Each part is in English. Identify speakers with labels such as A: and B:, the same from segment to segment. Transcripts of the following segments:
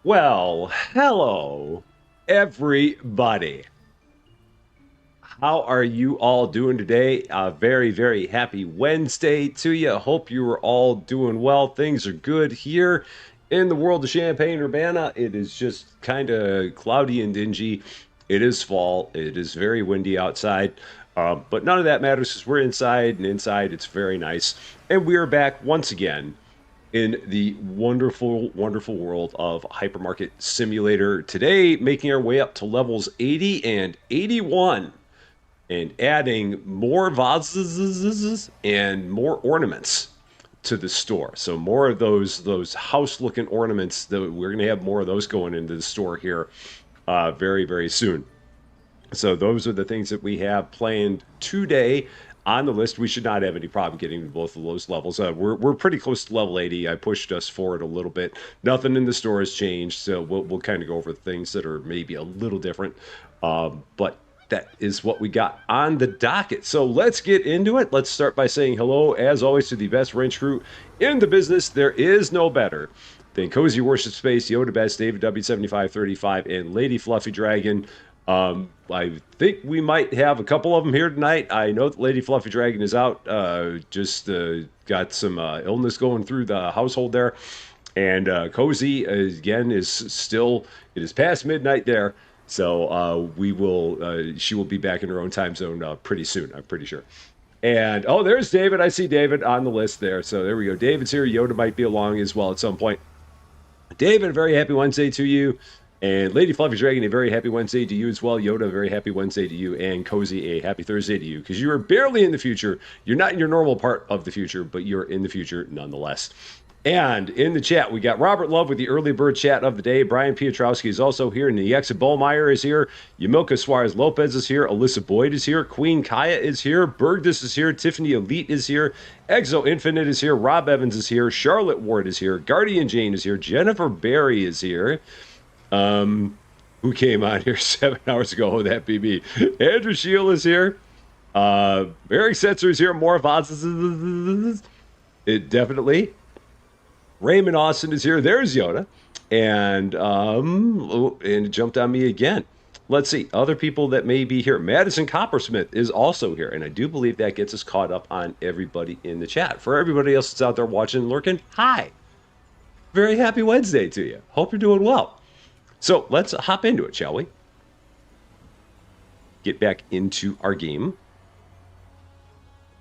A: Well, hello, everybody. How are you all doing today? A very, very happy Wednesday to you. Hope you are all doing well. Things are good here in the world of Champaign, Urbana. It is just kind of cloudy and dingy. It is fall. It is very windy outside. But none of that matters because we're inside, and inside it's very nice. And we are back once again in the wonderful, wonderful world of Hypermarket Simulator. Today, making our way up to levels 80 and 81 and adding more vases and more ornaments to the store. So more of those house-looking ornaments. We're going to have more of those going into the store here very, very soon. So those are the things that we have planned today on the list. We should not have any problem getting to both of those levels. We're pretty close to level 80. I pushed us forward a little bit. Nothing in the store has changed, so we'll kind of go over things that are maybe a little different. But that is what we got on the docket. So let's get into it. Let's start by saying hello, as always, to the best wrench crew in the business. There is no better than Cozy Worship Space, Yoda Best, David W7535, and Lady Fluffy Dragon. I think we might have a couple of them here tonight. I know that Lady Fluffy Dragon is out, just got some illness going through the household there. And Cozy, again, is still, it is past midnight there. So she will be back in her own time zone pretty soon, I'm pretty sure. And, oh, there's David. I see David on the list there. So there we go. David's here. Yoda might be along as well at some point. David, a very happy Wednesday to you. And Lady Fluffy Dragon, a very happy Wednesday to you as well. Yoda, a very happy Wednesday to you. And Cozy, a happy Thursday to you. Because you are barely in the future. You're not in your normal part of the future, but you're in the future nonetheless. And in the chat, we got Robert Love with the early bird chat of the day. Brian Piotrowski is also here. Niexa Bollmeyer is here. Yamilka Suarez Lopez is here. Alyssa Boyd is here. Queen Kaya is here. Bergdus is here. Tiffany Elite is here. Exo Infinite is here. Rob Evans is here. Charlotte Ward is here. Guardian Jane is here. Jennifer Barry is here. Who came on here 7 hours ago? Oh, that be me. Andrew Shield is here. Eric Setzer is here. More vases. It definitely. Raymond Austin is here. There's Yoda. And it jumped on me again. Let's see. Other people that may be here. Madison Coppersmith is also here. And I do believe that gets us caught up on everybody in the chat. For everybody else that's out there watching and lurking, hi. Very happy Wednesday to you. Hope you're doing well. So let's hop into it, shall we? Get back into our game.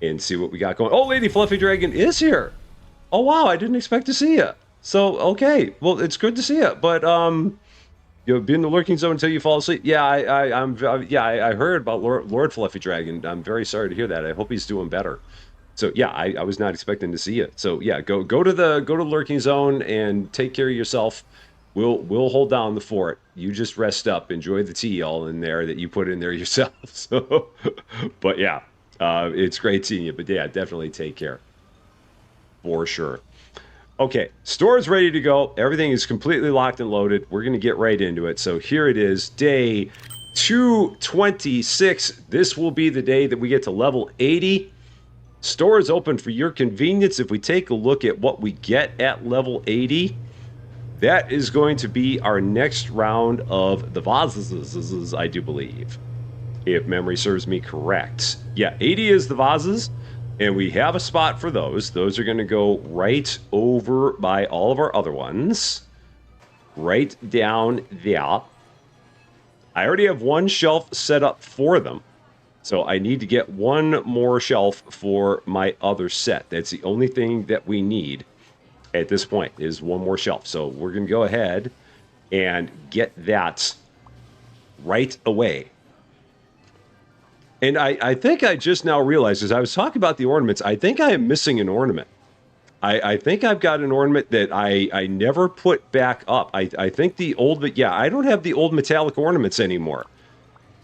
A: And see what we got going. Oh, Lady Fluffy Dragon is here. Oh, wow, I didn't expect to see you. So, okay, well, it's good to see you. But, you'll be in the lurking zone until you fall asleep. Yeah, I heard about Lord Fluffy Dragon. I'm very sorry to hear that. I hope he's doing better. So, yeah, I was not expecting to see you. So, yeah, go to the lurking zone and take care of yourself. We'll hold down the fort. You just rest up. Enjoy the tea all in there that you put in there yourself. So, but, yeah, it's great seeing you. But, yeah, definitely take care. For sure. Okay, store's ready to go. Everything is completely locked and loaded. We're going to get right into it. So here it is, day 226. This will be the day that we get to level 80. Store is open for your convenience. If we take a look at what we get at level 80, that is going to be our next round of the vases, I do believe, if memory serves me correct. Yeah, 80 is the vases. And we have a spot for those. Those are going to go right over by all of our other ones. Right down there. I already have one shelf set up for them. So I need to get one more shelf for my other set. That's the only thing that we need at this point is one more shelf. So we're going to go ahead and get that right away. And I think I just now realized, as I was talking about the ornaments, I think I am missing an ornament. I think I've got an ornament that I never put back up. I think the old, yeah, I don't have the old metallic ornaments anymore.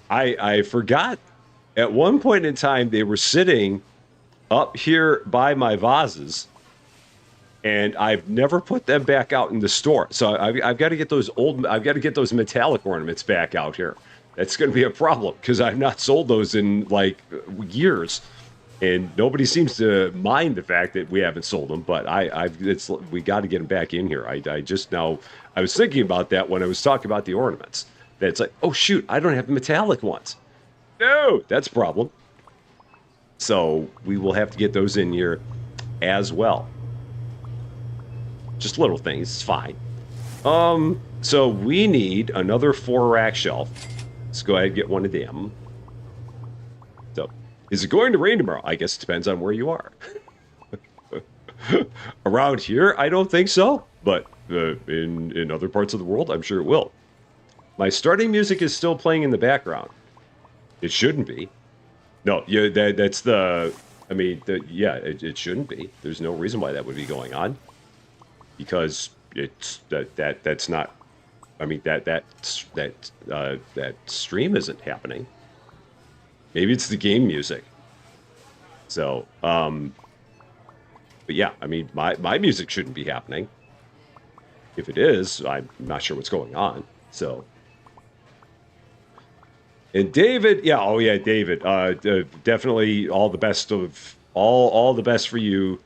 A: I forgot at one point in time they were sitting up here by my vases, and I've never put them back out in the store. So I've got to get those metallic ornaments back out here. That's going to be a problem because I've not sold those in like years. And nobody seems to mind the fact that we haven't sold them, but we got to get them back in here. I just now, I was thinking about that when I was talking about the ornaments. That it's like, oh shoot, I don't have the metallic ones. No, that's a problem. So we will have to get those in here as well. Just little things, it's fine. So we need another 4-rack shelf. Let's go ahead and get one of them. So, is it going to rain tomorrow? I guess it depends on where you are. Around here, I don't think so, but in other parts of the world, I'm sure it will. My starting music is still playing in the background. It shouldn't be. No, yeah, that's the. I mean, it shouldn't be. There's no reason why that would be going on, because it's that's not. I mean, that stream isn't happening. Maybe it's the game music. So, but yeah, I mean, my music shouldn't be happening. If it is, I'm not sure what's going on. So, and David, yeah, oh yeah, David, definitely all the best of all the best for you,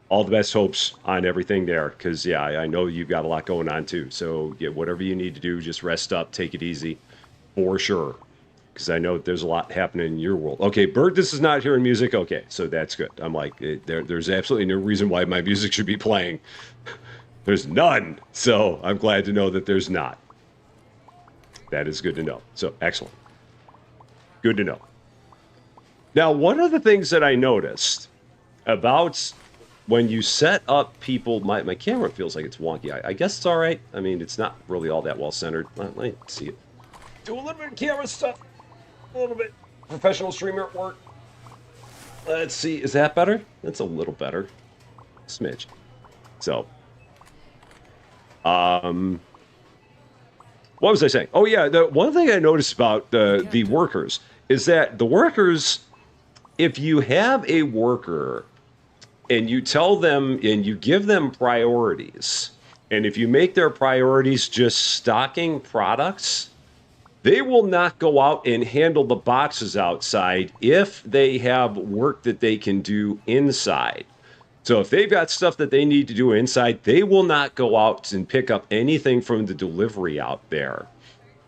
A: all the best hopes on everything there. Because yeah, I know you've got a lot going on too. So yeah, whatever you need to do, just rest up, take it easy, for sure. Because I know there's a lot happening in your world. Okay, Bert, this is not hearing music. Okay, so that's good. I'm like, there's absolutely no reason why my music should be playing. There's none. So I'm glad to know that there's not. That is good to know. So excellent. Good to know. Now, one of the things that I noticed about when you set up people, my camera feels like it's wonky. I guess it's all right. I mean, it's not really all that well centered. Let me see it. Do a little bit of camera stuff. A little bit professional streamer at work. Let's see. Is that better? That's a little better. Smidge. So, what was I saying? Oh yeah, the one thing I noticed about the workers is that the workers, if you have a worker and you tell them and you give them priorities, and if you make their priorities just stocking products, they will not go out and handle the boxes outside if they have work that they can do inside. So if they've got stuff that they need to do inside, they will not go out and pick up anything from the delivery out there.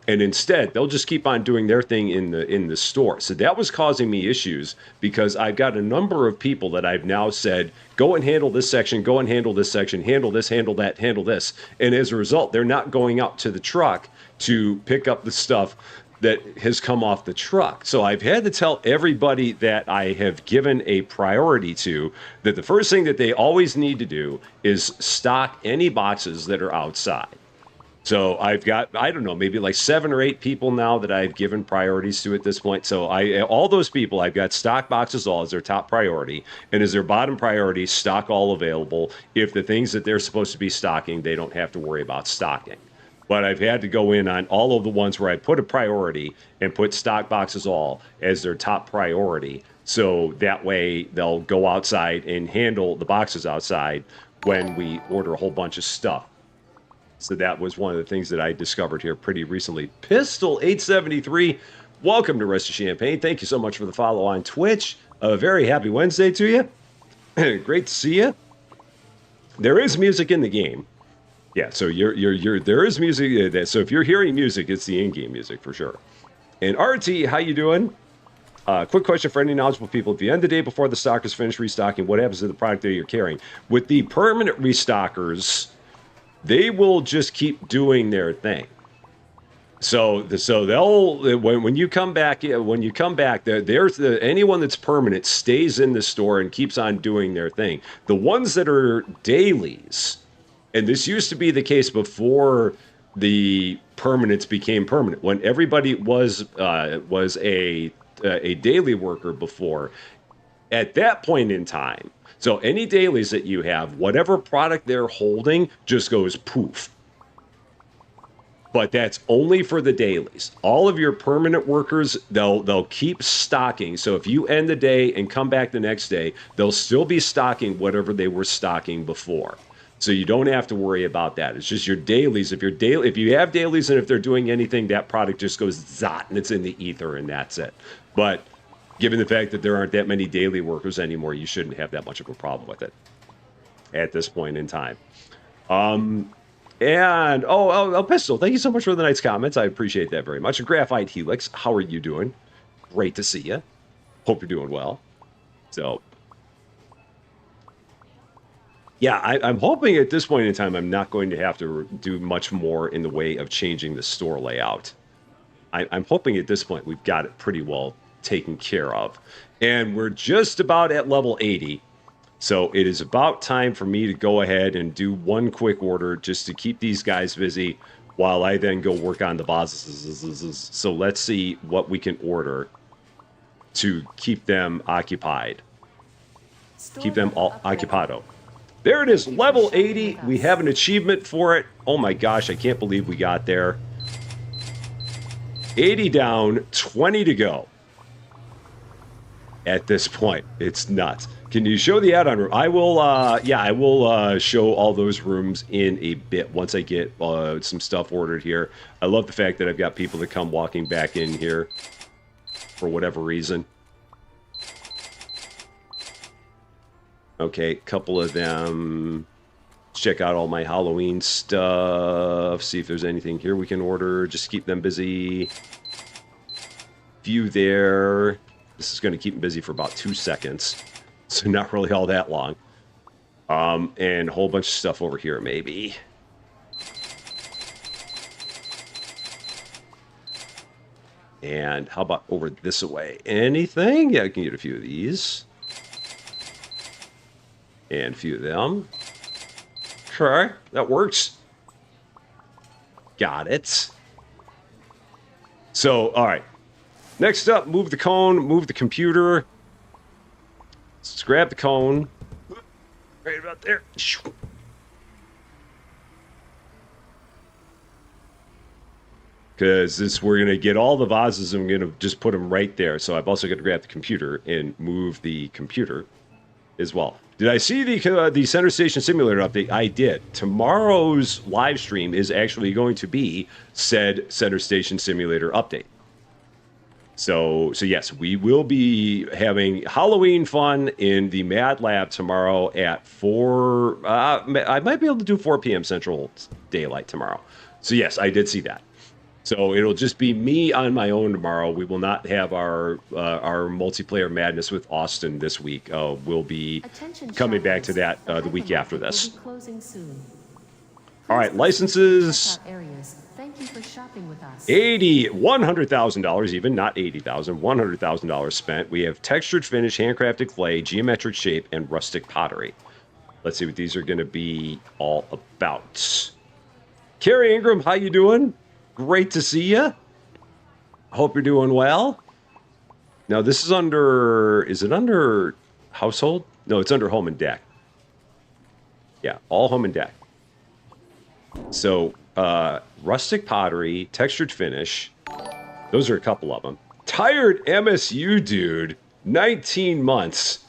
A: And instead, they'll just keep on doing their thing in the store. So that was causing me issues because I've got a number of people that I've now said, go and handle this section, go and handle this section, handle this, handle that, handle this. And as a result, they're not going out to the truck to pick up the stuff that has come off the truck. So I've had to tell everybody that I have given a priority to that the first thing that they always need to do is stock any boxes that are outside. So I've got, I don't know, maybe like 7 or 8 people now that I've given priorities to at this point. So all those people, I've got stock boxes all as their top priority. And as their bottom priority, stock all available. If the things that they're supposed to be stocking, they don't have to worry about stocking. But I've had to go in on all of the ones where I put a priority and put stock boxes all as their top priority. So that way they'll go outside and handle the boxes outside when we order a whole bunch of stuff. So that was one of the things that I discovered here pretty recently. Pistol873, welcome to Rest of Champaign. Thank you so much for the follow on Twitch. A very happy Wednesday to you. Great to see you. There is music in the game. Yeah, so there is music. So if you're hearing music, it's the in-game music for sure. And RT, how you doing? Quick question for any knowledgeable people. At the end of the day, before the stock is finished restocking, what happens to the product that you're carrying? With the permanent restockers, they will just keep doing their thing. So they'll when you come back, there's anyone that's permanent stays in the store and keeps on doing their thing. The ones that are dailies, and this used to be the case before the permanents became permanent. When everybody was a daily worker before, at that point in time. So any dailies that you have, whatever product they're holding just goes poof. But that's only for the dailies. All of your permanent workers, they'll keep stocking. So if you end the day and come back the next day, they'll still be stocking whatever they were stocking before. So you don't have to worry about that. It's just your dailies. If you have dailies and if they're doing anything, that product just goes zot and it's in the ether and that's it. But Given the fact that there aren't that many daily workers anymore, you shouldn't have that much of a problem with it at this point in time. And Pistol, thank you so much for the nice comments. I appreciate that very much. Graphite Helix, how are you doing? Great to see you. Hope you're doing well. So, yeah, I'm hoping at this point in time I'm not going to have to do much more in the way of changing the store layout. I'm hoping at this point we've got it pretty well taken care of. And we're just about at level 80. So it is about time for me to go ahead and do one quick order just to keep these guys busy while I then go work on the bosses. So let's see what we can order to keep them occupied. Keep them all occupado. There it is, level 80. We have an achievement for it. Oh my gosh, I can't believe we got there. 80 down, 20 to go. At this point, it's nuts. Can you show the add-on room? I will, I will show all those rooms in a bit once I get some stuff ordered here. I love the fact that I've got people that come walking back in here for whatever reason. Okay, a couple of them. Let's check out all my Halloween stuff. See if there's anything here we can order. Just keep them busy. View there. This is going to keep them busy for about 2 seconds. So not really all that long. And a whole bunch of stuff over here, maybe. And how about over this way? Anything? Yeah, I can get a few of these. And a few of them. Okay, that works. Got it. So, all right. Next up, move the cone, move the computer. Let's grab the cone. Right about there. Because we're going to get all the vases and we're going to just put them right there. So I've also got to grab the computer and move the computer as well. Did I see the Center Station Simulator update? I did. Tomorrow's live stream is actually going to be said Center Station Simulator update. So yes, we will be having Halloween fun in the Mad Lab tomorrow at 4. I might be able to do 4 p.m. Central Daylight tomorrow. So yes, I did see that. So it'll just be me on my own tomorrow. We will not have our multiplayer madness with Austin this week. We'll be coming back to that the week after this. All right, licenses.
B: Thank you for shopping with us.
A: $100,000 even, not $80,000. $100,000 spent. We have textured finish, handcrafted clay, geometric shape, and rustic pottery. Let's see what these are going to be all about. Carrie Ingram, how you doing? Great to see you. Hope you're doing well. Now this is under, is it under household? No, it's under home and deck. Yeah, all home and deck. So, rustic pottery, textured finish. Those are a couple of them. Tired MSU dude, 19 months.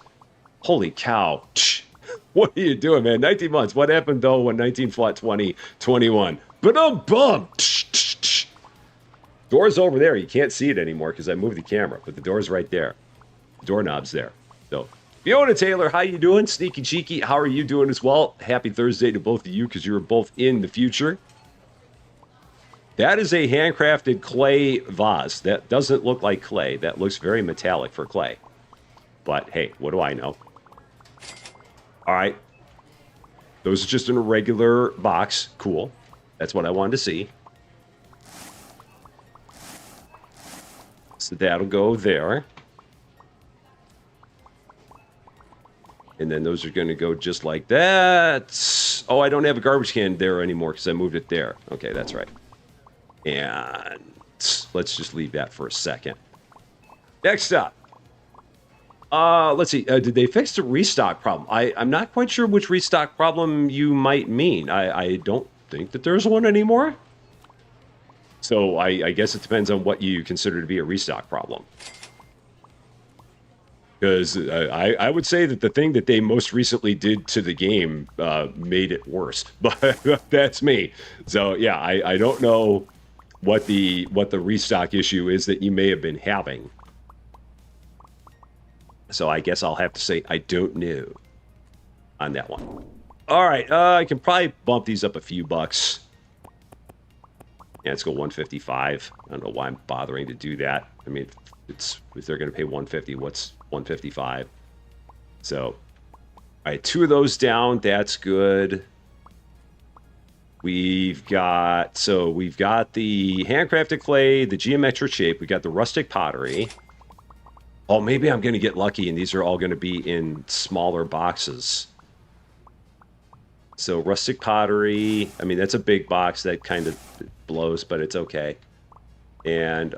A: Holy cow. What are you doing, man? 19 months. What happened, though, when 19 fought 20, 21? Ba-dum-bum! Door's over there. You can't see it anymore because I moved the camera, but the door's right there. The doorknob's there. So, Fiona Taylor, how you doing? Sneaky Cheeky, how are you doing as well? Happy Thursday to both of you because you were both in the future. That is a handcrafted clay vase. That doesn't look like clay. That looks very metallic for clay. But hey, what do I know? All right. Those are just in a regular box. Cool. That's what I wanted to see. So that'll go there. And then those are going to go just like that. Oh, I don't have a garbage can there anymore because I moved it there. Okay, that's right. And let's just leave that for a second. Next up. Let's see. Did they fix the restock problem? I'm not quite sure which restock problem you might mean. I don't think that there's one anymore. So I guess it depends on what you consider to be a restock problem. Because I would say that the thing that they most recently did to the game made it worse. But that's me. So yeah, I don't know what the restock issue is that you may have been having. So I guess I'll have to say I don't know on that one. All right, I can probably bump these up a few bucks. Yeah, let's go 155. I don't know why I'm bothering to do that. I mean, if they're going to pay 150, what's 155? So, all right, 2 of those down. That's good. We've got the handcrafted clay, the geometric shape. We got the rustic pottery. Oh, maybe I'm going to get lucky, and these are all going to be in smaller boxes. So rustic pottery, I mean, that's a big box that kind of blows, but it's okay. And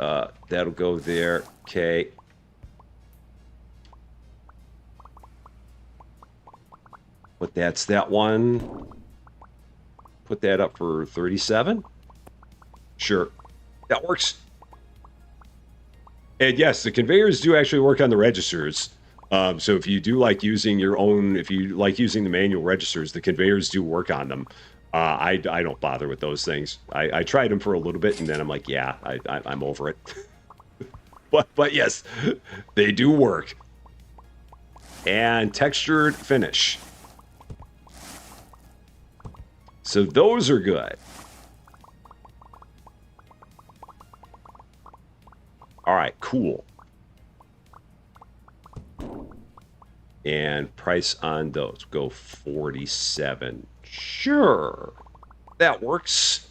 A: that'll go there. Okay. But that's that one. Put that up for 37. Sure. That works. And yes, the conveyors do actually work on the registers. So if you do like using if you like using the manual registers, the conveyors do work on them. I don't bother with those things. I tried them for a little bit, and then I'm like, yeah, I'm over it. but yes, they do work. And textured finish. So those are good. All right, cool. And price on those, go 47. Sure, that works.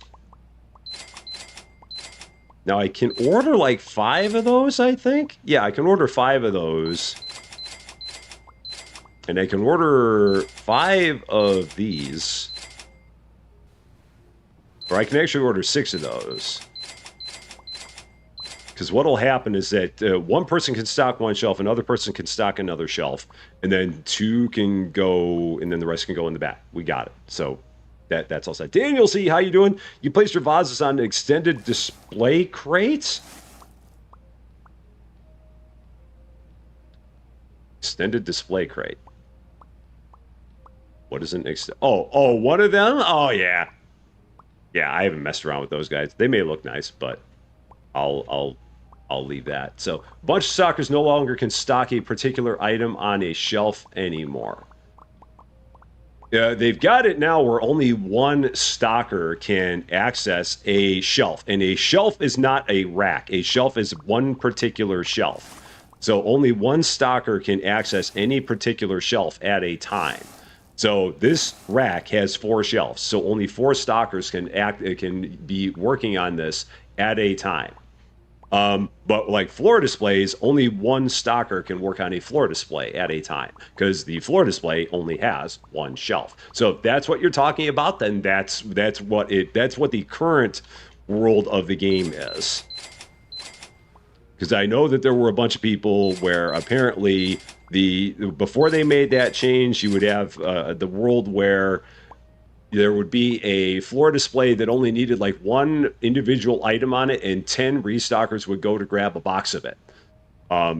A: Now I can order like 5 of those, I think. Yeah, I can order 5 of those. And I can order 5 of these. Or I can actually order 6 of those. Because what will happen is that one person can stock one shelf, another person can stock another shelf, and then 2 can go, and then the rest can go in the back. We got it. So that's all set. Daniel C., how you doing? You placed your vases on an extended display crate? Extended display crate. What is an oh, one of them? Oh, yeah. Yeah, I haven't messed around with those guys. They may look nice, but I'll leave that. So, a bunch of stockers no longer can stock a particular item on a shelf anymore. They've got it now where only one stocker can access a shelf, and a shelf is not a rack. A shelf is one particular shelf. So only one stocker can access any particular shelf at a time. So this rack has 4 shelves, so only 4 stockers can be working on this at a time. But like floor displays, only one stocker can work on a floor display at a time because the floor display only has 1 shelf. So if that's what you're talking about, then that's what the current world of the game is. Because I know that there were a bunch of people where apparently before they made that change, you would have the world where there would be a floor display that only needed like 1 individual item on it, and 10 restockers would go to grab a box of it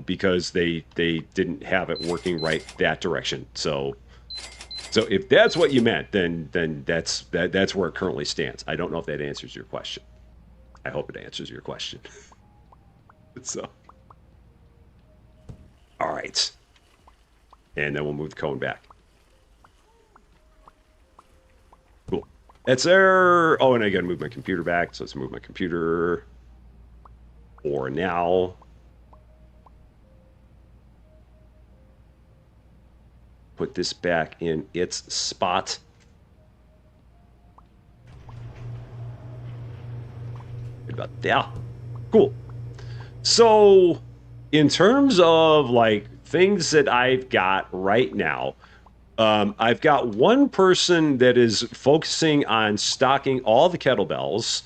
A: because they didn't have it working right that direction. So if that's what you meant, then that's where it currently stands. I don't know if that answers your question. I hope it answers your question. So, all right, and then we'll move the cone back. Cool. That's there. Oh, and I gotta move my computer back. So let's move my computer for now. Put this back in its spot. Good about that. Cool. So, in terms of like things that I've got right now, I've got one person that is focusing on stocking all the kettlebells.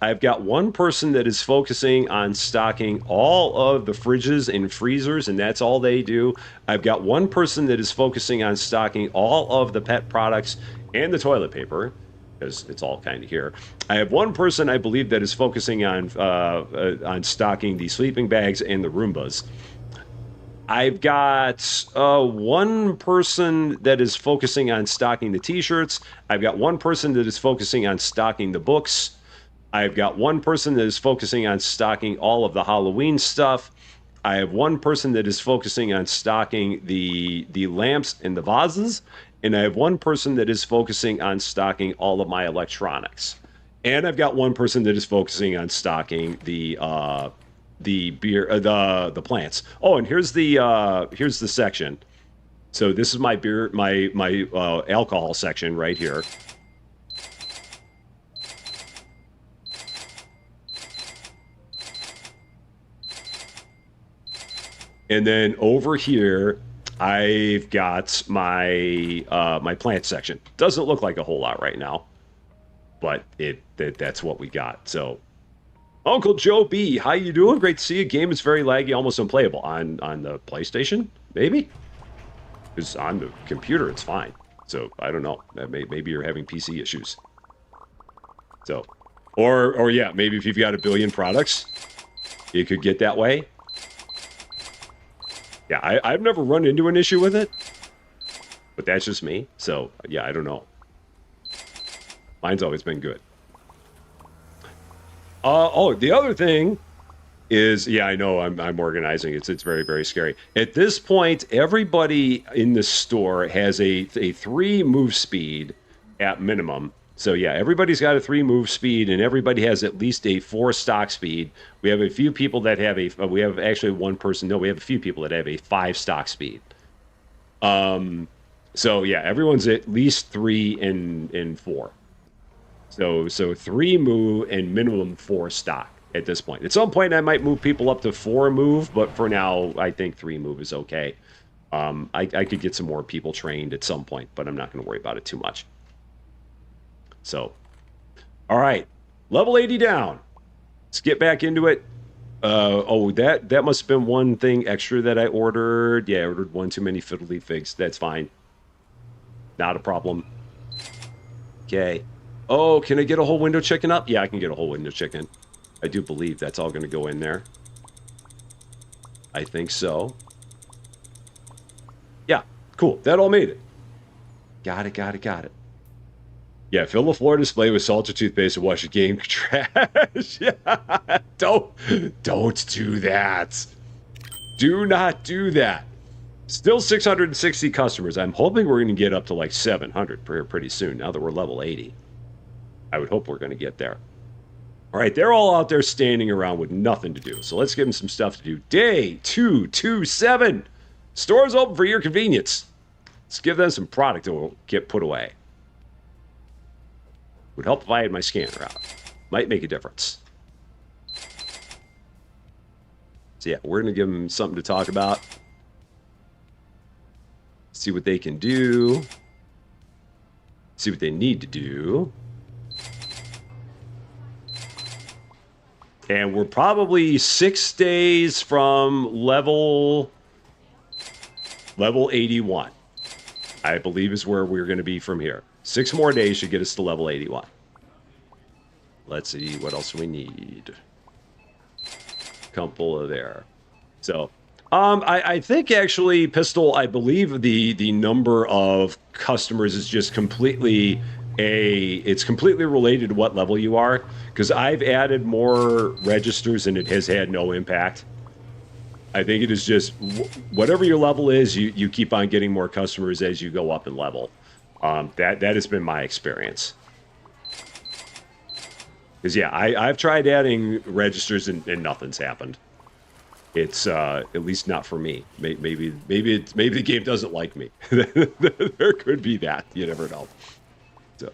A: I've got one person that is focusing on stocking all of the fridges and freezers, and that's all they do. I've got one person that is focusing on stocking all of the pet products and the toilet paper, because it's all kind of here. I have one person, I believe, that is focusing on stocking the sleeping bags and the Roombas. I've got one person that is focusing on stocking the t-shirts. I've got one person that is focusing on stocking the books. I've got one person that is focusing on stocking all of the Halloween stuff. I have one person that is focusing on stocking the lamps and the vases, and I have one person that is focusing on stocking all of my electronics. And I've got one person that is focusing on stocking the beer, the plants. Oh, and here's the section. So this is my beer, my alcohol section right here. And then over here, I've got my my plant section. Doesn't look like a whole lot right now, but that's what we got. So, Uncle Joe B, how you doing? Great to see you. Game is very laggy, almost unplayable on the PlayStation. Maybe because on the computer it's fine. So I don't know. Maybe you're having PC issues. So, or yeah, maybe if you've got a billion products, it could get that way. Yeah, I've never run into an issue with it, but that's just me. So, yeah, I don't know. Mine's always been good. Oh, the other thing is, yeah, I know I'm organizing. It's very, very scary. At this point, everybody in the store has a 3 move speed at minimum. So yeah, everybody's got a 3 move speed, and everybody has at least a 4 stock speed. We have a few people that have we have actually one person. No, we have a few people that have a 5 stock speed. So yeah, everyone's at least 3 and 4. So 3 move and minimum 4 stock at this point. At some point, I might move people up to 4 move, but for now, I think 3 move is okay. I could get some more people trained at some point, but I'm not going to worry about it too much. So, all right, level 80 down. Let's get back into it. Oh, that must have been one thing extra that I ordered. Yeah, I ordered one too many fiddly figs. That's fine. Not a problem. Okay. Oh, can I get a whole window chicken up? Yeah, I can get a whole window chicken. I do believe that's all going to go in there. I think so. Yeah, cool. That all made it. Got it. Yeah, fill the floor display with salted toothpaste and wash the game trash. Yeah, don't do that. Do not do that. Still 660 customers. I'm hoping we're going to get up to like 700 pretty soon now that we're level 80. I would hope we're going to get there. All right, they're all out there standing around with nothing to do. So let's give them some stuff to do. Day 227. Stores open for your convenience. Let's give them some product that will get put away. Would help if I had my scanner out. Might make a difference. So yeah, we're going to give them something to talk about. See what they can do. See what they need to do. And we're probably 6 days from level 81. I believe is where we're going to be from here. 6 more days should get us to level 81. Let's see what else we need. Couple of there. So, I think actually, Pistol, I believe the number of customers is just completely it's completely related to what level you are, because I've added more registers and it has had no impact. I think it is just whatever your level is, you keep on getting more customers as you go up in level. That has been my experience. Because yeah, I've tried adding registers and nothing's happened. It's at least not for me. Maybe the game doesn't like me. There could be that. You never know. So.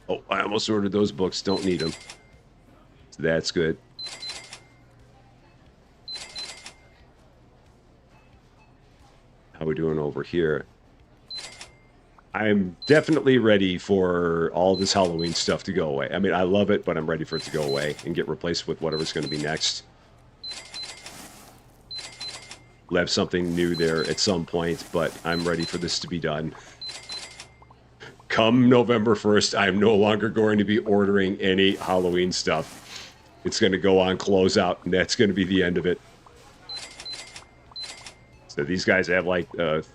A: Oh, I almost ordered those books. Don't need them. So that's good. How we doing over here? I'm definitely ready for all this Halloween stuff to go away. I mean, I love it, but I'm ready for it to go away and get replaced with whatever's going to be next. We'll have something new there at some point, but I'm ready for this to be done. Come November 1st, I'm no longer going to be ordering any Halloween stuff. It's going to go on closeout, and that's going to be the end of it. So these guys have like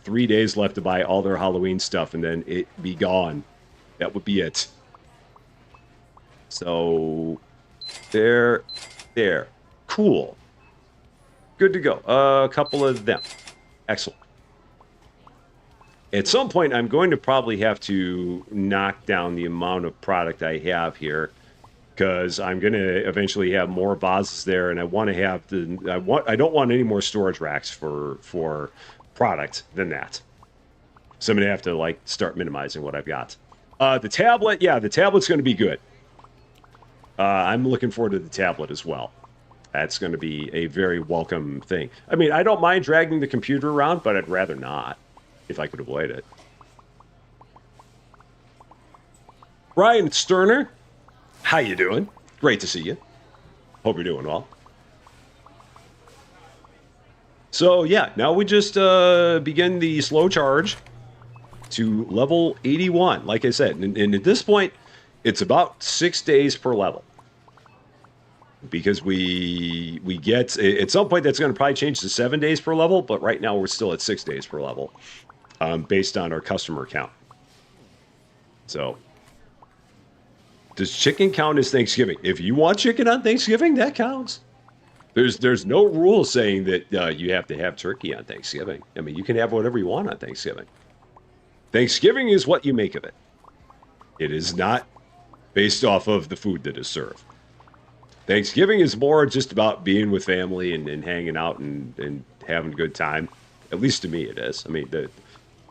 A: 3 days left to buy all their Halloween stuff, and then it be gone. That would be it. So there. Cool. Good to go. A couple of them. Excellent. At some point, I'm going to probably have to knock down the amount of product I have here, because I'm going to eventually have more vases there, and I want to have I don't want any more storage racks for product than that. So I'm going to have to like start minimizing what I've got. The tablet, yeah, the tablet's going to be good. I'm looking forward to the tablet as well. That's going to be a very welcome thing. I mean, I don't mind dragging the computer around, but I'd rather not if I could avoid it. Ryan Sterner, how you doing? Great to see you. Hope you're doing well. So yeah, now we just begin the slow charge to level 81. Like I said, and at this point, it's about 6 days per level. Because we get, at some point that's going to probably change to 7 days per level, but right now we're still at 6 days per level, based on our customer count. So, does chicken count as Thanksgiving? If you want chicken on Thanksgiving, that counts. There's no rule saying that you have to have turkey on Thanksgiving. I mean, you can have whatever you want on Thanksgiving. Thanksgiving is what you make of it. It is not based off of the food that is served. Thanksgiving is more just about being with family and hanging out and having a good time. At least to me, it is. I mean,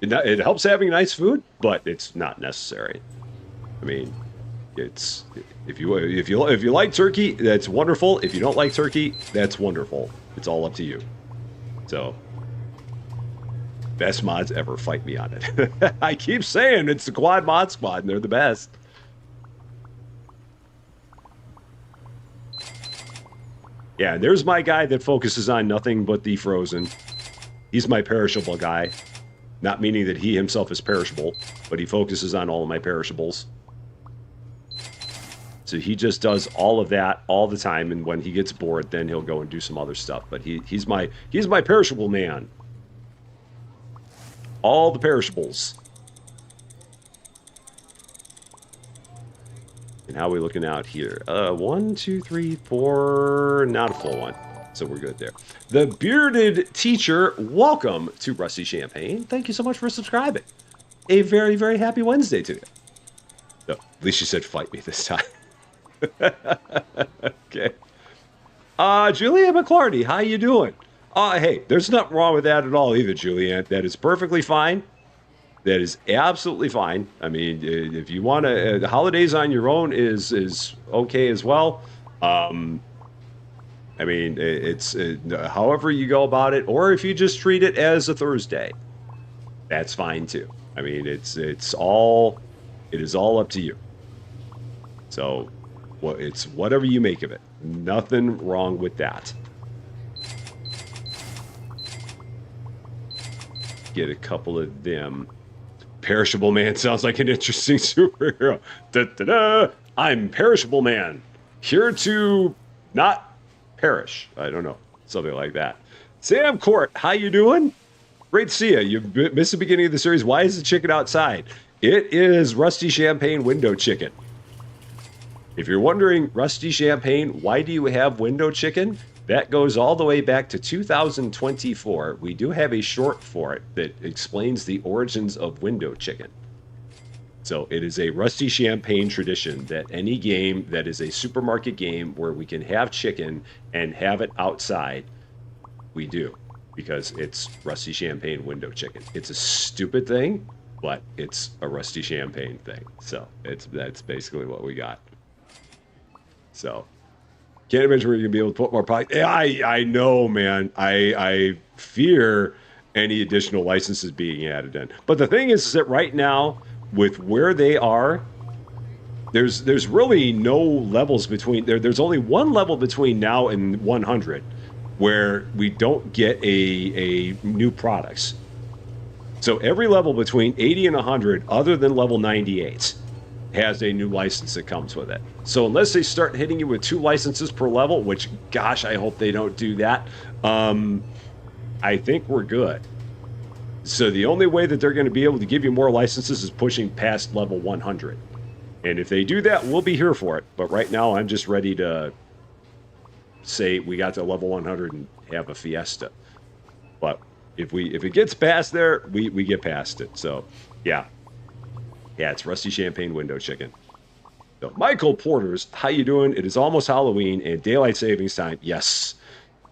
A: it helps having nice food, but it's not necessary. I mean, it's if you like turkey, that's wonderful. If you don't like turkey, that's wonderful. It's all up to you. So, best mods ever, fight me on it. I keep saying it's the Quad Mod Squad, and they're the best. Yeah, there's my guy that focuses on nothing but the frozen. He's my perishable guy. Not meaning that he himself is perishable, but he focuses on all of my perishables. So he just does all of that all the time, and when he gets bored, then he'll go and do some other stuff. But he's my perishable man. All the perishables. And how are we looking out here? 1, 2, 3, 4. Not a full one. So we're good there. The Bearded Teacher, welcome to Rusty Champagne. Thank you so much for subscribing. A very, very happy Wednesday to you. No, at least you said fight me this time. Okay. Julianne McClarty, how you doing? Hey, there's nothing wrong with that at all either, Julianne. That is perfectly fine. That is absolutely fine. I mean, if you want to, the holidays on your own is okay as well. I mean, it's however you go about it, or if you just treat it as a Thursday, that's fine too. I mean, it is all up to you. So, well, it's whatever you make of it. Nothing wrong with that. Get a couple of them. Perishable Man sounds like an interesting superhero. Da-da-da! I'm Perishable Man, here to not perish. I don't know, something like that. Sam Court, how you doing? Great to see you. You missed the beginning of the series. Why is the chicken outside? It is Rusty Champagne window chicken. If you're wondering, Rusty Champagne, why do you have window chicken? That goes all the way back to 2024. We do have a short for it that explains the origins of window chicken. So it is a Rusty Champagne tradition that any game that is a supermarket game where we can have chicken and have it outside, we do. Because it's Rusty Champagne window chicken. It's a stupid thing, but it's a Rusty Champagne thing. So that's basically what we got. So... can't imagine where you're going to be able to put more product. I know, man. I fear any additional licenses being added in. But the thing is that right now, with where they are, there's really no levels between... There's only one level between now and 100 where we don't get a new products. So every level between 80 and 100, other than level 98, has a new license that comes with it. So unless they start hitting you with 2 licenses per level, which, gosh, I hope they don't do that, I think we're good. So the only way that they're going to be able to give you more licenses is pushing past level 100. And if they do that, we'll be here for it. But right now, I'm just ready to say we got to level 100 and have a fiesta. But if it gets past there, we get past it. So yeah, it's Rusty Champagne window chicken. So Michael Porters, how you doing? It is almost Halloween and daylight savings time. Yes,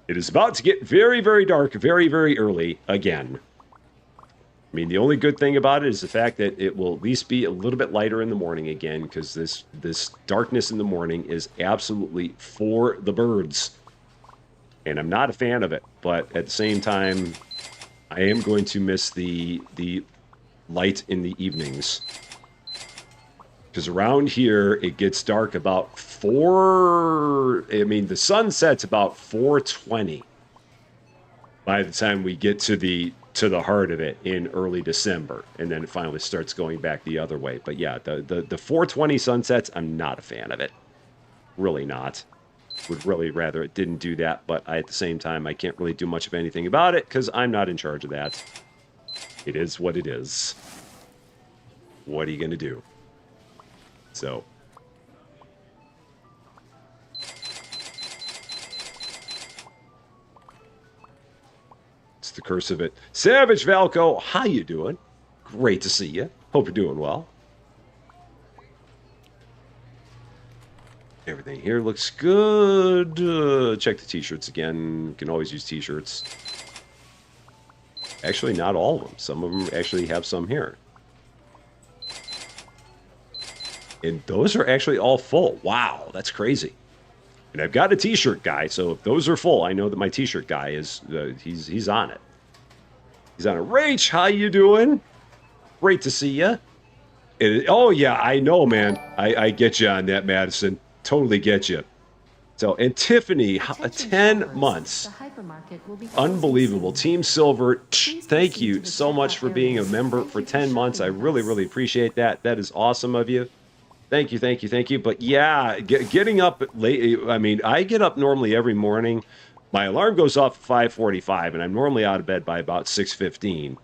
A: it is about to get very, very dark, very, very early again. I mean, the only good thing about it is the fact that it will at least be a little bit lighter in the morning again, because this darkness in the morning is absolutely for the birds. And I'm not a fan of it, but at the same time, I am going to miss the light in the evenings. Because around here, it gets dark about 4... I mean, the sun sets about 4:20 by the time we get to the heart of it in early December, and then it finally starts going back the other way. But yeah, the 4:20 sunsets, I'm not a fan of it. Really not. Would really rather it didn't do that, but at the same time, I can't really do much of anything about it because I'm not in charge of that. It is what it is. What are you going to do? So... the curse of it. Savage Valco, how you doing? Great to see you. Hope you're doing well. Everything here looks good. Check the t-shirts again. You can always use t-shirts. Actually, not all of them. Some of them actually have some here. And those are actually all full. Wow, that's crazy. And I've got a t-shirt guy, so if those are full, I know that my t-shirt guy is, he's on it. He's on it. Rach, how you doing? Great to see you. Oh, yeah, I know, man. I get you on that, Madison. Totally get you. So, and Tiffany, 10 months. Unbelievable. Team Silver, thank you so much for being a member for 10 months. I really, really appreciate that. That is awesome of you. Thank you, thank you, thank you. But yeah, getting up late, I mean, I get up normally every morning. My alarm goes off at 5:45, and I'm normally out of bed by about 6:15.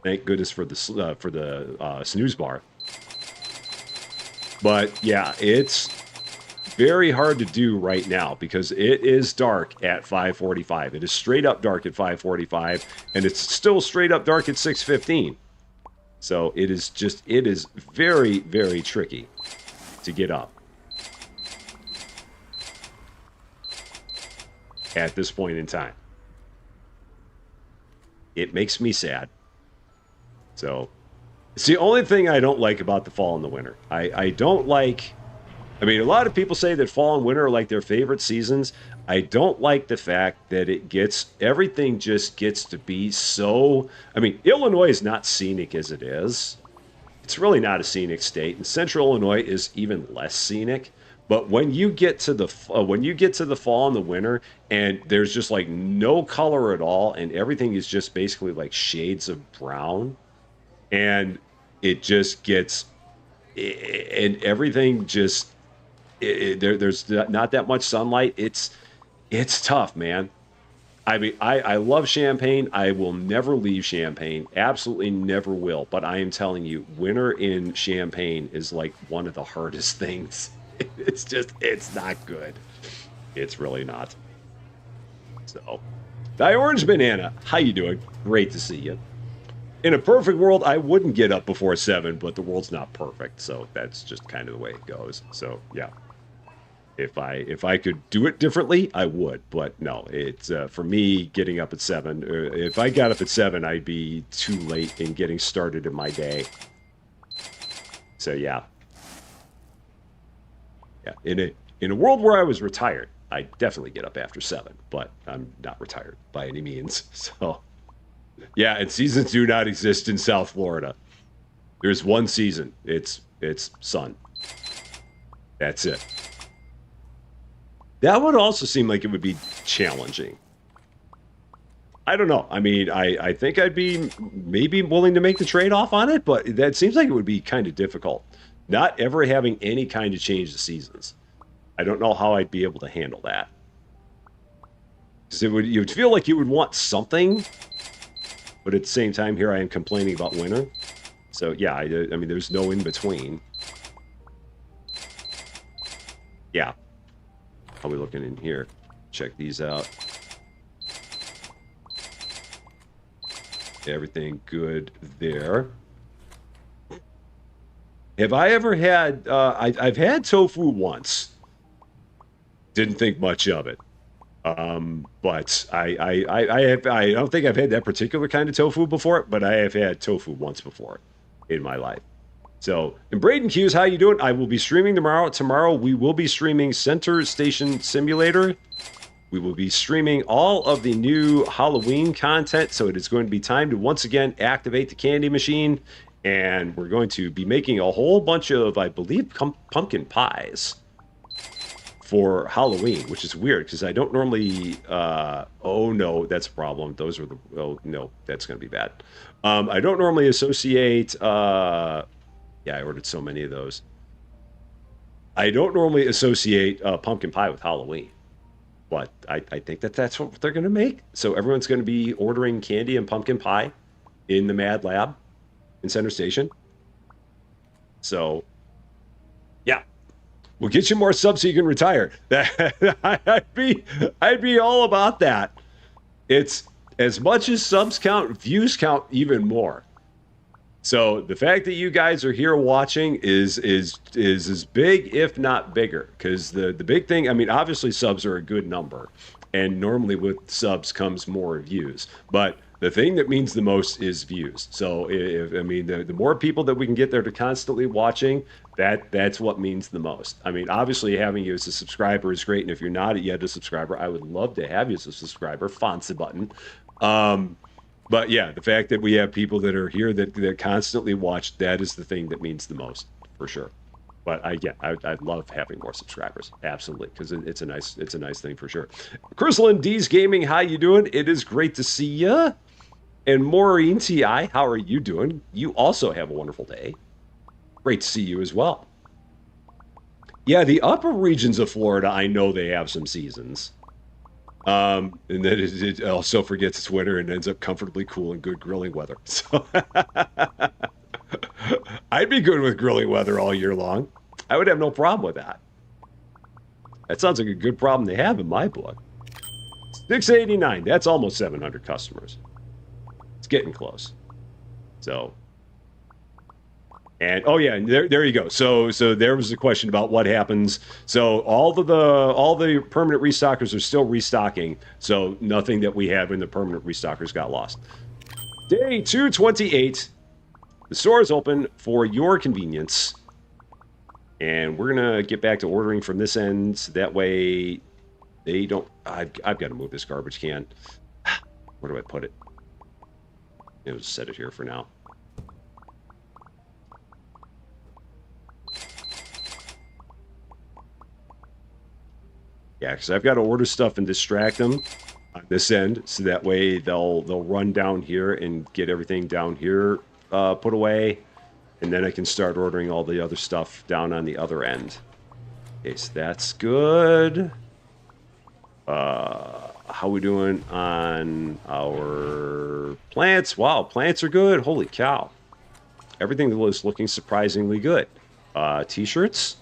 A: Thank goodness for the snooze bar. But yeah, it's very hard to do right now because it is dark at 5:45. It is straight up dark at 5:45, and it's still straight up dark at 6:15. So it is very, very tricky to get up at this point in time. It makes me sad. So it's the only thing I don't like about the fall and the winter. I don't like... I mean, a lot of people say that fall and winter are like their favorite seasons. I don't like the fact that everything just gets to be so... I mean, Illinois is not scenic as it is. It's really not a scenic state, and Central Illinois is even less scenic. But when you get to the fall and the winter, and there's just like no color at all, and everything is just basically like shades of brown, and it just gets, and everything just, there's not that much sunlight. It's tough, man. I mean, I love Champaign. I will never leave Champaign. Absolutely never will. But I am telling you, winter in Champaign is like one of the hardest things. It's not good. It's really not. So, Die Orange Banana, how you doing? Great to see you. In a perfect world, I wouldn't get up before 7, but the world's not perfect. So that's just kind of the way it goes. So, yeah. If I could do it differently, I would. But no, it's for me, getting up at 7. If I got up at 7, I'd be too late in getting started in my day. So yeah, in a world where I was retired, I definitely get up after 7. But I'm not retired by any means. So yeah, and seasons do not exist in South Florida. There's one season. It's sun. That's it. That would also seem like it would be challenging. I don't know. I mean, I think I'd be maybe willing to make the trade-off on it, but that seems like it would be kind of difficult. Not ever having any kind of change of seasons. I don't know how I'd be able to handle that. Because you would feel like you would want something, but at the same time, here I am complaining about winter. So yeah, I mean, there's no in between. Yeah. How are we looking in here? Check these out. Everything good there. Have I ever had? I've had tofu once. Didn't think much of it. But I don't think I've had that particular kind of tofu before, but I have had tofu once before in my life. So, and Braden Hughes, how you doing? I will be streaming tomorrow. Tomorrow we will be streaming Center Station Simulator. We will be streaming all of the new Halloween content. So it is going to be time to once again activate the candy machine. And we're going to be making a whole bunch of, I believe, pumpkin pies for Halloween, which is weird because I don't normally. Oh no, that's a problem. Those are the. Oh no, that's going to be bad. I don't normally associate. Yeah, I ordered so many of those. I don't normally associate pumpkin pie with Halloween, but I think that's what they're going to make. So everyone's going to be ordering candy and pumpkin pie in the Mad Lab in Center Station. So, yeah, we'll get you more subs so you can retire. I'd be all about that. It's as much as subs count, views count even more. So the fact that you guys are here watching is as big, if not bigger, because the big thing. I mean, obviously subs are a good number, and normally with subs comes more views. But the thing that means the most is views. So I mean, the more people that we can get there to constantly watching, that's what means the most. I mean, obviously having you as a subscriber is great, and if you're not yet a subscriber, I would love to have you as a subscriber. Fonts the button. But yeah, the fact that we have people that are here that constantly watch, that is the thing that means the most, for sure. But I'd love having more subscribers, absolutely, because it's a nice thing for sure. Chrysalin D's Gaming, how you doing? It is great to see you. And Maureen TI, how are you doing? You also have a wonderful day. Great to see you as well. Yeah, the upper regions of Florida, I know they have some seasons. And then it also forgets it's winter and ends up comfortably cool and good grilling weather. So I'd be good with grilling weather all year long. I would have no problem with that. That sounds like a good problem to have in my book. 689, that's almost 700 customers. It's getting close. So, and oh yeah, there you go. So there was a question about what happens. So all the permanent restockers are still restocking. So nothing that we have in the permanent restockers got lost. Day 228. The store is open for your convenience, and we're gonna get back to ordering from this end. So that way, they don't. I've got to move this garbage can. Where do I put it? I'll just set it here for now. Yeah, because I've got to order stuff and distract them on this end, so that way they'll run down here and get everything down here put away, and then I can start ordering all the other stuff down on the other end. Okay, so that's good. How we doing on our plants? Wow, plants are good. Holy cow. Everything is looking surprisingly good. T-shirts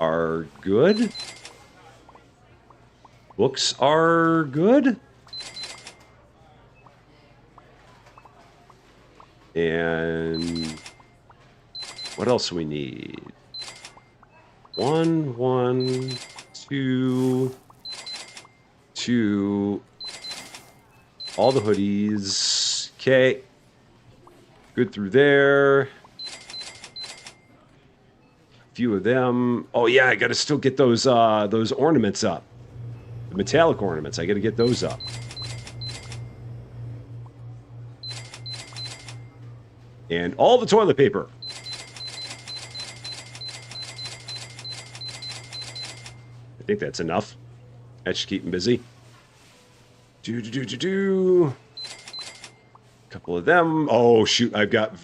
A: are good. Books are good. And what else do we need? 1, 1, 2, 2. All the hoodies. Okay. Good through there. A few of them. Oh yeah, I gotta still get those ornaments up. The metallic ornaments, I gotta get those up. And all the toilet paper. I think that's enough. That should keep them busy. Couple of them. Oh shoot, I've got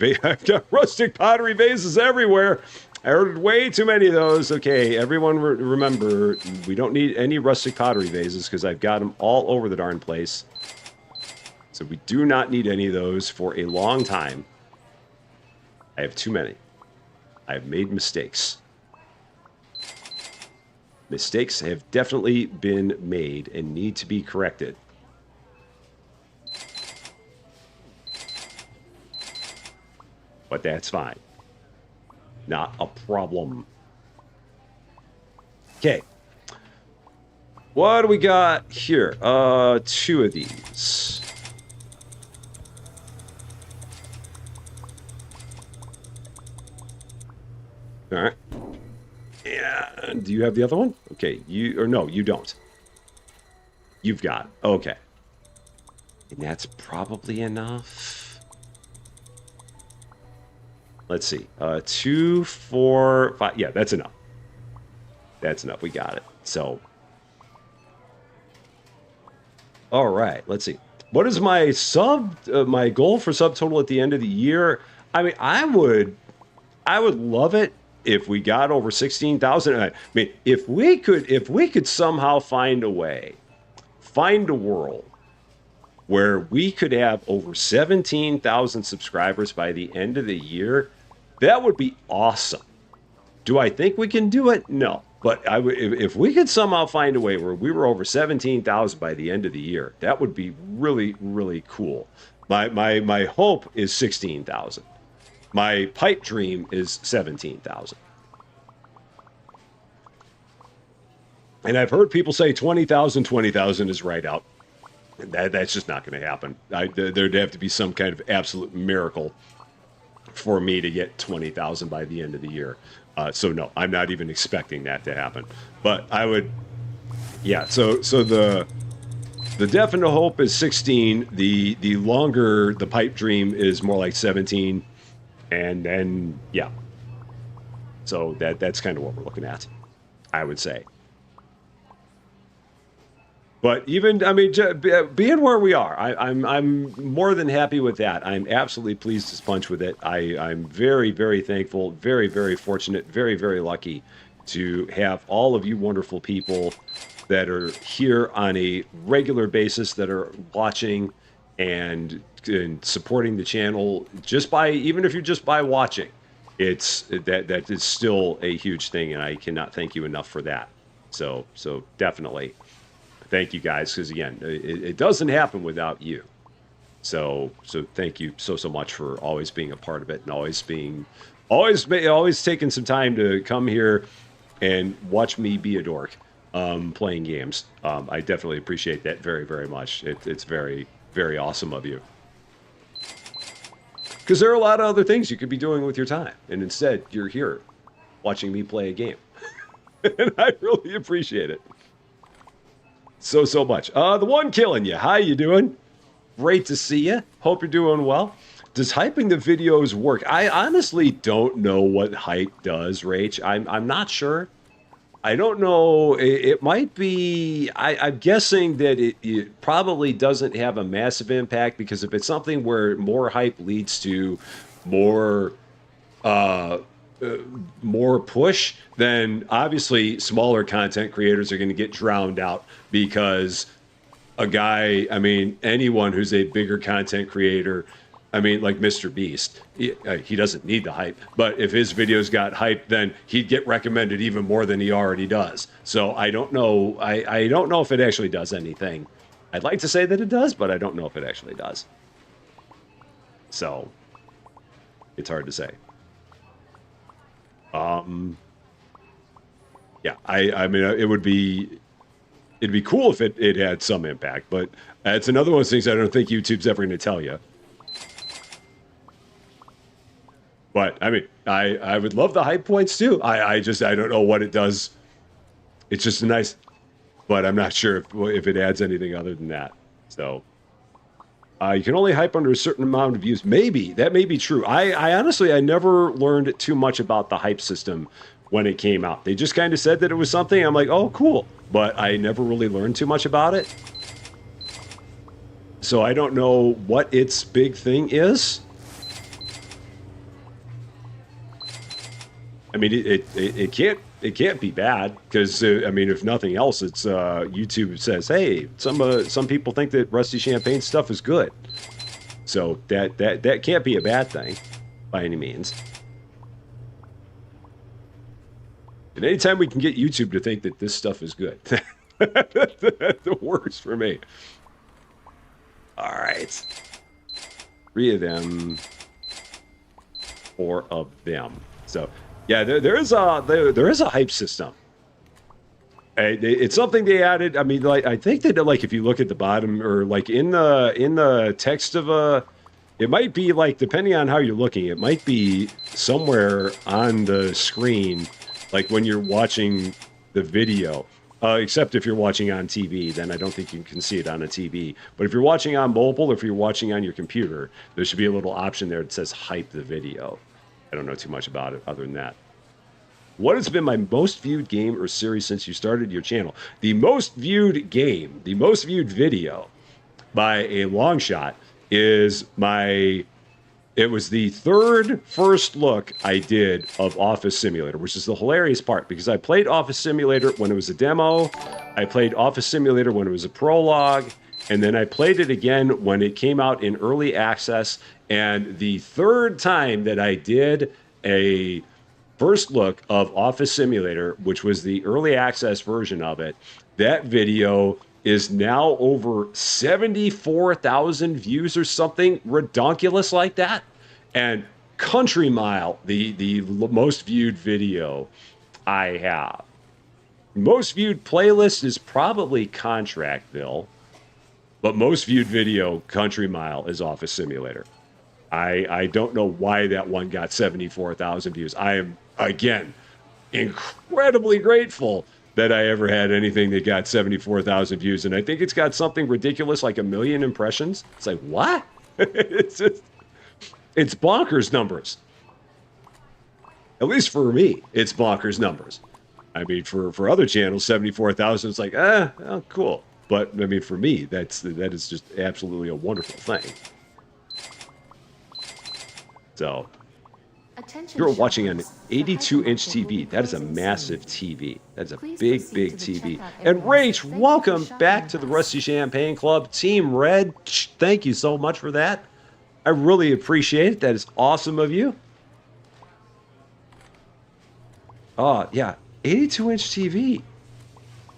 A: rustic pottery vases everywhere. I ordered way too many of those. Okay, everyone remember, we don't need any rustic pottery vases because I've got them all over the darn place. So we do not need any of those for a long time. I have too many. I have made mistakes. Mistakes have definitely been made and need to be corrected. But that's fine. Not a problem. Okay. What do we got here? Two of these. All right. And do you have the other one? Okay, no, you don't. You've got it. Okay. And that's probably enough. Let's see. 2, 4, 5. Yeah, that's enough. That's enough. We got it. So. All right. Let's see. What is my my goal for subtotal at the end of the year? I mean, I would love it if we got over 16,000. I mean, if we could somehow find a world where we could have over 17,000 subscribers by the end of the year, that would be awesome. Do I think we can do it? No. But if we could somehow find a way where we were over 17,000 by the end of the year, that would be really, really cool. My hope is 16,000. My pipe dream is 17,000. And I've heard people say 20,000 is right out. That's just not going to happen. There'd have to be some kind of absolute miracle for me to get 20,000 by the end of the year. So no, I'm not even expecting that to happen. But I would, yeah. So the definite hope is 16. The longer the pipe dream is more like 17, and then yeah. So that's kind of what we're looking at, I would say. But even, I mean, being where we are, I'm more than happy with that. I'm absolutely pleased as punch with it. I'm very, very thankful, very, very fortunate, very, very lucky to have all of you wonderful people that are here on a regular basis, that are watching and supporting the channel just by, even if you're just by watching. That is still a huge thing, and I cannot thank you enough for that. So definitely. Thank you guys, because again, it doesn't happen without you. So thank you so much for always being a part of it, and always taking some time to come here and watch me be a dork playing games. I definitely appreciate that very, very much. It's very, very awesome of you. Because there are a lot of other things you could be doing with your time, and instead you're here watching me play a game. And I really appreciate it. So much. The one killing you. How you doing? Great to see you. Hope you're doing well. Does hyping the videos work? I honestly don't know what hype does, Rach. I'm not sure. I don't know. It might be. I'm guessing that it probably doesn't have a massive impact, because if it's something where more hype leads to more push, then obviously smaller content creators are going to get drowned out, because a guy, I mean, anyone who's a bigger content creator, I mean, like Mr. Beast, he doesn't need the hype, but if his videos got hype, then he'd get recommended even more than he already does. So I don't know. I don't know if it actually does anything. I'd like to say that it does, but I don't know if it actually does. So it's hard to say. Yeah, I mean, it'd be cool if it had some impact, but it's another one of those things I don't think YouTube's ever going to tell you. But I mean, I would love the hype points too. I don't know what it does. It's just nice, but I'm not sure if it adds anything other than that. So you can only hype under a certain amount of views. Maybe that may be true. I honestly, I never learned too much about the hype system when it came out. They just kind of said that it was something. I'm like, oh, cool. But I never really learned too much about it. So I don't know what its big thing is. I mean, it can't be bad because I mean, if nothing else, it's YouTube says, hey, some people think that Rusty Champagne stuff is good, so that can't be a bad thing by any means. And anytime we can get YouTube to think that this stuff is good, the worst for me. All right, 3 of them, 4 of them. So yeah, there is a hype system. It's something they added. I mean, like I think that like if you look at the bottom or like in the text of it might be like depending on how you're looking, it might be somewhere on the screen, like when you're watching the video. Except if you're watching on TV, then I don't think you can see it on a TV. But if you're watching on mobile, or if you're watching on your computer, there should be a little option there that says hype the video. I don't know too much about it other than that. What has been my most viewed game or series since you started your channel? The most viewed game, the most viewed video by a long shot is it was the third first look I did of Office Simulator, which is the hilarious part because I played Office Simulator when it was a demo, I played Office Simulator when it was a prologue, and then I played it again when it came out in early access. And the third time that I did a first look of Office Simulator, which was the early access version of it, that video is now over 74,000 views or something redonkulous like that. And Country Mile, the most viewed video I have. Most viewed playlist is probably Contractville, but most viewed video, Country Mile, is Office Simulator. I don't know why that one got 74,000 views. I am, again, incredibly grateful that I ever had anything that got 74,000 views. And I think it's got something ridiculous like 1 million impressions. It's like, what? It's bonkers numbers. At least for me, it's bonkers numbers. I mean, for other channels, 74,000 is like, oh, cool. But I mean, for me, that is just absolutely a wonderful thing. So, you're watching an 82-inch TV. That is a massive TV. That's a big, big TV. And Rach, welcome back to the Rusty Champagne Club. Team Red, thank you so much for that. I really appreciate it. That is awesome of you. Oh, yeah, 82-inch TV.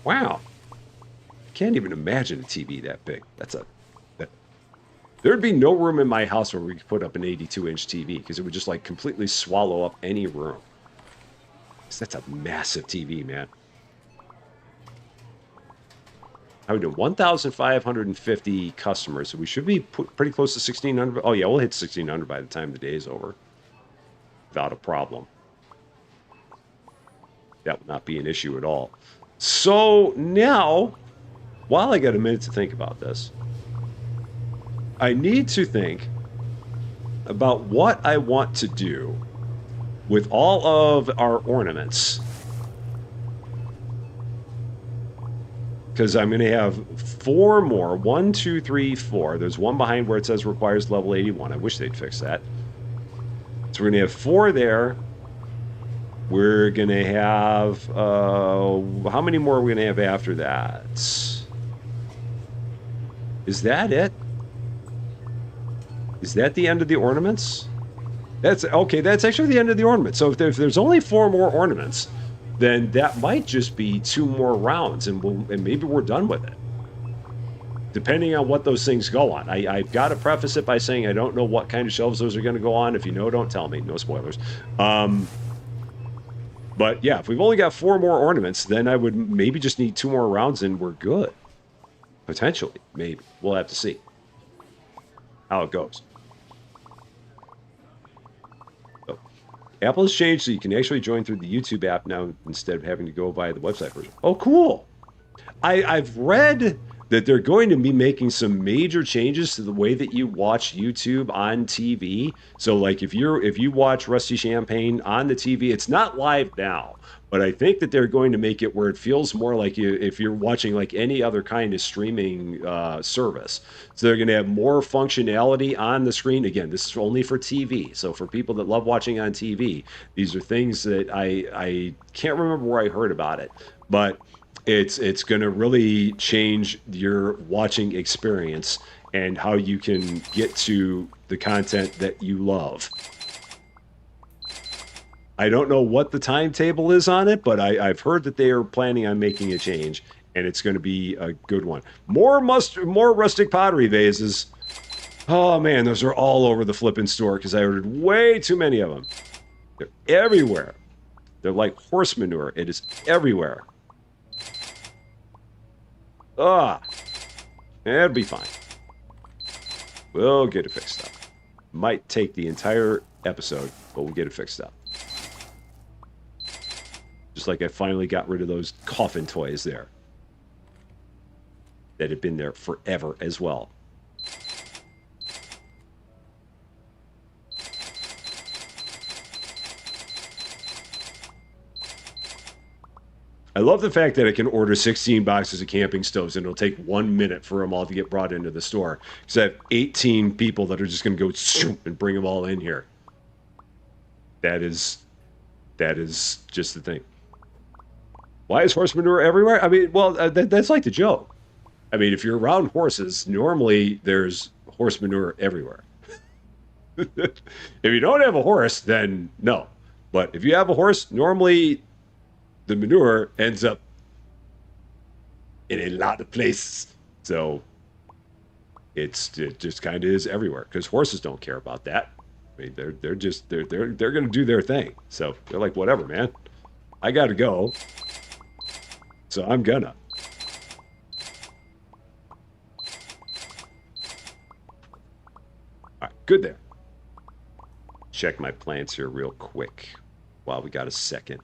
A: Wow. Can't even imagine a TV that big. There'd be no room in my house where we could put up an 82-inch TV because it would just like completely swallow up any room. That's a massive TV, man. I would do 1,550 customers, so we should be pretty close to 1,600. Oh yeah, we'll hit 1,600 by the time the day is over, without a problem. That would not be an issue at all. So now, while I got a minute to think about this, I need to think about what I want to do with all of our ornaments. Because I'm going to have 4 more. 1, 2, 3, 4. There's one behind where it says requires level 81. I wish they'd fix that. So we're going to have 4 there. We're going to have... how many more are we going to have after that? Is that it? Is that the end of the ornaments? That's okay. That's actually the end of the ornaments. So if there's only 4 more ornaments, then that might just be 2 more rounds, and maybe we're done with it. Depending on what those things go on. I've got to preface it by saying I don't know what kind of shelves those are going to go on. If you know, don't tell me. No spoilers. But yeah, if we've only got 4 more ornaments, then I would maybe just need 2 more rounds, and we're good. Potentially, maybe. We'll have to see how it goes. So, Apple has changed so you can actually join through the YouTube app now instead of having to go via the website version. Oh, cool. I've read that they're going to be making some major changes to the way that you watch YouTube on TV. So like if you watch Rusty Champagne on the TV, it's not live now, but I think that they're going to make it where it feels more like if you're watching like any other kind of streaming service. So they're going to have more functionality on the screen. Again, this is only for TV. So for people that love watching on TV, these are things that I can't remember where I heard about it, but it's going to really change your watching experience and how you can get to the content that you love. I don't know what the timetable is on it, but I've heard that they are planning on making a change, and it's going to be a good one. More rustic pottery vases. Oh man, those are all over the flipping store because I ordered way too many of them. They're everywhere. They're like horse manure. It is everywhere. It'll be fine. We'll get it fixed up. Might take the entire episode, but we'll get it fixed up. Just like I finally got rid of those coffin toys there. That had been there forever as well. I love the fact that I can order 16 boxes of camping stoves and it'll take 1 minute for them all to get brought into the store. Because I have 18 people that are just going to go and bring them all in here. That is just the thing. Why is horse manure everywhere? I mean, well, that's like the joke. I mean, if you're around horses, normally there's horse manure everywhere. If you don't have a horse, then no. But if you have a horse, normally the manure ends up in a lot of places. So it just kind of is everywhere because horses don't care about that. I mean, they're going to do their thing. So they're like, whatever, man. I got to go. So I'm gonna. All right, good there. Check my plants here real quick while we got a second.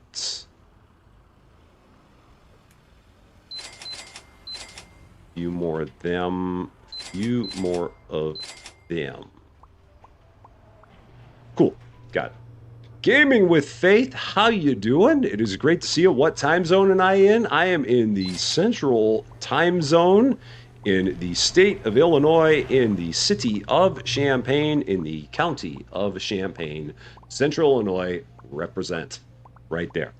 A: Few more of them. Few more of them. Cool. Got it. Gaming with Faith, how you doing? It is great to see you. What time zone am I in? I am in the Central Time Zone in the state of Illinois, in the city of Champaign, in the county of Champaign. Central Illinois represent right there.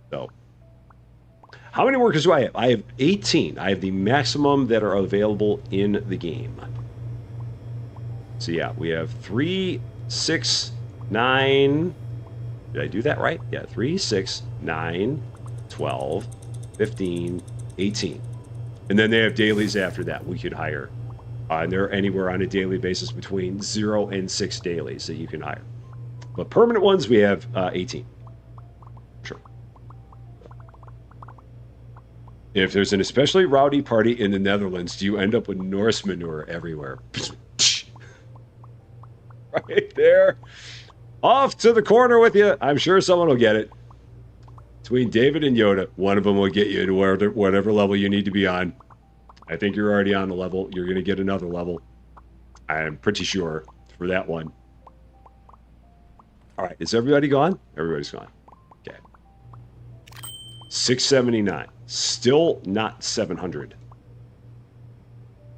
A: So, how many workers do I have? I have 18. I have the maximum that are available in the game. So yeah, we have 3, 6, 9... Did I do that right? Yeah, 3, 6, 9, 12, 15, 18. And then they have dailies after that we could hire. And they're anywhere on a daily basis between 0 and 6 dailies that you can hire. But permanent ones, we have 18. Sure. If there's an especially rowdy party in the Netherlands, do you end up with Norse manure everywhere? Right there. Off to the corner with you. I'm sure someone will get it. Between David and Yoda, one of them will get you to whatever level you need to be on. I think you're already on the level. You're going to get another level. I'm pretty sure for that one. All right. Is everybody gone? Everybody's gone. Okay. 679. Still not 700.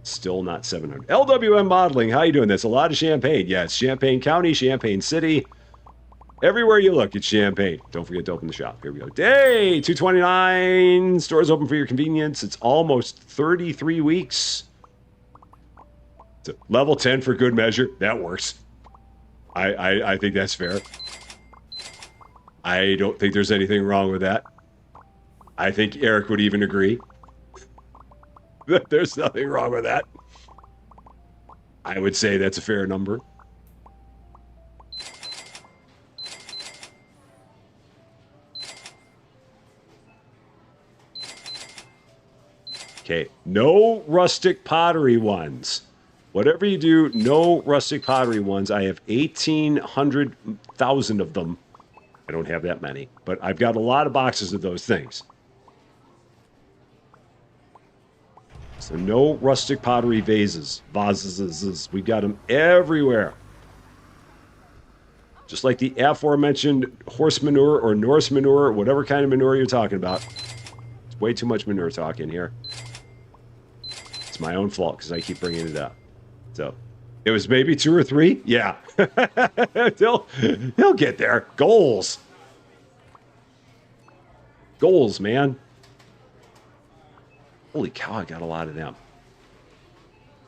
A: Still not 700. LWM Modeling, how you doing? That's a lot of Champaign. Yeah, it's Champaign County, Champaign City. Everywhere you look, it's Champaign. Don't forget to open the shop. Here we go. Day 229. Stores open for your convenience. It's almost 33 weeks. So level 10 for good measure. That works. I think that's fair. I don't think there's anything wrong with that. I think Eric would even agree. There's nothing wrong with that. I would say that's a fair number. Okay, no rustic pottery ones. Whatever you do, no rustic pottery ones. I have 1,800,000 of them. I don't have that many, but I've got a lot of boxes of those things. So no rustic pottery vases. Vases. We got them everywhere. Just like the aforementioned horse manure or Norse manure, whatever kind of manure you're talking about. It's way too much manure talk in here. It's my own fault because I keep bringing it up. So it was maybe 2 or 3. Yeah. He'll get there. Goals. Goals, man. Holy cow, I got a lot of them.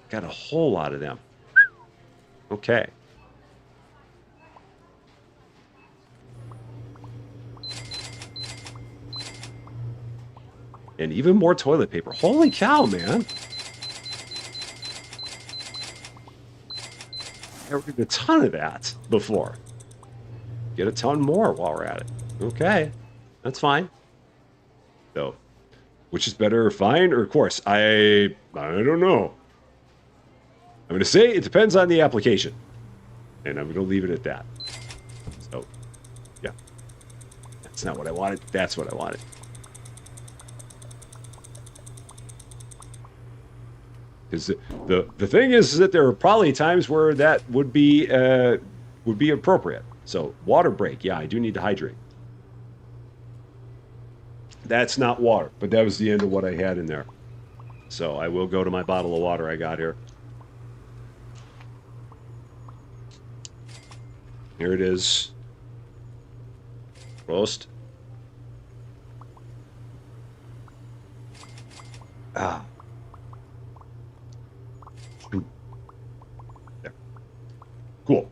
A: Got a whole lot of them. Okay. And even more toilet paper. Holy cow, man. I ordered a ton of that before. Get a ton more while we're at it. Okay. That's fine. So, which is better, fine or coarse? I don't know. I'm going to say it depends on the application. And I'm going to leave it at that. So, yeah. That's not what I wanted. That's what I wanted. Because the thing is that there are probably times where that would be appropriate. So water break, yeah, I do need to hydrate. That's not water, but that was the end of what I had in there. So I will go to my bottle of water I got here. Here it is. Roast. Ah. There. Cool.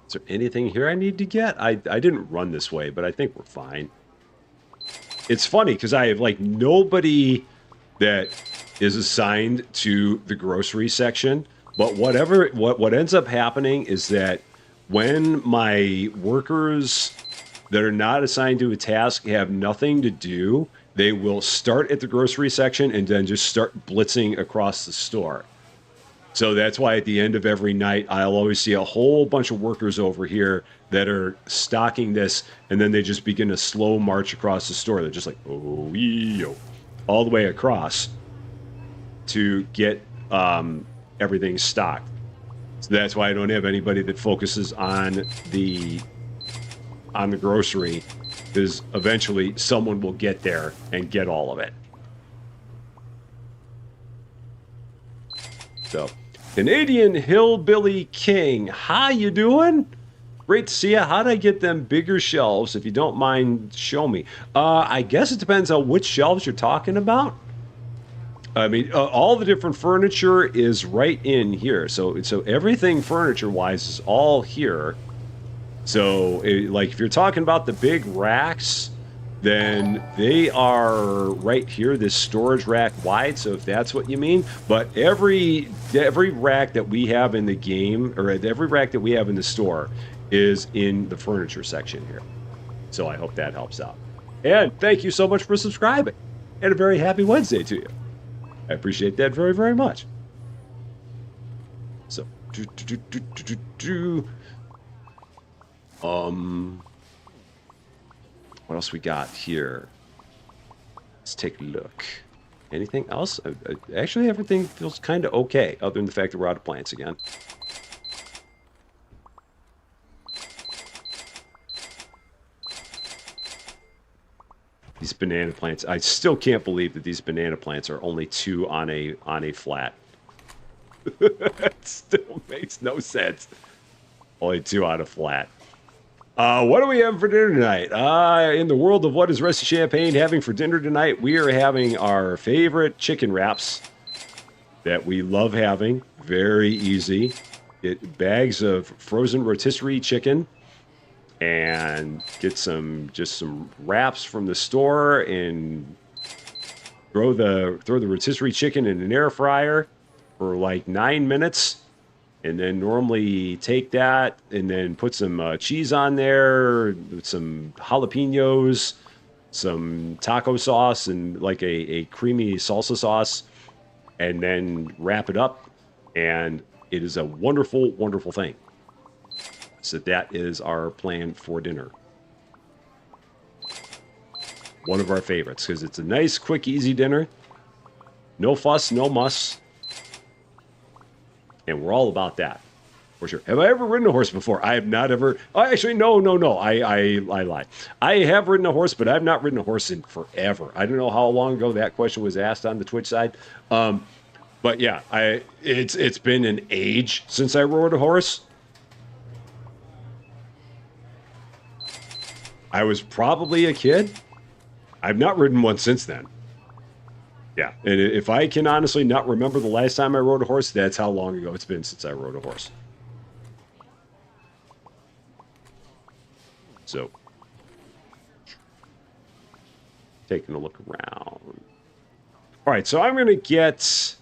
A: Is there anything here I need to get? I didn't run this way, but I think we're fine. It's funny because I have like nobody that is assigned to the grocery section, but what ends up happening is that when my workers that are not assigned to a task have nothing to do, they will start at the grocery section and then just start blitzing across the store. So that's why at the end of every night, I'll always see a whole bunch of workers over here that are stocking this, and then they just begin a slow march across the store. They're just like, oh, yo, all the way across to get everything stocked. So that's why I don't have anybody that focuses on the grocery, because eventually someone will get there and get all of it. So, Canadian Hillbilly King, how you doing? Great to see you. How'd I get them bigger shelves? If you don't mind, show me. I guess it depends on which shelves you're talking about. I mean, all the different furniture is right in here. So everything furniture-wise is all here. So, like, if you're talking about the big racks, then they are right here, this storage rack wide, so if that's what you mean. But every rack that we have in the game, or every rack that we have in the store, is in the furniture section here. So I hope that helps out. And thank you so much for subscribing. And a very happy Wednesday to you. I appreciate that very, very much. So, what else we got here? Let's take a look. Anything else? Actually, everything feels kind of okay, other than the fact that we're out of plants again. These banana plants. I still can't believe that these banana plants are only 2 on a flat. It still makes no sense. Only 2 on a flat. What do we have for dinner tonight? In the world of what is Rusty Champagne having for dinner tonight, we are having our favorite chicken wraps that we love having. Very easy. Get bags of frozen rotisserie chicken and get some wraps from the store and throw the rotisserie chicken in an air fryer for like 9 minutes. And then normally take that and then put some cheese on there, some jalapenos, some taco sauce, and like a creamy salsa sauce, and then wrap it up. And it is a wonderful, wonderful thing. So that is our plan for dinner. One of our favorites, because it's a nice, quick, easy dinner. No fuss, no muss. And we're all about that, for sure. Have I ever ridden a horse before? I have not ever. Oh, actually, no. I lied. I have ridden a horse, but I've not ridden a horse in forever. I don't know how long ago that question was asked on the Twitch side. But yeah, it's been an age since I rode a horse. I was probably a kid. I've not ridden one since then. Yeah, and if I can honestly not remember the last time I rode a horse, that's how long ago it's been since I rode a horse. So, taking a look around. All right, so I'm going to get...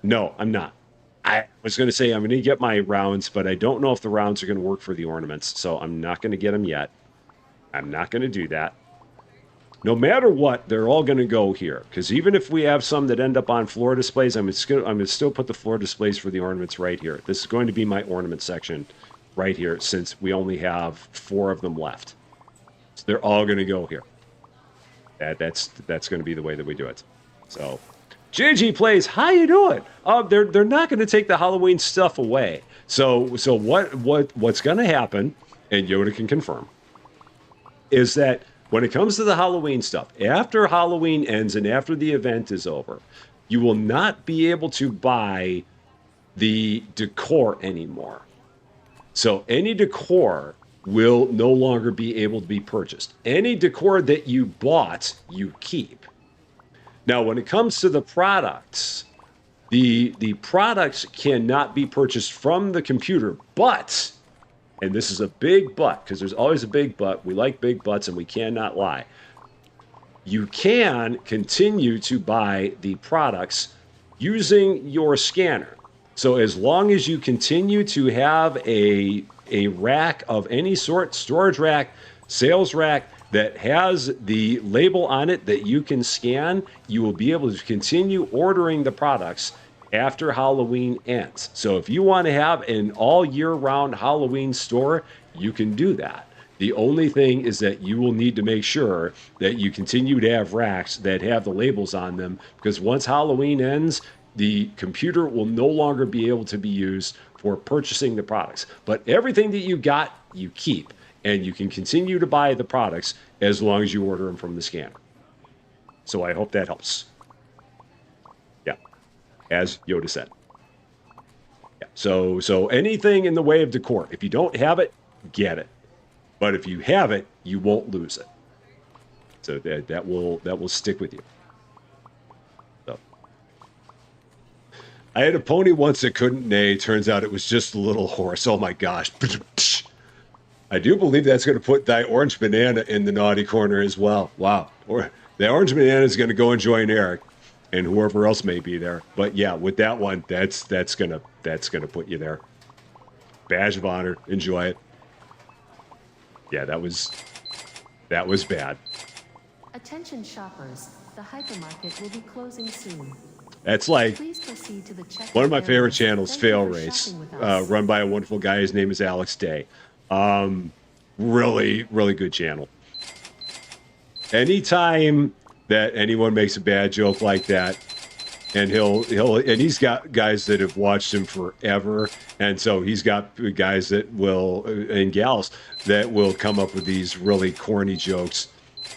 A: No, I'm not. I was going to say I'm going to get my rounds, but I don't know if the rounds are going to work for the ornaments, so I'm not going to get them yet. I'm not going to do that. No matter what, they're all going to go here. Because even if we have some that end up on floor displays, I'm going to still put the floor displays for the ornaments right here. This is going to be my ornament section right here, since we only have 4 of them left. So they're all going to go here. That's going to be the way that we do it. So, JG Plays, how you doing? They're not going to take the Halloween stuff away. So what's going to happen, and Yoda can confirm, is that when it comes to the Halloween stuff, after Halloween ends and after the event is over, you will not be able to buy the decor anymore. So any decor will no longer be able to be purchased. Any decor that you bought, you keep. Now, when it comes to the products, the products cannot be purchased from the computer, but... And this is a big but, because there's always a big but. We like big buts, and we cannot lie. You can continue to buy the products using your scanner. So as long as you continue to have a rack of any sort, storage rack, sales rack, that has the label on it that you can scan, you will be able to continue ordering the products after Halloween ends. So if you want to have an all year round Halloween store, you can do that. The only thing is that you will need to make sure that you continue to have racks that have the labels on them, because once Halloween ends, the computer will no longer be able to be used for purchasing the products. But everything that you got, you keep, and you can continue to buy the products as long as you order them from the scanner. So I hope that helps. As Yoda said. Yeah. So anything in the way of decor, if you don't have it, get it. But if you have it, you won't lose it. So that will stick with you. So I had a pony once that couldn't neigh. Turns out it was just a little horse. Oh my gosh. I do believe that's going to put thy orange banana in the naughty corner as well. Wow. Or the orange banana is going to go and join Eric and whoever else may be there. But yeah, with that one, that's gonna put you there. Badge of honor, enjoy it. Yeah, that was bad.
B: Attention shoppers, the hypermarket will be closing soon.
A: That's like
B: Please proceed to the checkout
A: one of my
B: area.
A: favorite channels,
B: Thank you
A: Fail
B: for
A: Race,
B: shopping with us.
A: run by a wonderful guy. His name is Alex Day. Really, really good channel. Anytime that anyone makes a bad joke like that, and he's got guys that have watched him forever, and so he's got guys that will, and gals that will come up with these really corny jokes,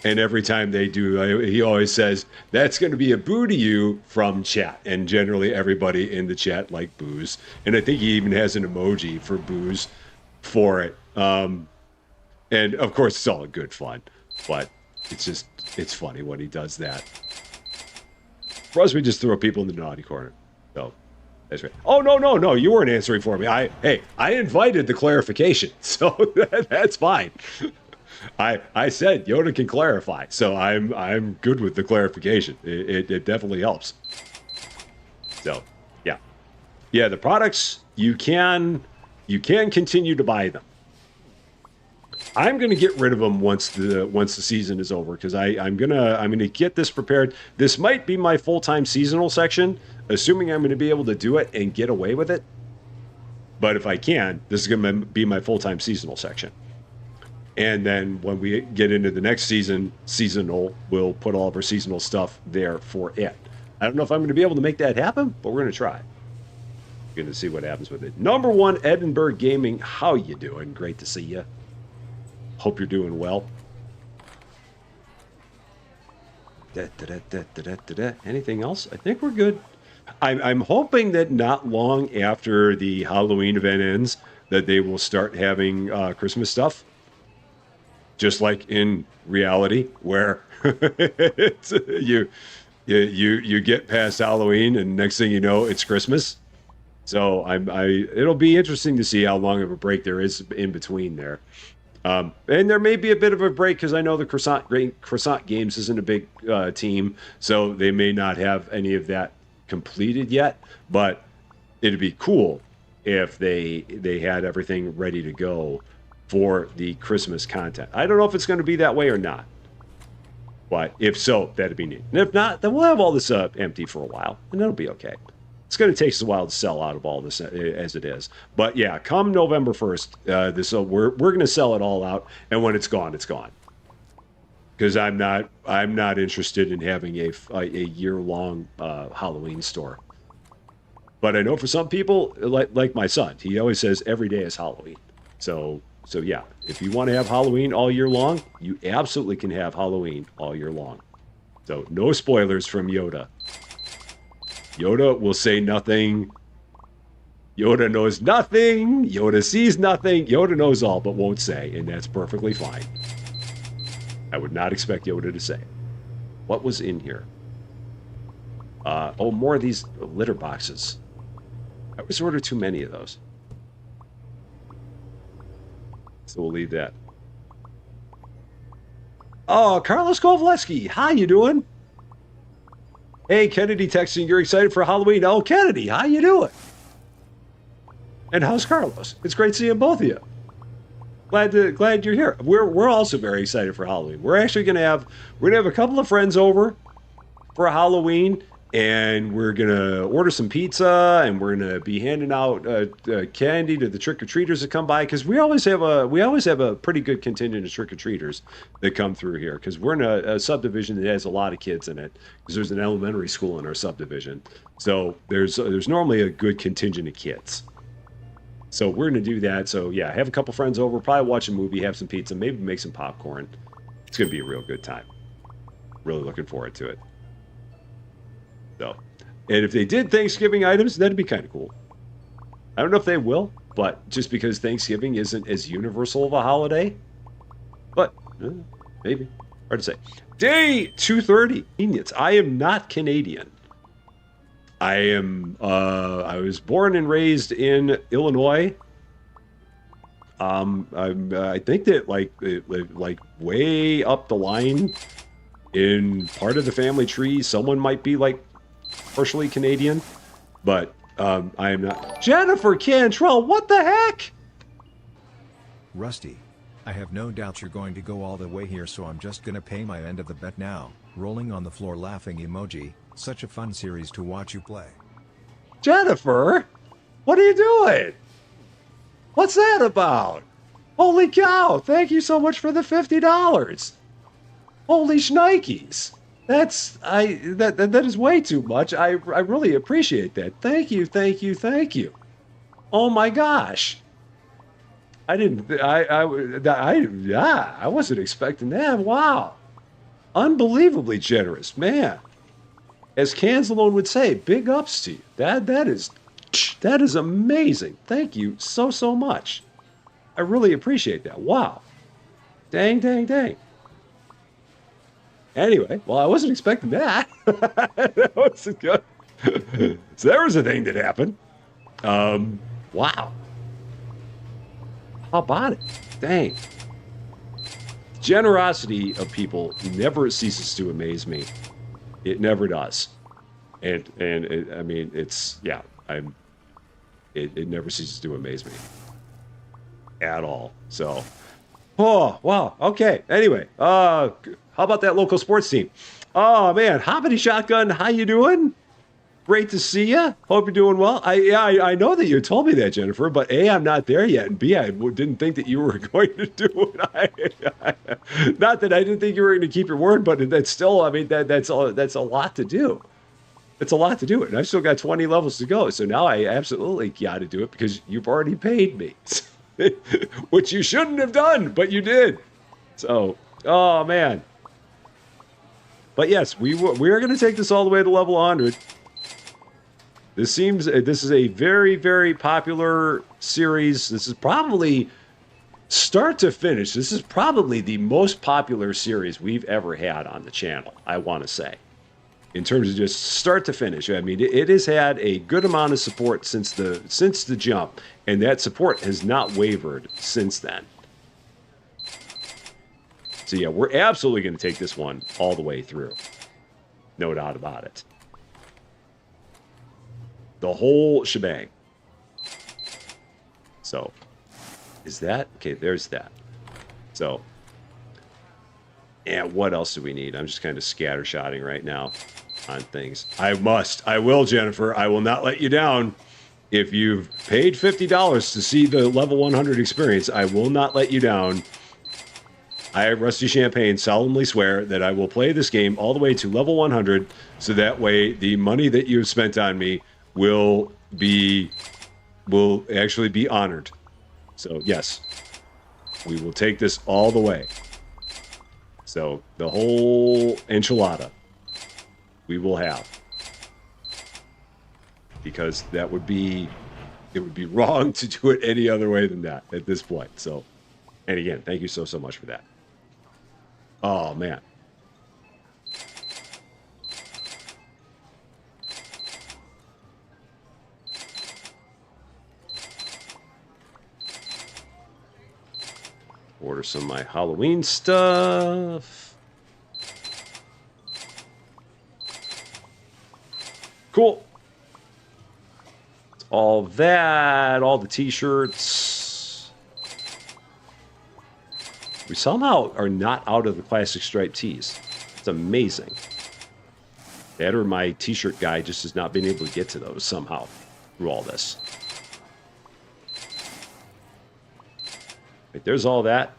A: and every time they do, he always says, that's going to be a boo to you from chat, and generally everybody in the chat like boos, and I think he even has an emoji for boos for it, and of course it's all good fun, but it's funny when he does that. For us, we just throw people in the naughty corner. So that's right. Oh no! You weren't answering for me. I invited the clarification, so that's fine. I said Yoda can clarify, so I'm good with the clarification. It definitely helps. So yeah. The products you can continue to buy them. I'm going to get rid of them once the season is over, because I'm gonna get this prepared. This might be my full-time seasonal section, assuming I'm going to be able to do it and get away with it. But if I can, this is going to be my full-time seasonal section. And then when we get into the next seasonal, we'll put all of our seasonal stuff there for it. I don't know if I'm going to be able to make that happen, but we're going to try. Going to see what happens with it. Number one, Edinburgh Gaming. How you doing? Great to see you. Hope you're doing well. Anything else? I think we're good. I'm hoping that not long after the Halloween event ends, that they will start having Christmas stuff. Just like in reality, where you get past Halloween and next thing you know, it's Christmas. So it'll be interesting to see how long of a break there is in between there. And there may be a bit of a break because I know the Croissant Games isn't a big team, so they may not have any of that completed yet. But it'd be cool if they had everything ready to go for the Christmas content. I don't know if it's going to be that way or not, but if so, that'd be neat. And if not, then we'll have all this empty for a while, and it'll be okay. It's going to take us a while to sell out of all this as it is. But yeah, come November 1st, we're going to sell it all out, and when it's gone, it's gone. Because I'm not interested in having a year-long Halloween store. But I know for some people, like my son, he always says every day is Halloween. So yeah, if you want to have Halloween all year long, you absolutely can have Halloween all year long. So no spoilers from Yoda. Yoda will say nothing. Yoda knows nothing. Yoda sees nothing. Yoda knows all but won't say, and that's perfectly fine. I would not expect Yoda to say. What was in here? Oh, more of these litter boxes. I always order too many of those. So we'll leave that. Oh, Carlos Kovaleski, how you doing? Hey, Kennedy texting, you're excited for Halloween. Oh, Kennedy, how you doing? And how's Carlos? It's great seeing both of you. Glad you're here. We're also very excited for Halloween. We're actually gonna have a couple of friends over for Halloween, and we're gonna order some pizza, and we're gonna be handing out candy to the trick-or-treaters that come by, because we always have a pretty good contingent of trick-or-treaters that come through here, because we're in a subdivision that has a lot of kids in it, because there's an elementary school in our subdivision. So there's normally a good contingent of kids. So we're gonna do that. So yeah, have a couple friends over, probably watch a movie, have some pizza, maybe make some popcorn. It's gonna be a real good time. Really looking forward to it. So, and if they did Thanksgiving items, that'd be kind of cool. I don't know if they will, but just because Thanksgiving isn't as universal of a holiday, but maybe. Hard to say. Day 230. Convenience. I am not Canadian. I was born and raised in Illinois. I think that like way up the line in part of the family tree, someone might be like partially Canadian, but I am not. Jennifer Cantrell, what the heck?
C: Rusty, I have no doubt you're going to go all the way here, so I'm just gonna pay my end of the bet now. Rolling on the floor laughing emoji. Such a fun series to watch you play.
A: Jennifer, what are you doing? What's that about? Holy cow, thank you so much for the $50. Holy shnikes. That is way too much. I really appreciate that. Thank you. Oh my gosh. I wasn't expecting that. Wow. Unbelievably generous, man. As Canzalone would say, big ups to you. That is amazing. Thank you so much. I really appreciate that. Wow. Dang. Anyway, well, I wasn't expecting that. That wasn't good. So there was a thing that happened. Wow. How about it? Dang. Generosity of people never ceases to amaze me. It never does. And I mean, it's, yeah, it never ceases to amaze me. At all. So, oh, wow. Okay. Anyway, how about that local sports team? Oh, man. Hoppity Shotgun, how you doing? Great to see you. Hope you're doing well. I know that you told me that, Jennifer, but A, I'm not there yet, and B, I didn't think that you were going to do it. Not that I didn't think you were going to keep your word, but that's still, I mean, that's a lot to do. It's a lot to do, and I've still got 20 levels to go. So now I absolutely got to do it because you've already paid me, which you shouldn't have done, but you did. So, oh man. But yes, we are going to take this all the way to level 100. This is a very, very popular series. This is probably start to finish. This is probably the most popular series we've ever had on the channel, I want to say, in terms of just start to finish. I mean, it has had a good amount of support since the jump, and that support has not wavered since then. So yeah, we're absolutely going to take this one all the way through. No doubt about it. The whole shebang. So, is that? Okay, there's that. So, and what else do we need? I'm just kind of scattershotting right now on things. I will, Jennifer. I will not let you down. If you've paid $50 to see the level 100 experience, I will not let you down. I, Rusty Champaign, solemnly swear that I will play this game all the way to level 100, so that way the money that you've spent on me will actually be honored. So yes, we will take this all the way. So the whole enchilada we will have, because it would be wrong to do it any other way than that at this point. So, and again, thank you so much for that. Oh man. Order some of my Halloween stuff. Cool. All that, all the t-shirts. We somehow are not out of the classic striped tees. It's amazing. That or my t-shirt guy just has not been able to get to those somehow through all this. Right, there's all that.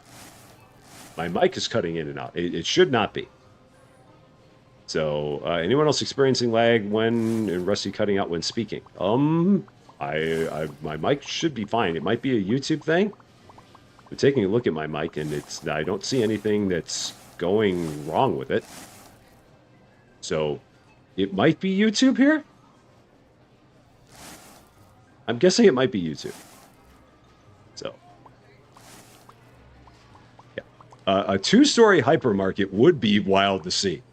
A: My mic is cutting in and out. It should not be. So, anyone else experiencing lag and Rusty cutting out when speaking? My mic should be fine. It might be a YouTube thing. I'm taking a look at my mic, and I don't see anything that's going wrong with it. So, it might be YouTube here? I'm guessing it might be YouTube. So, yeah. A two-story hypermarket would be wild to see.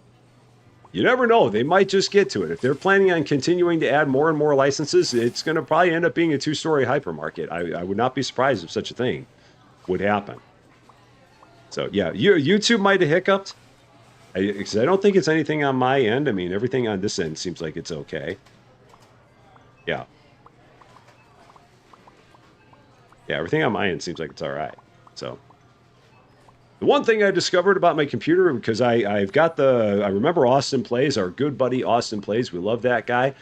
A: You never know. They might just get to it. If they're planning on continuing to add more and more licenses, it's going to probably end up being a two-story hypermarket. I would not be surprised if such a thing would happen. So, yeah, YouTube might have hiccuped. Because I don't think it's anything on my end. I mean, everything on this end seems like it's okay. Yeah. Yeah, everything on my end seems like it's all right. So, the one thing I discovered about my computer, because I remember Austin Plays, our good buddy Austin Plays. We love that guy.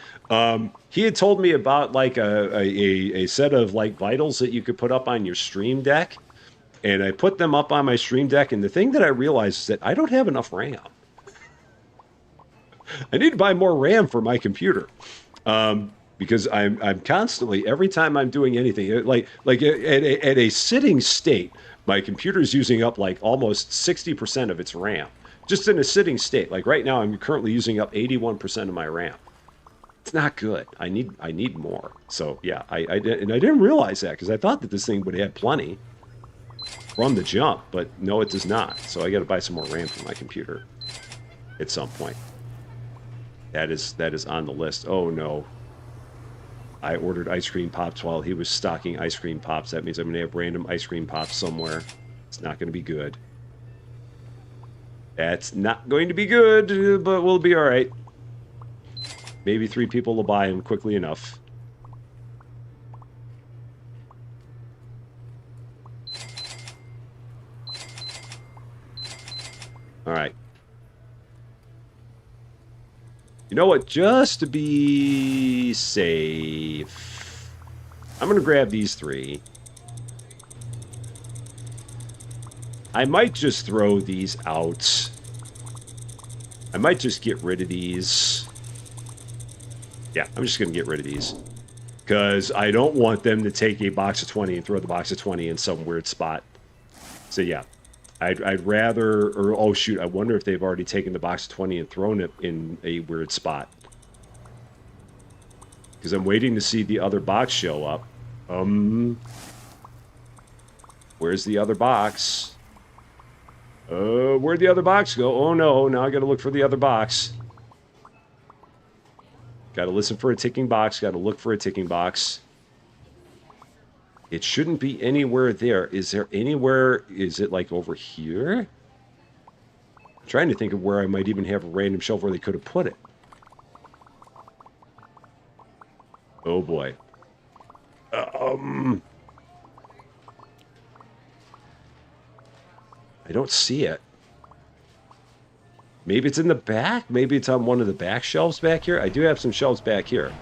A: He had told me about like a set of like vitals that you could put up on your Stream Deck. And I put them up on my Stream Deck, and the thing that I realized is that I don't have enough RAM. I need to buy more RAM for my computer, because I'm constantly, every time I'm doing anything, like at a sitting state, my computer's using up like almost 60% of its RAM, just in a sitting state. Like right now, I'm currently using up 81% of my RAM. It's not good. I need more. So yeah, I didn't realize that, because I thought that this thing would have plenty from the jump, but no, it does not. So I got to buy some more RAM for my computer at some point. That is on the list. Oh no. I ordered ice cream pops while he was stocking ice cream pops. That means I'm going to have random ice cream pops somewhere. It's not going to be good. That's not going to be good, but we'll be all right. Maybe 3 people will buy them quickly enough. All right. You know what? Just to be safe, I'm going to grab these 3. I might just throw these out. I might just get rid of these. Yeah, I'm just going to get rid of these. Because I don't want them to take a box of 20 and throw the box of 20 in some weird spot. So yeah, I'd rather, or oh shoot, I wonder if they've already taken the box of 20 and thrown it in a weird spot. Because I'm waiting to see the other box show up. Where's the other box? Where'd the other box go? Oh no, now I gotta look for the other box. Gotta listen for a ticking box, gotta look for a ticking box. It shouldn't be anywhere there. Is there anywhere, is it like over here? I'm trying to think of where I might even have a random shelf where they could have put it. Oh boy. I don't see it. Maybe it's in the back? Maybe it's on one of the back shelves back here? I do have some shelves back here.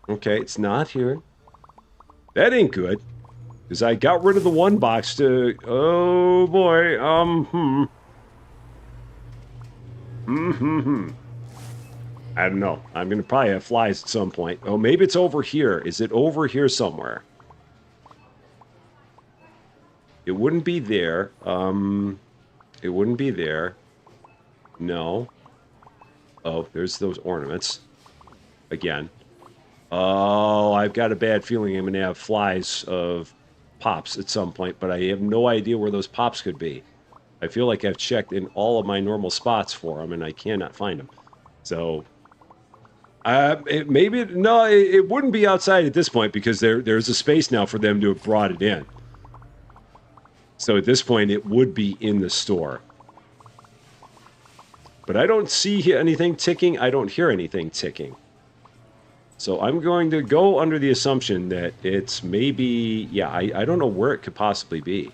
A: Okay, it's not here. That ain't good. Because I got rid of the one box to... Oh, boy. I don't know. I'm going to probably have flies at some point. Oh, maybe it's over here. Is it over here somewhere? It wouldn't be there. It wouldn't be there. No. Oh, there's those ornaments. Again. Oh, I've got a bad feeling I'm going to have flies of pops at some point, but I have no idea where those pops could be. I feel like I've checked in all of my normal spots for them, and I cannot find them. So, it wouldn't be outside at this point because there's a space now for them to have brought it in. So at this point, it would be in the store. But I don't see anything ticking. I don't hear anything ticking. So I'm going to go under the assumption that it's maybe... Yeah, I don't know where it could possibly be.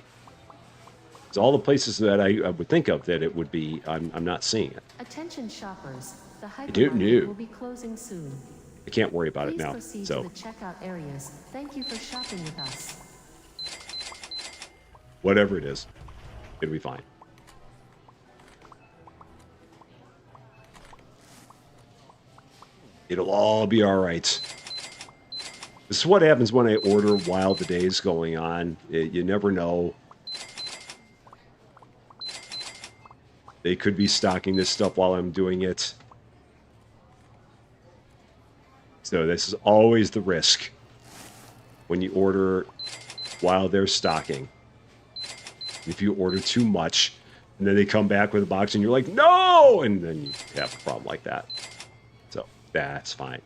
A: It's all the places that I would think of that it would be. I'm not seeing it.
B: Attention shoppers. The Hypermarket will be closing soon.
A: I can't worry about it
B: Please
A: now.
B: proceed
A: So
B: to the checkout areas. Thank you for shopping with us.
A: whatever it is, it'll be fine. It'll all be all right. This is what happens when I order while the day is going on. You never know. They could be stocking this stuff while I'm doing it. So this is always the risk when you order while they're stocking. If you order too much, and then they come back with a box and you're like, no! And then you have a problem like that. So that's fine.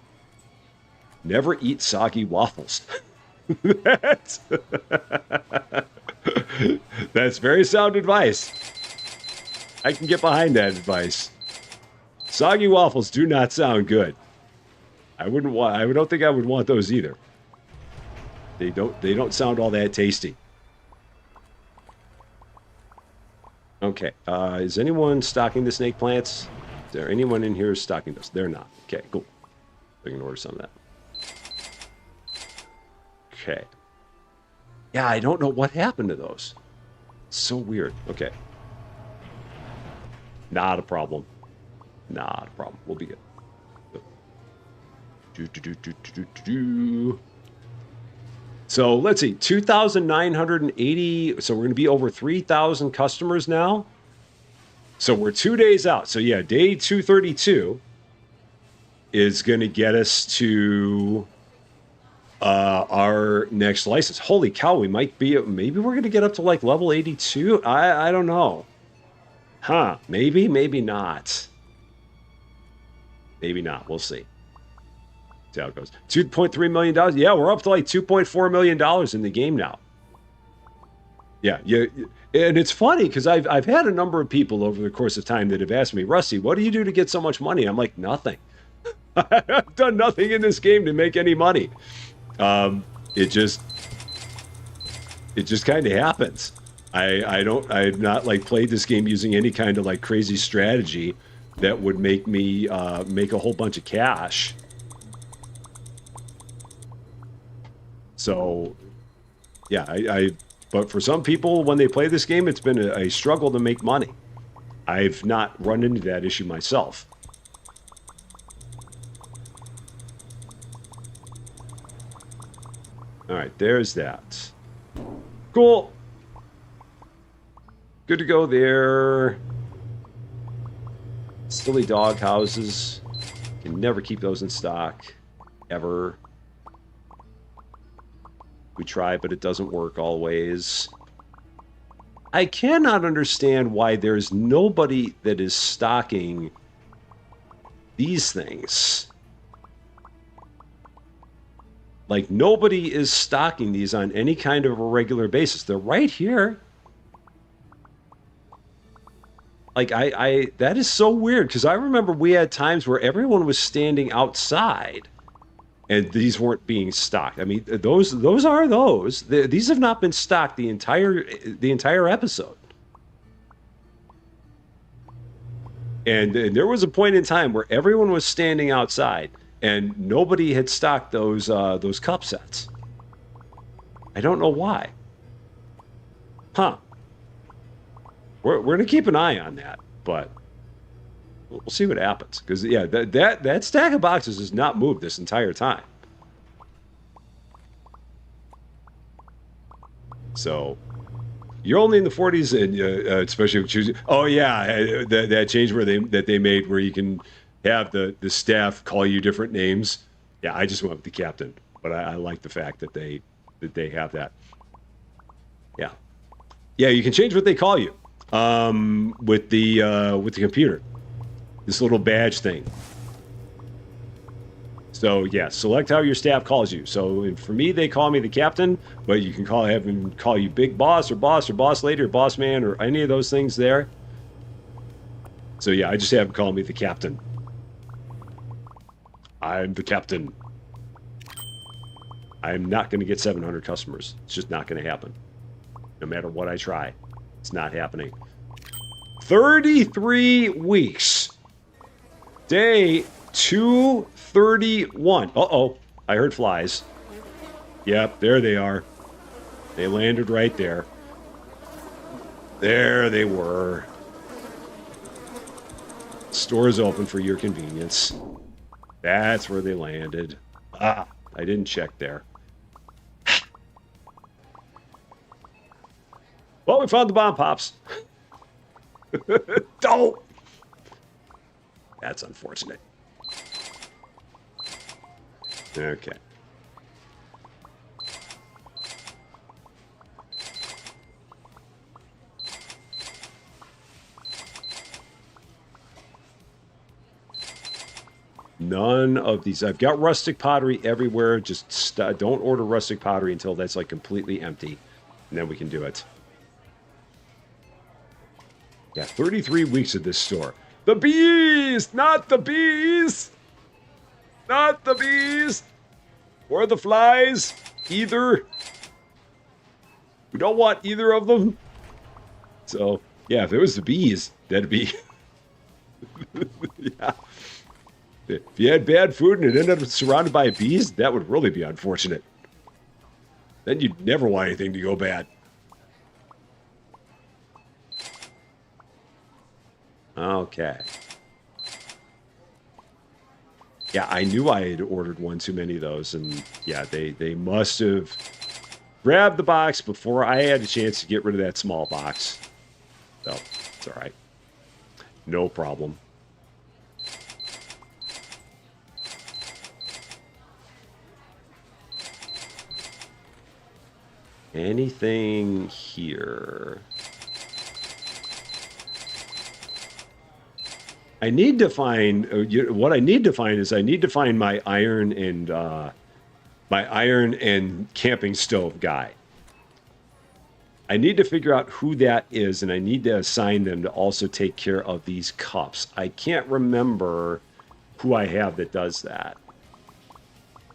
A: Never eat soggy waffles. That's very sound advice. I can get behind that advice. Soggy waffles do not sound good. I don't think I would want those either. They don't sound all that tasty. Okay, is anyone stocking the snake plants? Is there anyone in here stocking those? They're not. Okay, cool. I can order some of that. Okay. Yeah, I don't know what happened to those. It's so weird. Okay. Not a problem. Not a problem. We'll be good. So let's see, 2,980. So we're going to be over 3,000 customers now. So we're 2 days out. So yeah, day 232 is going to get us to our next license. Holy cow, we might be, maybe we're going to get up to like level 82. I don't know. Huh, maybe not. Maybe not. We'll see. See how it goes. $2.3 million. Yeah, we're up to like $2.4 million in the game now. Yeah. And it's funny because I've had a number of people over the course of time that have asked me, Rusty, what do you do to get so much money? I'm like, nothing. I've done nothing in this game to make any money. It just kind of happens. I've not like played this game using any kind of like crazy strategy that would make me make a whole bunch of cash. So, yeah, but for some people, when they play this game, it's been a struggle to make money. I've not run into that issue myself. All right, there's that. Cool. Good to go there. Silly dog houses. Can never keep those in stock. Ever. We try, but it doesn't work always. I cannot understand why there's nobody that is stocking these things. Like, nobody is stocking these on any kind of a regular basis. They're right here. Like, that is so weird, because I remember we had times where everyone was standing outside and these weren't being stocked. I mean, those are those. These have not been stocked the entire episode. And there was a point in time where everyone was standing outside and nobody had stocked those cup sets. I don't know why. Huh. We're going to keep an eye on that, but we'll see what happens. Because, yeah, that stack of boxes has not moved this entire time. So, you're only in the 40s, and especially with choosing. Oh, yeah, that change that they made where you can have the staff call you different names. Yeah, I just went with the captain, but I like the fact that they have that. Yeah. Yeah, you can change what they call you with the computer. This little badge thing. So yeah, select how your staff calls you. So for me, they call me the captain, but you can have them call you big boss or boss lady or boss man or any of those things there. So yeah, I just have them call me the captain. I'm the captain. I'm not going to get 700 customers. It's just not going to happen. No matter what I try, it's not happening. 33 weeks. Day 231. Uh-oh. I heard flies. Yep, there they are. They landed right there. There they were. Store's open for your convenience. That's where they landed. Ah, I didn't check there. Well, we found the bomb pops. Don't. That's unfortunate. Okay. None of these. I've got rustic pottery everywhere. Just don't order rustic pottery until that's like completely empty. And then we can do it. Yeah, 33 weeks of this store. The bees! Not the bees! Not the bees! Or the flies. Either. We don't want either of them. So, yeah, if it was the bees, that'd be... yeah. If you had bad food and it ended up surrounded by bees, that would really be unfortunate. Then you'd never want anything to go bad. Okay. Yeah, I knew I had ordered one too many of those, and yeah, they must have grabbed the box before I had a chance to get rid of that small box. So, it's all right. No problem. Anything here? I need to find what I need to find is I need to find my iron and camping stove guy. I need to figure out who that is, and I need to assign them to also take care of these cups. I can't remember who I have that does that.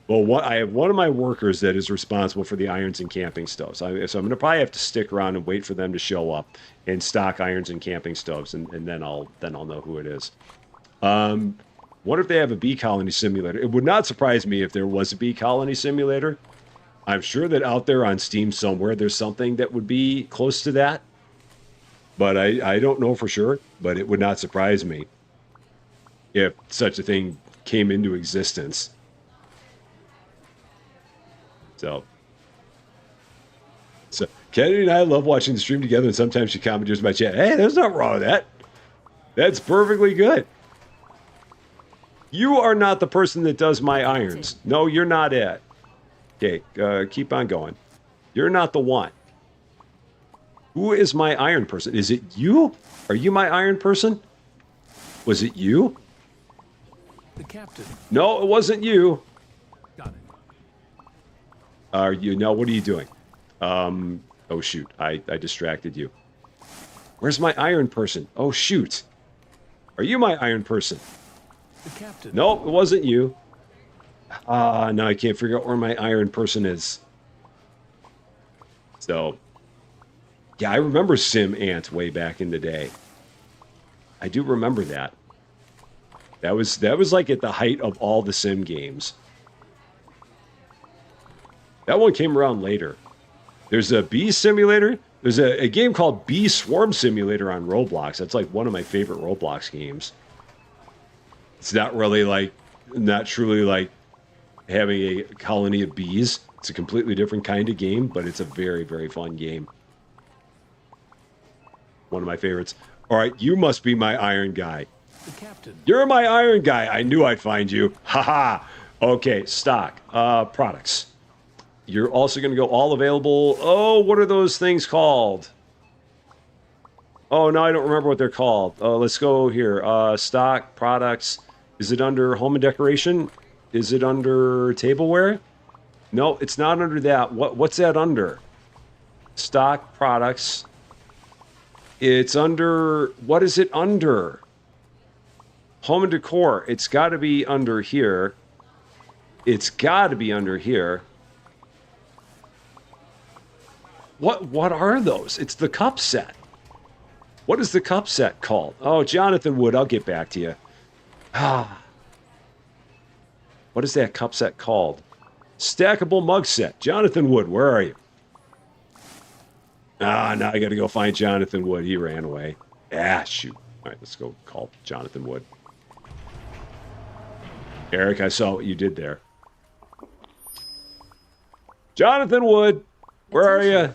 A: Well, I have one of my workers that is responsible for the irons and camping stoves. So I'm going to probably have to stick around and wait for them to show up and stock irons and camping stoves, and then I'll know who it is. What if they have a bee colony simulator? It would not surprise me if there was a bee colony simulator. I'm sure that out there on Steam somewhere, there's something that would be close to that. But I don't know for sure, but it would not surprise me if such a thing came into existence. So Kennedy and I love watching the stream together, and sometimes she comments in my chat, hey, there's nothing wrong with that. That's perfectly good. You are not the person that does my irons. No, you're not it. Okay, keep on going. You're not the one. Who is my iron person? Is it you? Are you my iron person? Was it you?
D: The captain.
A: No, it wasn't you.
D: Got it.
A: Are you? No, what are you doing? Oh, shoot. I distracted you. Where's my iron person? Oh, shoot. Are you my iron person?
D: The captain.
A: No, it wasn't you. Now I can't figure out where my iron person is. So, yeah, I remember Sim Ant way back in the day. I do remember that. That was like at the height of all the Sim games. That one came around later. There's a bee simulator. There's a game called Bee Swarm Simulator on Roblox. That's like one of my favorite Roblox games. It's not really like, not truly like having a colony of bees. It's a completely different kind of game, but it's a very, very fun game. One of my favorites. All right, you must be my iron guy.
D: The captain.
A: You're my iron guy. I knew I'd find you. Haha. Okay, stock. Products. You're also going to go all available. Oh, what are those things called? Oh, no, I don't remember what they're called. Let's go here. Stock, products. Is it under home and decoration? Is it under tableware? No, it's not under that. What's that under? Stock, products. It's under... What is it under? Home and decor. It's got to be under here. It's got to be under here. What are those? It's the cup set. What is the cup set called? Oh, Jonathan Wood, I'll get back to you. What is that cup set called? Stackable mug set. Jonathan Wood, where are you? Now I got to go find Jonathan Wood. He ran away. Shoot. All right, let's go call Jonathan Wood. Eric, I saw what you did there. Jonathan Wood, where are you?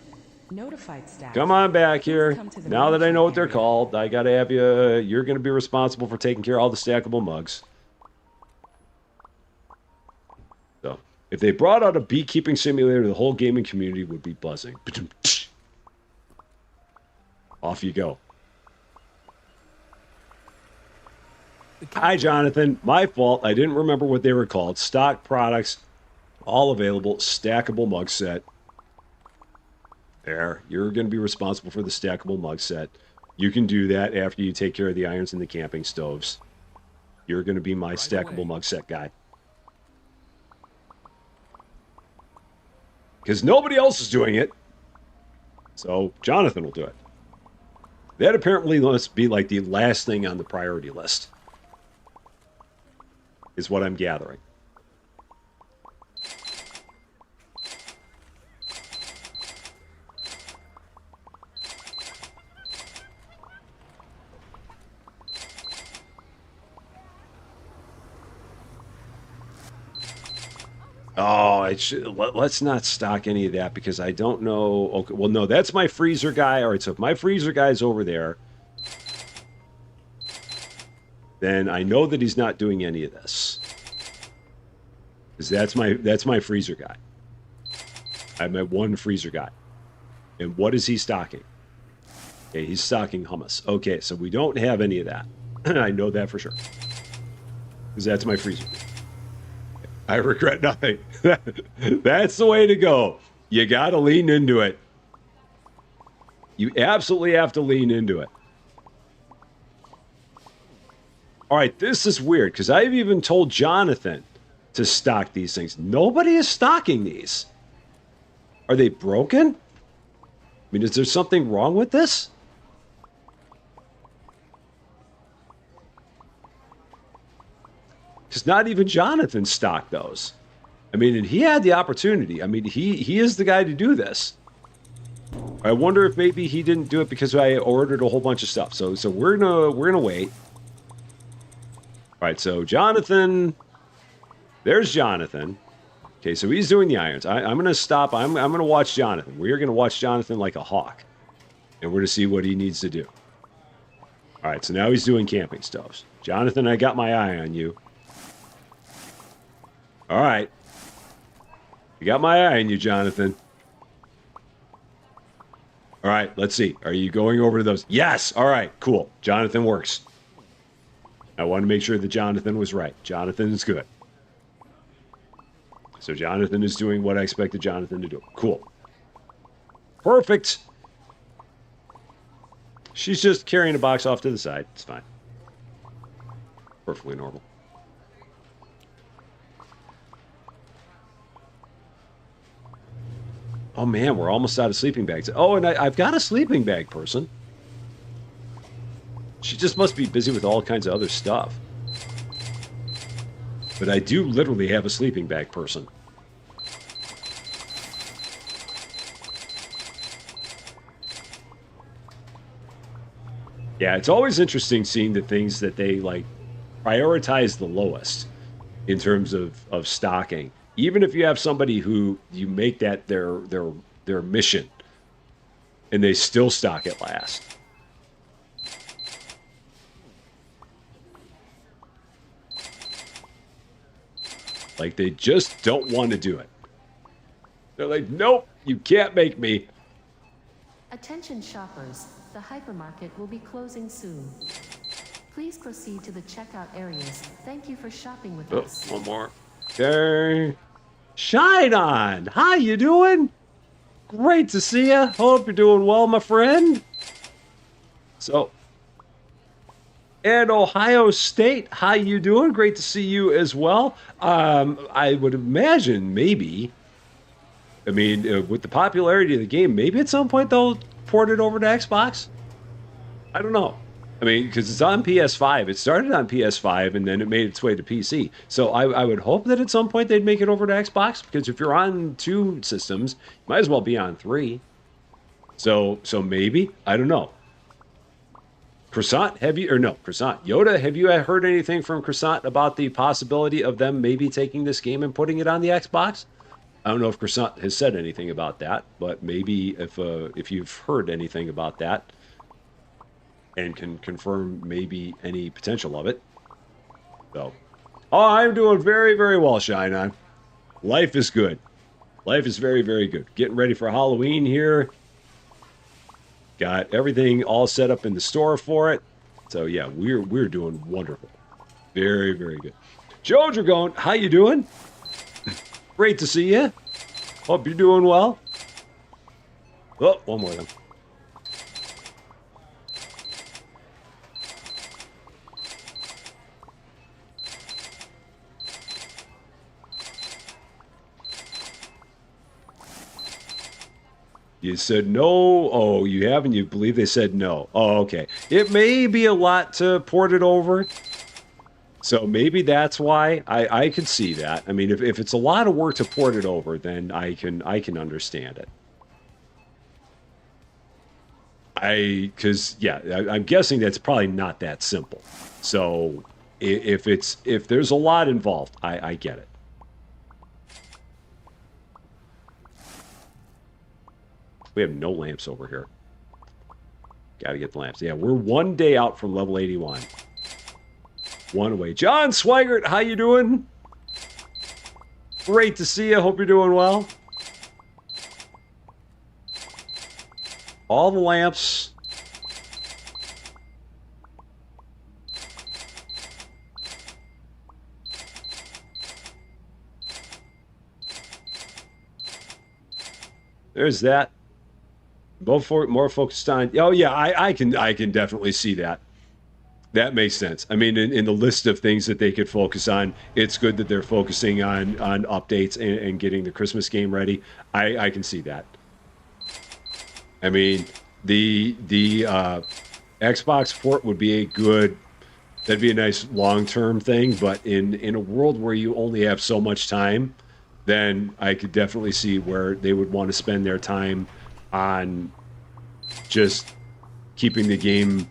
E: Notified staff.
A: Come on back here. Now that I know what they're called, I got to have you. You're going to be responsible for taking care of all the stackable mugs. So, if they brought out a beekeeping simulator, the whole gaming community would be buzzing. Off you go. Hi, Jonathan. My fault. I didn't remember what they were called. Stock products, all available, stackable mug set. There. You're going to be responsible for the stackable mug set. You can do that after you take care of the irons and the camping stoves. You're going to be my stackable mug set guy. Because nobody else is doing it. So Jonathan will do it. That apparently must be like the last thing on the priority list. Is what I'm gathering. Oh, let's not stock any of that because I don't know. Okay, well, no, that's my freezer guy. All right, so if my freezer guy's over there, then I know that he's not doing any of this. Because that's my freezer guy. I have my one freezer guy. And what is he stocking? Okay, he's stocking hummus. Okay, so we don't have any of that. I know that for sure. Because that's my freezer guy. I regret nothing. That's the way to go. You got to lean into it. You absolutely have to lean into it. All right, this is weird because I've even told Jonathan to stock these things. Nobody is stocking these. Are they broken? I mean, is there something wrong with this? because not even Jonathan stocked those. I mean, and he had the opportunity. I mean, he is the guy to do this. I wonder if maybe he didn't do it because I ordered a whole bunch of stuff. So we're gonna wait. All right, so Jonathan, there's Jonathan. Okay, so he's doing the irons. I'm gonna stop. I'm gonna watch Jonathan. We're gonna watch Jonathan like a hawk, and we're gonna see what he needs to do. All right, so now he's doing camping stoves. Jonathan, I got my eye on you. All right, you got my eye on you, Jonathan. All right, let's see. Are you going over to those? Yes. All right, cool. Jonathan works. I want to make sure that Jonathan was right. Jonathan is good. So Jonathan is doing what I expected Jonathan to do. Cool. Perfect. She's just carrying a box off to the side. It's fine. Perfectly normal. Oh man, we're almost out of sleeping bags. Oh, and I've got a sleeping bag person. She just must be busy with all kinds of other stuff. But I do literally have a sleeping bag person. Yeah, it's always interesting seeing the things that they like prioritize the lowest in terms of stocking. Even if you have somebody who you make that their mission and they still stock it last. Like they just don't want to do it. They're like, nope, you can't make me.
B: Attention shoppers, the hypermarket will be closing soon. Please proceed to the checkout areas. Thank you for shopping with us.
A: One more. Okay. Shine on. How you doing? Great to see you. Hope you're doing well, my friend. So, and Ohio State, how you doing? Great to see you as well. I would imagine maybe, I mean, with the popularity of the game, maybe at some point they'll port it over to Xbox. I don't know. I mean, because it's on PS5. It started on PS5 and then it made its way to PC. So I would hope that at some point they'd make it over to Xbox, because if you're on 2 systems, you might as well be on 3. So maybe, I don't know. Croissant, Yoda, have you heard anything from Croissant about the possibility of them maybe taking this game and putting it on the Xbox? I don't know if Croissant has said anything about that, but maybe if you've heard anything about that and can confirm maybe any potential of it. So, oh, I'm doing very, very well, Shine On. Life is good. Life is very, very good. Getting ready for Halloween here. Got everything all set up in the store for it. So yeah, we're doing wonderful. Very, very good. Joe Dragon, how you doing? Great to see you. Hope you're doing well. Oh, one more then. You said no. Oh, you haven't? You believe they said no. Oh, okay. It may be a lot to port it over. So maybe that's why. I could see that. I mean, if it's a lot of work to port it over, then I can understand it. I'm guessing that's probably not that simple. So if there's a lot involved, I get it. We have no lamps over here. Got to get the lamps. Yeah, we're 1 day out from level 81. One away. John Swigert, how you doing? Great to see you. Hope you're doing well. All the lamps. There's that. Both more focused on. Oh yeah, I can definitely see that. That makes sense. I mean, in the list of things that they could focus on, it's good that they're focusing on updates and getting the Christmas game ready. I can see that. I mean, the Xbox port would be a good That'd be a nice long-term thing, but in a world where you only have so much time, then I could definitely see where they would want to spend their time on just keeping the game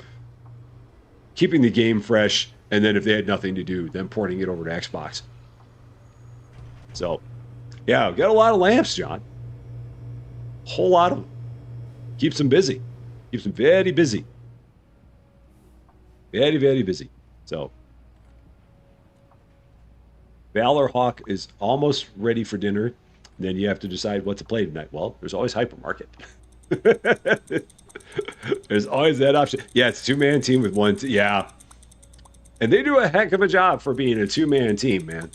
A: fresh, and then if they had nothing to do, then porting it over to Xbox. So, yeah, got a lot of lamps, John. Whole lot of them. Keeps them busy. Keeps them very busy. Very, very busy. So, Valor Hawk is almost ready for dinner. Then you have to decide what to play tonight. Well, there's always Hypermarket. There's always that option. Yeah, it's a two-man team with one. Yeah. And they do a heck of a job for being a two-man team, man.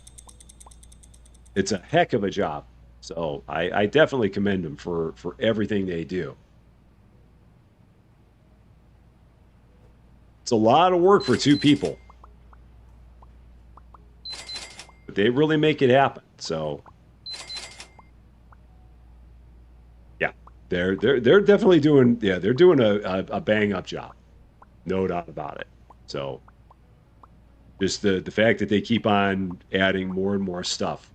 A: It's a heck of a job. So I definitely commend them for everything they do. It's a lot of work for two people. But they really make it happen. So yeah, they're definitely doing they're doing a bang up job. No doubt about it. So just the fact that they keep on adding more and more stuff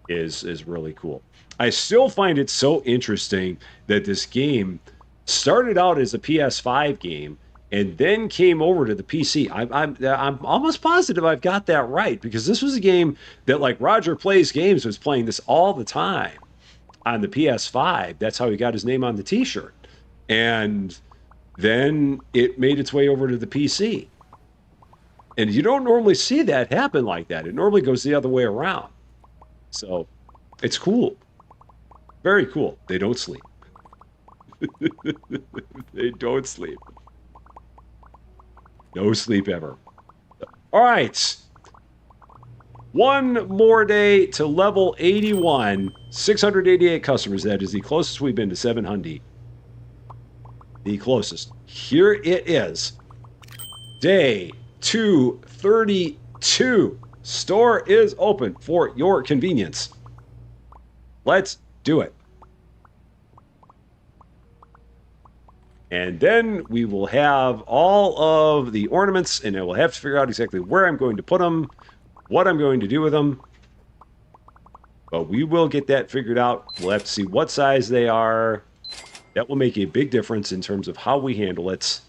A: is really cool. I still find it so interesting that this game started out as a PS5 game and then came over to the PC. I'm almost positive I've got that right, because this was a game that, like, Roger Plays Games was playing this all the time on the PS5. That's how he got his name on the t-shirt. And then it made its way over to the PC. And you don't normally see that happen like that. It normally goes the other way around. So it's cool. Very cool. They don't sleep. They don't sleep. No sleep ever. All right. One more day to level 81. 688 customers. That is the closest we've been to 700. The closest. Here it is. Day 232. Store is open for your convenience. Let's do it. And then we will have all of the ornaments, and I will have to figure out exactly where I'm going to put them, what I'm going to do with them. But we will get that figured out. We'll have to see what size they are. That will make a big difference in terms of how we handle it.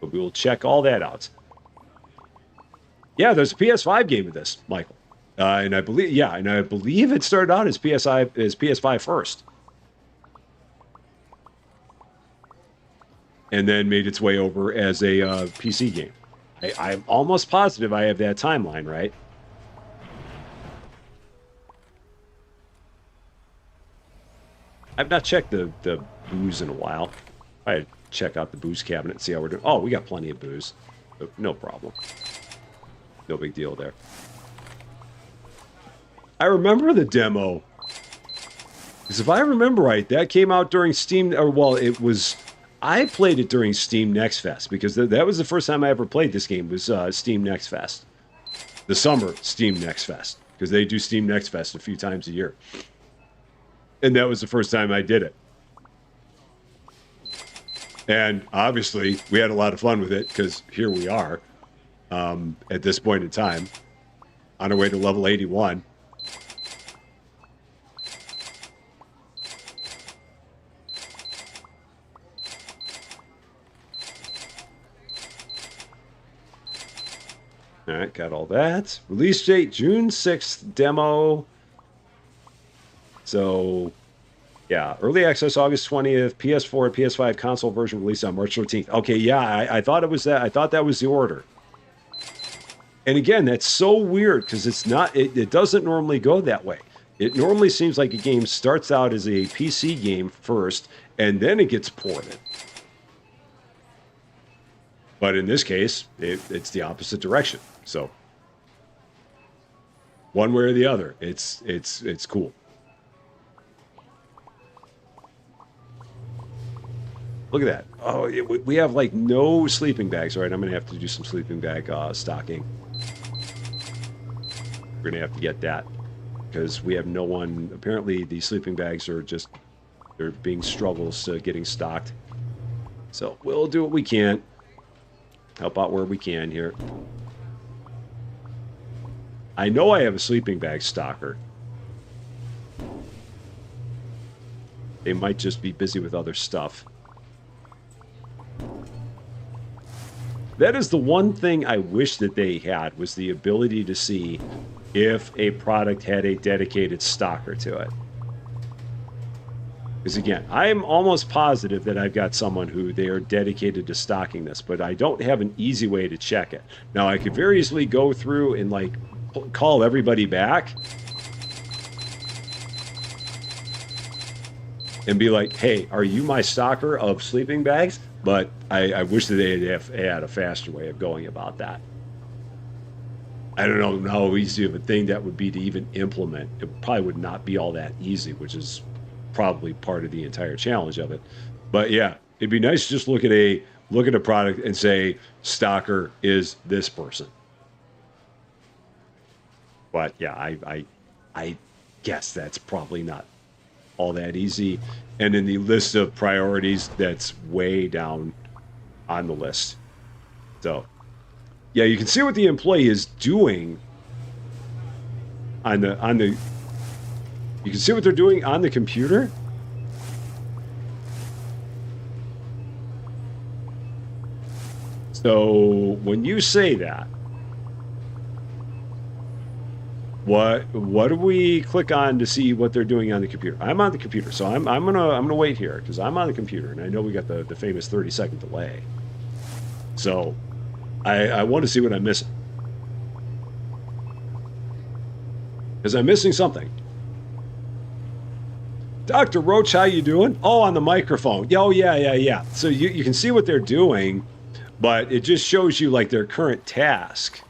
A: But we will check all that out. Yeah, there's a PS5 game with this, Michael. And I believe it started out as PS5 first. And then made its way over as a PC game. I'm almost positive I have that timeline right. I've not checked the booze in a while. I'd check out the booze cabinet and see how we're doing. Oh, we got plenty of booze. No problem. No big deal there. I remember the demo. Because if I remember right, that came out during Steam, or well, it was... I played it during Steam Next Fest, because that was the first time I ever played this game, was Steam Next Fest. The summer Steam Next Fest, because they do Steam Next Fest a few times a year. And that was the first time I did it. And obviously, we had a lot of fun with it, because here we are, at this point in time, on our way to level 81. All right, got all that. Release date, June 6th demo. So, yeah, early access August 20th, PS4 and PS5 console version released on March 13th. Okay, yeah, I thought it was that. I thought that was the order. And again, that's so weird, because it's not. It doesn't normally go that way. It normally seems like a game starts out as a PC game first, and then it gets ported. But in this case, it's the opposite direction. So, one way or the other, it's cool. Look at that. Oh, we have like no sleeping bags. All right, I'm going to have to do some sleeping bag stocking. We're going to have to get that, because we have no one. Apparently, the sleeping bags are just, they're being struggles getting stocked. So we'll do what we can. Help out where we can here. I know I have a sleeping bag stocker. They might just be busy with other stuff. That is the one thing I wish that they had, was the ability to see if a product had a dedicated stocker to it. Because again, I'm almost positive that I've got someone who they are dedicated to stocking this, but I don't have an easy way to check it. Now, I could very easily go through and like call everybody back and be like, hey, are you my stocker of sleeping bags? But I wish that they had a faster way of going about that. I don't know how easy of a thing that would be to even implement. It probably would not be all that easy, which is probably part of the entire challenge of it. But yeah, it'd be nice to just look at a product and say, stocker is this person. But yeah, I guess that's probably not all that easy. And in the list of priorities, that's way down on the list. So yeah, you can see what the employee is doing on the you can see what they're doing on the computer. So when you say that, what do we click on to see what they're doing on the computer? I'm on the computer, so I'm gonna wait here because I'm on the computer and I know we got the famous 30-second delay. So I want to see what I'm missing, because I'm missing something. Dr. Roach, how you doing? Oh, on the microphone. Oh, yeah. So you can see what they're doing, but it just shows you like their current task.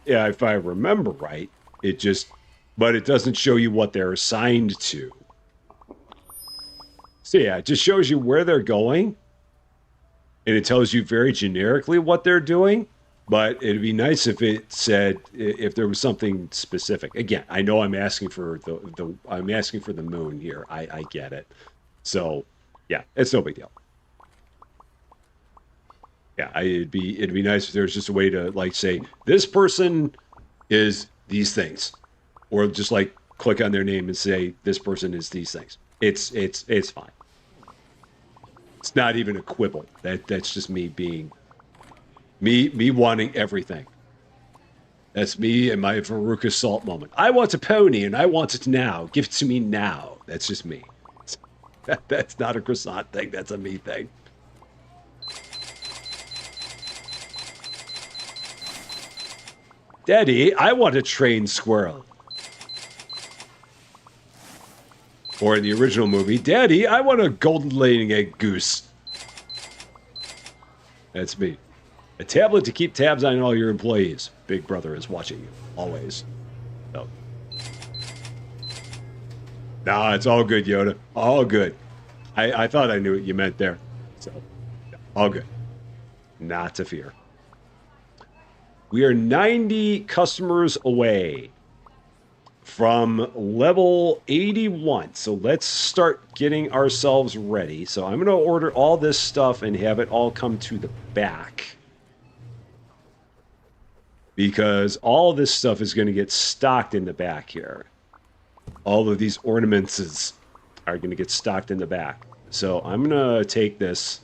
A: Yeah, if I remember right, but it doesn't show you what they're assigned to. So yeah, it just shows you where they're going, and it tells you very generically what they're doing. But it'd be nice if it said, if there was something specific. Again, I know I'm asking for the moon here. I get it. So yeah, it's no big deal. Yeah, it'd be nice if there was just a way to like say this person is these things, or just like click on their name and say this person is these things. It's fine. It's not even a quibble. That's just me being me wanting everything. That's me and my Veruca Salt moment. I want a pony and I want it now. Give it to me now. That's just me. That's not a croissant thing. That's a me thing. Daddy, I want a trained squirrel. Or in the original movie, Daddy, I want a golden laying egg goose. That's me. A tablet to keep tabs on all your employees. Big Brother is watching you, always. So. Nah, it's all good, Yoda. All good. I thought I knew what you meant there. So, all good. Not to fear. We are 90 customers away from level 81. So let's start getting ourselves ready. So I'm going to order all this stuff and have it all come to the back, because all of this stuff is going to get stocked in the back here. All of these ornaments are going to get stocked in the back. So I'm going to take this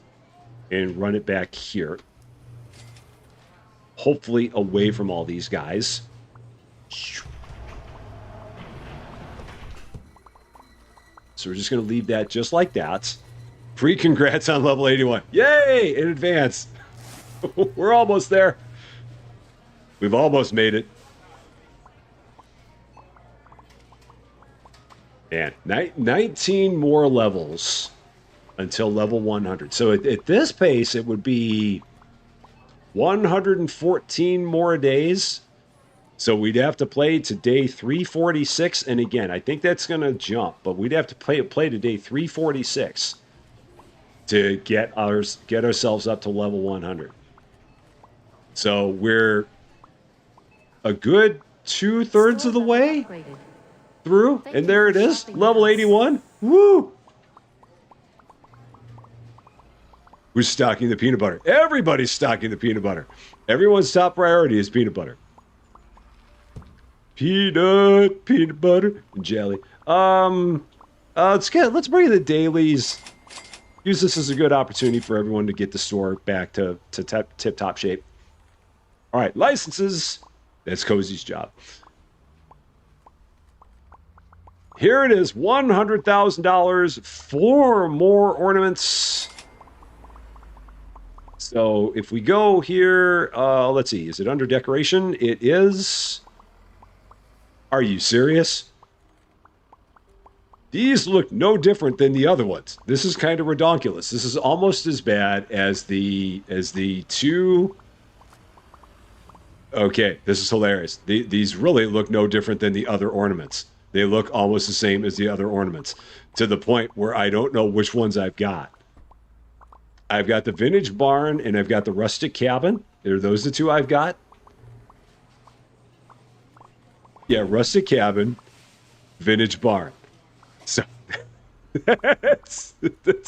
A: and run it back here. Hopefully away from all these guys. So we're just going to leave that just like that. Pre-congrats on level 81. Yay! In advance. We're almost there. We've almost made it. And 19 more levels until level 100. So at this pace, it would be 114 more days. So we'd have to play to day 346. And again, I think that's going to jump, but we'd have to play to day 346 to get ourselves up to level 100. So we're a good 2/3 of the way through, and there it is, level 81. Woo! Who's stocking the peanut butter? Everybody's stocking the peanut butter. Everyone's top priority is peanut butter. Peanut butter, and jelly. Let's bring in the dailies. Use this as a good opportunity for everyone to get the store back to tip-top shape. All right, licenses. That's Cozy's job. Here it is, $100,000 for more ornaments. So if we go here, let's see, is it under decoration? It is. Are you serious? These look no different than the other ones. This is kind of redonkulous. This is almost as bad as the two. Okay, this is hilarious. These really look no different than the other ornaments. They look almost the same as the other ornaments, to the point where I don't know which ones I've got. I've got the vintage barn and I've got the rustic cabin. Are those the two I've got? Yeah, rustic cabin, vintage barn. So that's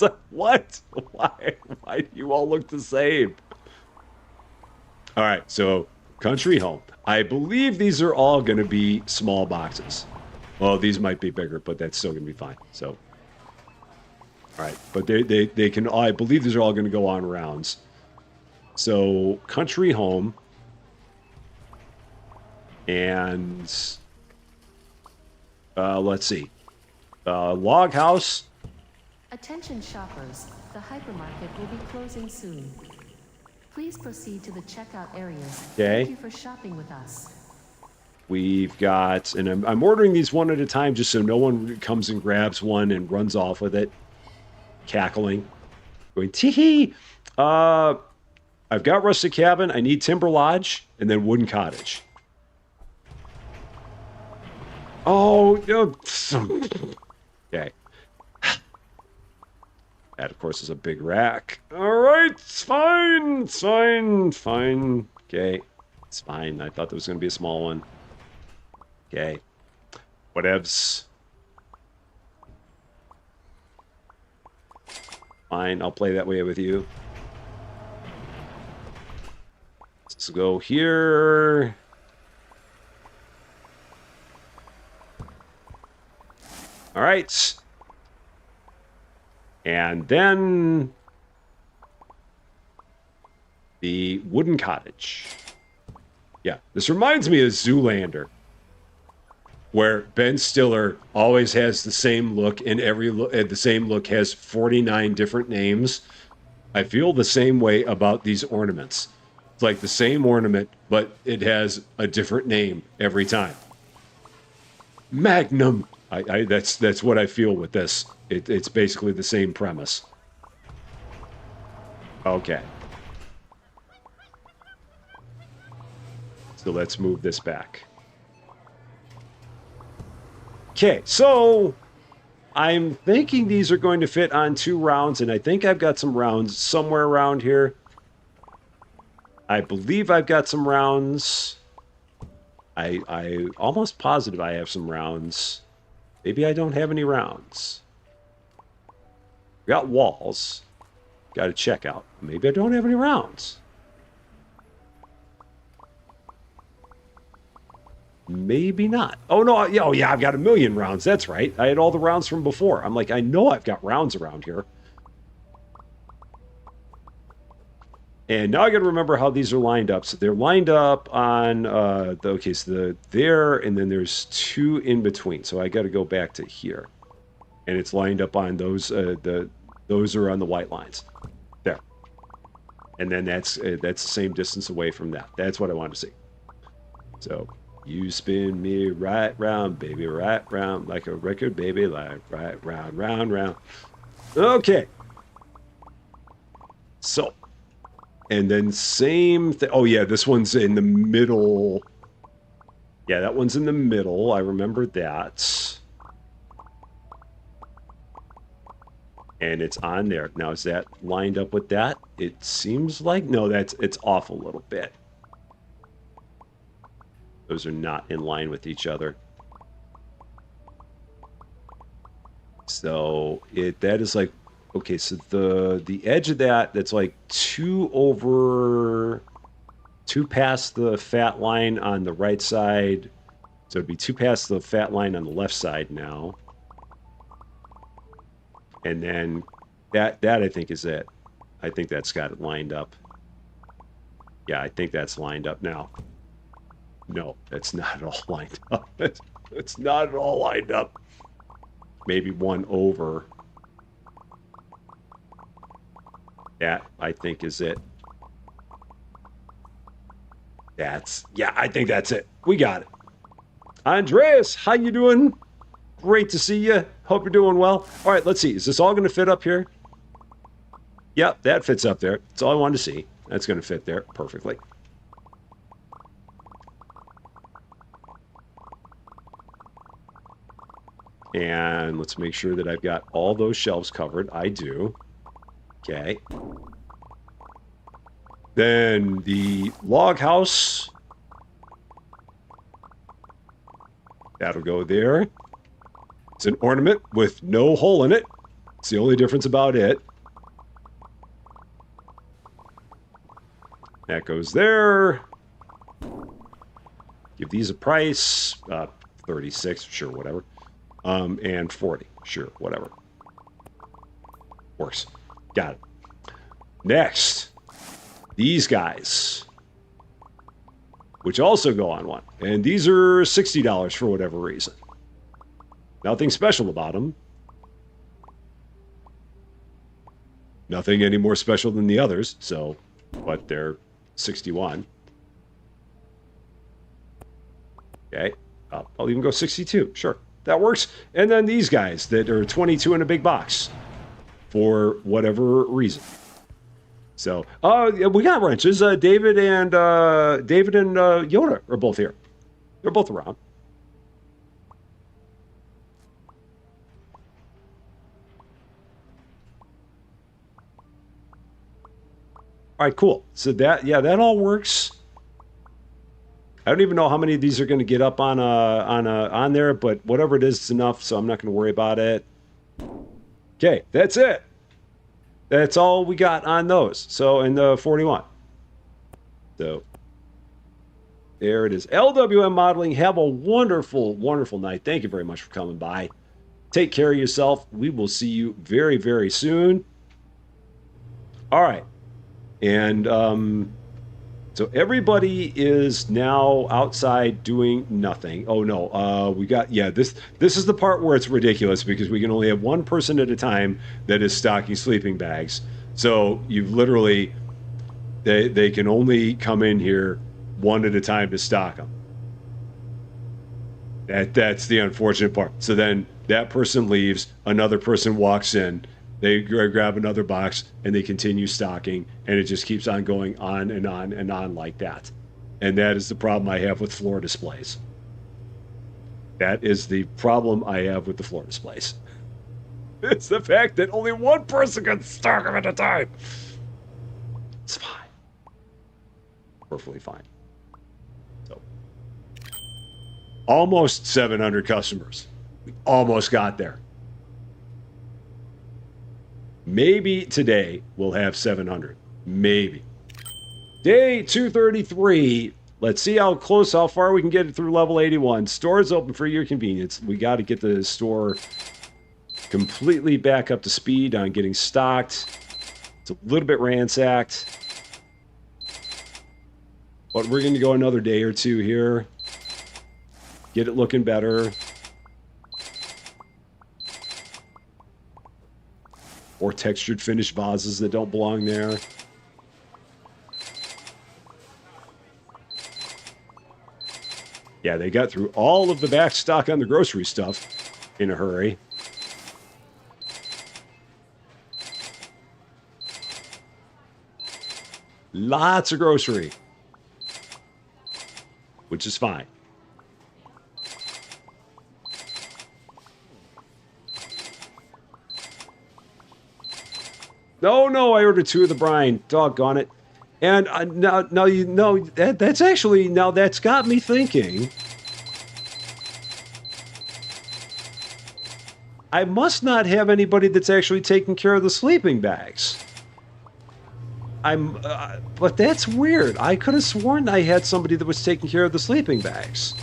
A: like, what? Why do you all look the same? All right, so country home. I believe these are all going to be small boxes. Well, these might be bigger, but that's still going to be fine. So, all right, but they can. I believe these are all going to go on rounds. So country home and let's see. Log house.
B: Attention shoppers, the hypermarket will be closing soon. Please proceed to the checkout areas.
A: Okay.
B: Thank you for shopping with us.
A: We've got, and I'm ordering these one at a time just so no one comes and grabs one and runs off with it, cackling, going tee-hee. I've got rustic cabin. I need timber lodge and then wooden cottage. Oh no. Okay. That, of course, is a big rack. All right, it's fine. It's fine. Fine. Okay. It's fine. I thought there was going to be a small one. Okay. Whatevs. Fine. I'll play that way with you. Let's go here. All right. And then the wooden cottage. Yeah, this reminds me of Zoolander, where Ben Stiller always has the same look, and the same look has 49 different names. I feel the same way about these ornaments. It's like the same ornament, but it has a different name every time. Magnum. That's what I feel with this. It's basically the same premise. Okay. So let's move this back. Okay, so I'm thinking these are going to fit on 2 rounds, and I think I've got some rounds somewhere around here. I believe I've got some rounds. I almost positive I have some rounds. Maybe I don't have any rounds. Got walls. Got to check out. Maybe I don't have any rounds. Maybe not. Oh, no. Oh, yeah, I've got 1,000,000 rounds. That's right. I had all the rounds from before. I'm like, I know I've got rounds around here. And now I got to remember how these are lined up. So they're lined up on, there, and then there's 2 in between. So I got to go back to here. And it's lined up on those, those are on the white lines. There. And then that's the same distance away from that. That's what I want to see. So you spin me right round, baby, right round, like a record, baby, like right round, round, round. Okay. So. And then same thing. Oh, yeah, this one's in the middle. Yeah, that one's in the middle. I remember that. And it's on there. Now, is that lined up with that? It seems like... No, it's off a little bit. Those are not in line with each other. So, that is like Okay, so the edge of that's like two past the fat line on the right side. So it'd be two past the fat line on the left side now. And then that I think is it. I think that's got it lined up. Yeah, I think that's lined up now. No, that's not at all lined up. It's not at all lined up. Maybe one over. That, I think, is it. Yeah, I think that's it. We got it. Andreas, how you doing? Great to see you. Hope you're doing well. All right, let's see. Is this all going to fit up here? Yep, that fits up there. That's all I wanted to see. That's going to fit there perfectly. And let's make sure that I've got all those shelves covered. I do. Okay. Then the log house. That'll go there. It's an ornament with no hole in it. It's the only difference about it. That goes there. Give these a price. 36, sure, whatever. And 40, sure, whatever. Works. Got it. Next, these guys, which also go on one. And these are $60 for whatever reason. Nothing special about them. Nothing any more special than the others, so, but they're 61. Okay, I'll even go 62, sure. That works. And then these guys that are 22 in a big box for whatever reason. So, we got wrenches. David and Yoda are both here. They're both around. All right, cool. So that all works. I don't even know how many of these are going to get up on there, but whatever it is, it's enough. So I'm not going to worry about it. Okay, that's it. That's all we got on those. So in the 41. So there it is. LWM Modeling. Have a wonderful, wonderful night. Thank you very much for coming by. Take care of yourself. We will see you very, very soon. All right. And so everybody is now outside doing nothing. Oh no, we got, yeah, this is the part where it's ridiculous because we can only have one person at a time that is stocking sleeping bags. So you've literally, they can only come in here one at a time to stock them. That's the unfortunate part. So then that person leaves, another person walks in, they grab another box, and they continue stocking, and it just keeps on going on and on and on like that. And that is the problem I have with floor displays. That is the problem I have with the floor displays. It's the fact that only one person can stock them at a time. It's fine. Perfectly fine. So, almost 700 customers. We almost got there. Maybe today we'll have 700. Maybe. Day 233. Let's see how far we can get it through level 81. Store is open for your convenience. We got to get the store completely back up to speed on getting stocked. It's a little bit ransacked. But we're going to go another day or two here. Get it looking better. Or textured finished vases that don't belong there. Yeah, they got through all of the back stock on the grocery stuff in a hurry. Lots of grocery. Which is fine. No, I ordered 2 of the brine. Doggone it. And now you know that's actually, now that's got me thinking. I must not have anybody that's actually taking care of the sleeping bags. But that's weird. I could have sworn I had somebody that was taking care of the sleeping bags.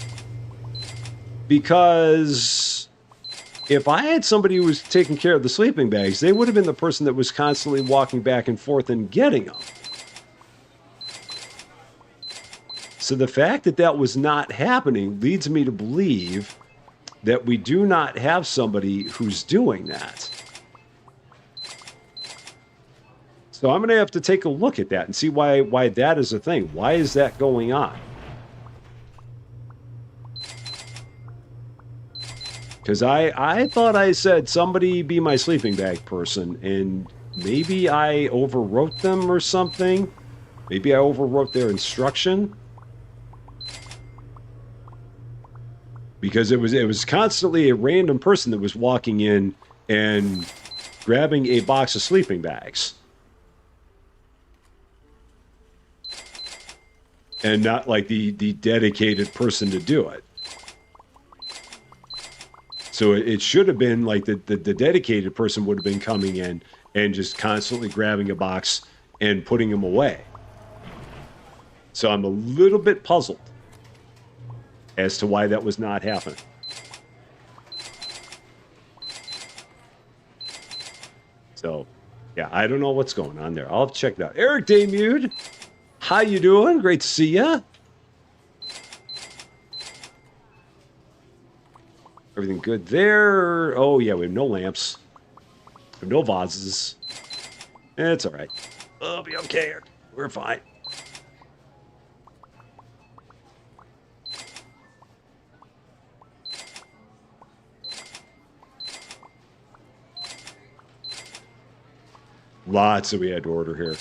A: Because if I had somebody who was taking care of the sleeping bags, they would have been the person that was constantly walking back and forth and getting them. So the fact that that was not happening leads me to believe that we do not have somebody who's doing that. So I'm going to have to take a look at that and see why that is a thing. Why is that going on? Because I thought I said somebody be my sleeping bag person, and maybe I overwrote them or something. Maybe I overwrote their instruction. Because it was constantly a random person that was walking in and grabbing a box of sleeping bags. And not like the dedicated person to do it. So it should have been like the dedicated person would have been coming in and just constantly grabbing a box and putting them away. So I'm a little bit puzzled as to why that was not happening. So, yeah, I don't know what's going on there. I'll have to check it out. Eric Damude, how you doing? Great to see ya. Everything good there? Oh, yeah, we have no lamps. We have no vases. It's all right. We'll be okay. We're fine. Lots that we had to order here.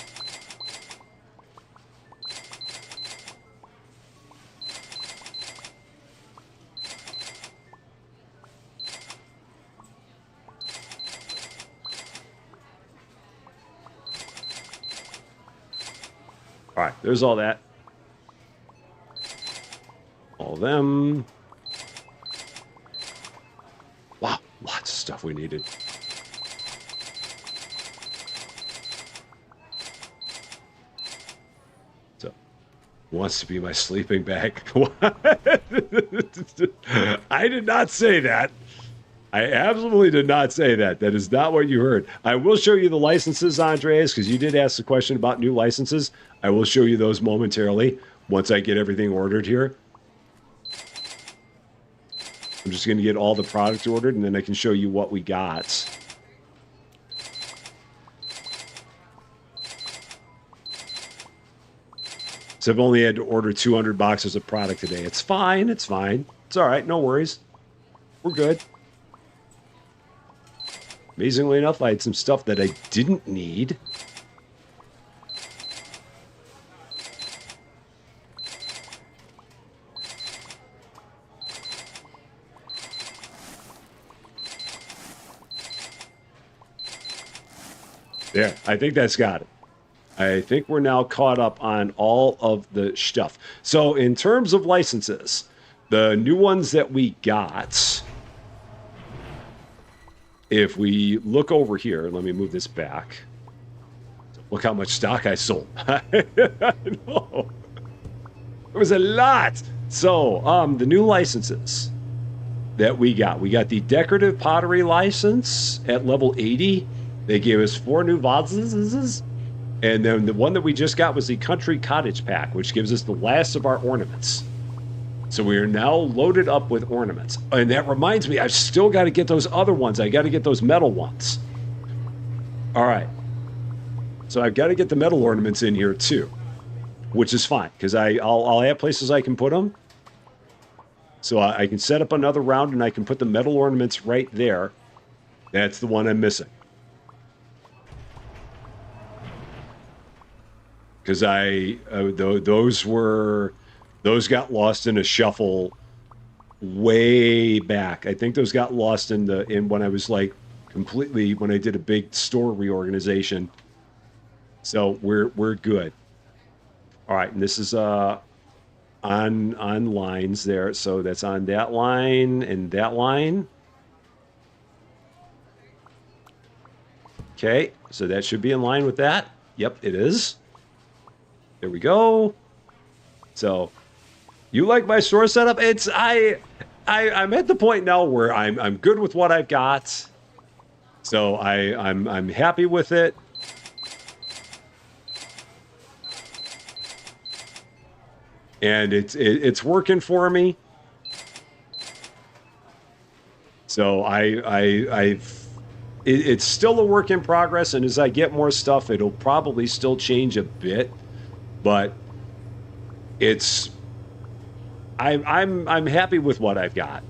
A: All right, there's all that. All of them. Wow, lots of stuff we needed. So, wants to be my sleeping bag. I did not say that. I absolutely did not say that. That is not what you heard. I will show you the licenses, Andreas, because you did ask the question about new licenses. I will show you those momentarily once I get everything ordered here. I'm just going to get all the products ordered, and then I can show you what we got. So I've only had to order 200 boxes of product today. It's fine. It's fine. It's all right. No worries. We're good. Amazingly enough, I had some stuff that I didn't need. There, I think that's got it. I think we're now caught up on all of the stuff. So in terms of licenses, the new ones that we got, if we look over here, let me move this back. Look how much stock I sold. I know. It was a lot. So the new licenses that we got the decorative pottery license at level 80. They gave us 4 new vases. And then the one that we just got was the country cottage pack, which gives us the last of our ornaments. So we are now loaded up with ornaments. And that reminds me, I've still got to get those other ones. I got to get those metal ones. All right. So I've got to get the metal ornaments in here too, which is fine because I'll have places I can put them. So I can set up another round and I can put the metal ornaments right there. That's the one I'm missing. Because those got lost in a shuffle way back. I think those got lost in when I was like completely when I did a big store reorganization. So we're good. All right, and this is on lines there. So that's on that line and that line. Okay, so that should be in line with that. Yep, it is. There we go. So, you like my store setup? I'm at the point now where I'm good with what I've got. So I'm happy with it. And it's working for me. So it's still a work in progress, and as I get more stuff, it'll probably still change a bit, but I'm happy with what I've got.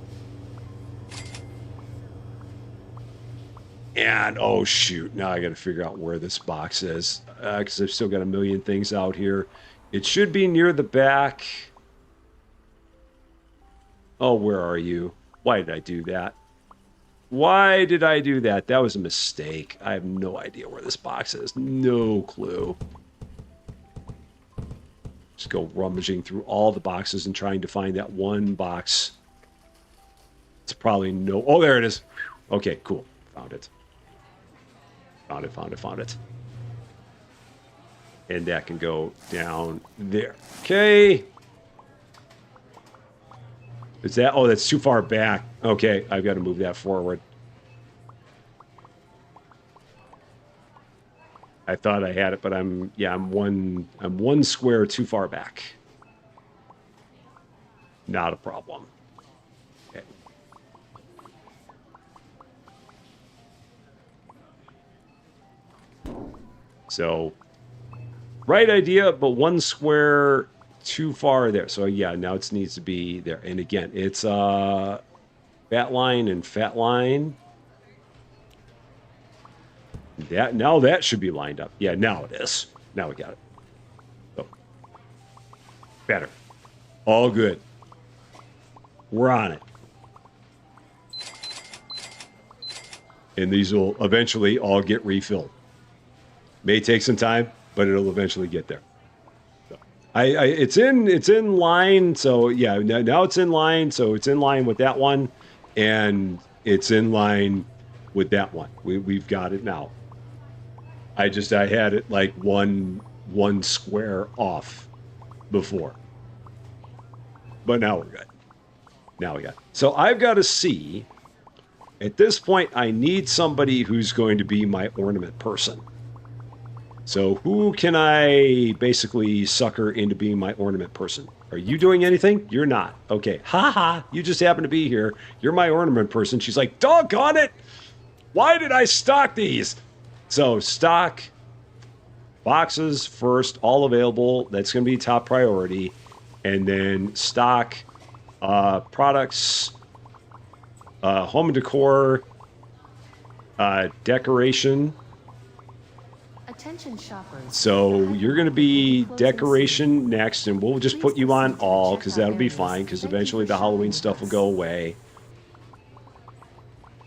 A: And oh shoot, now I got to figure out where this box is because I've still got a million things out here. It should be near the back. Oh, where are you? Why did I do that? Why did I do that? That was a mistake. I have no idea where this box is. No clue. Just go rummaging through all the boxes and trying to find that one box. It's probably no... Oh, there it is. Okay, cool. Found it. Found it. And that can go down there. Okay. Is that... Oh, that's too far back. Okay, I've got to move that forward. I thought I had it, but I'm one square too far back. Not a problem. Okay. So, right idea, but one square too far there. So yeah, now it needs to be there. And again, it's fat line and fat line. Now that should be lined up. Yeah, now it is. Now we got it. So, better. All good. We're on it. And these will eventually all get refilled. May take some time, but it'll eventually get there. So, it's in line. So yeah, now it's in line. So it's in line with that one, and it's in line with that one. We've got it now. I had it like one square off before. But now we're good. Now we got it. So I've got to see, at this point, I need somebody who's going to be my ornament person. So who can I basically sucker into being my ornament person? Are you doing anything? You're not. Okay. Ha, you just happen to be here. You're my ornament person. She's like, doggone it! Why did I stock these? So stock boxes first, all available. That's going to be top priority. And then stock products, home decor, decoration.
B: Attention shoppers.
A: So you're going to be decoration next, and we'll just put you on all because that'll be fine because eventually the Halloween stuff will go away.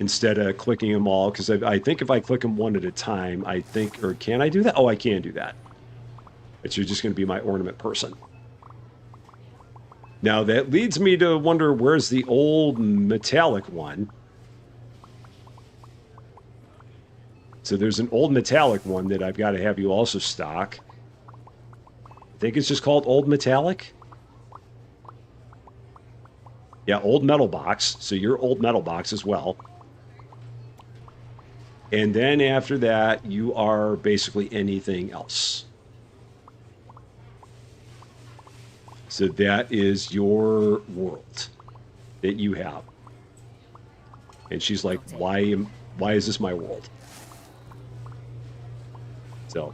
A: Instead of clicking them all, because I think if I click them one at a time, or can I do that? Oh, I can do that. But you're just going to be my ornament person. Now, that leads me to wonder, where's the old metallic one? So there's an old metallic one that I've got to have you also stock. I think it's just called old metallic. Yeah, old metal box. So you're old metal box as well. And then after that, you are basically anything else. So that is your world that you have. And she's like, why is this my world? So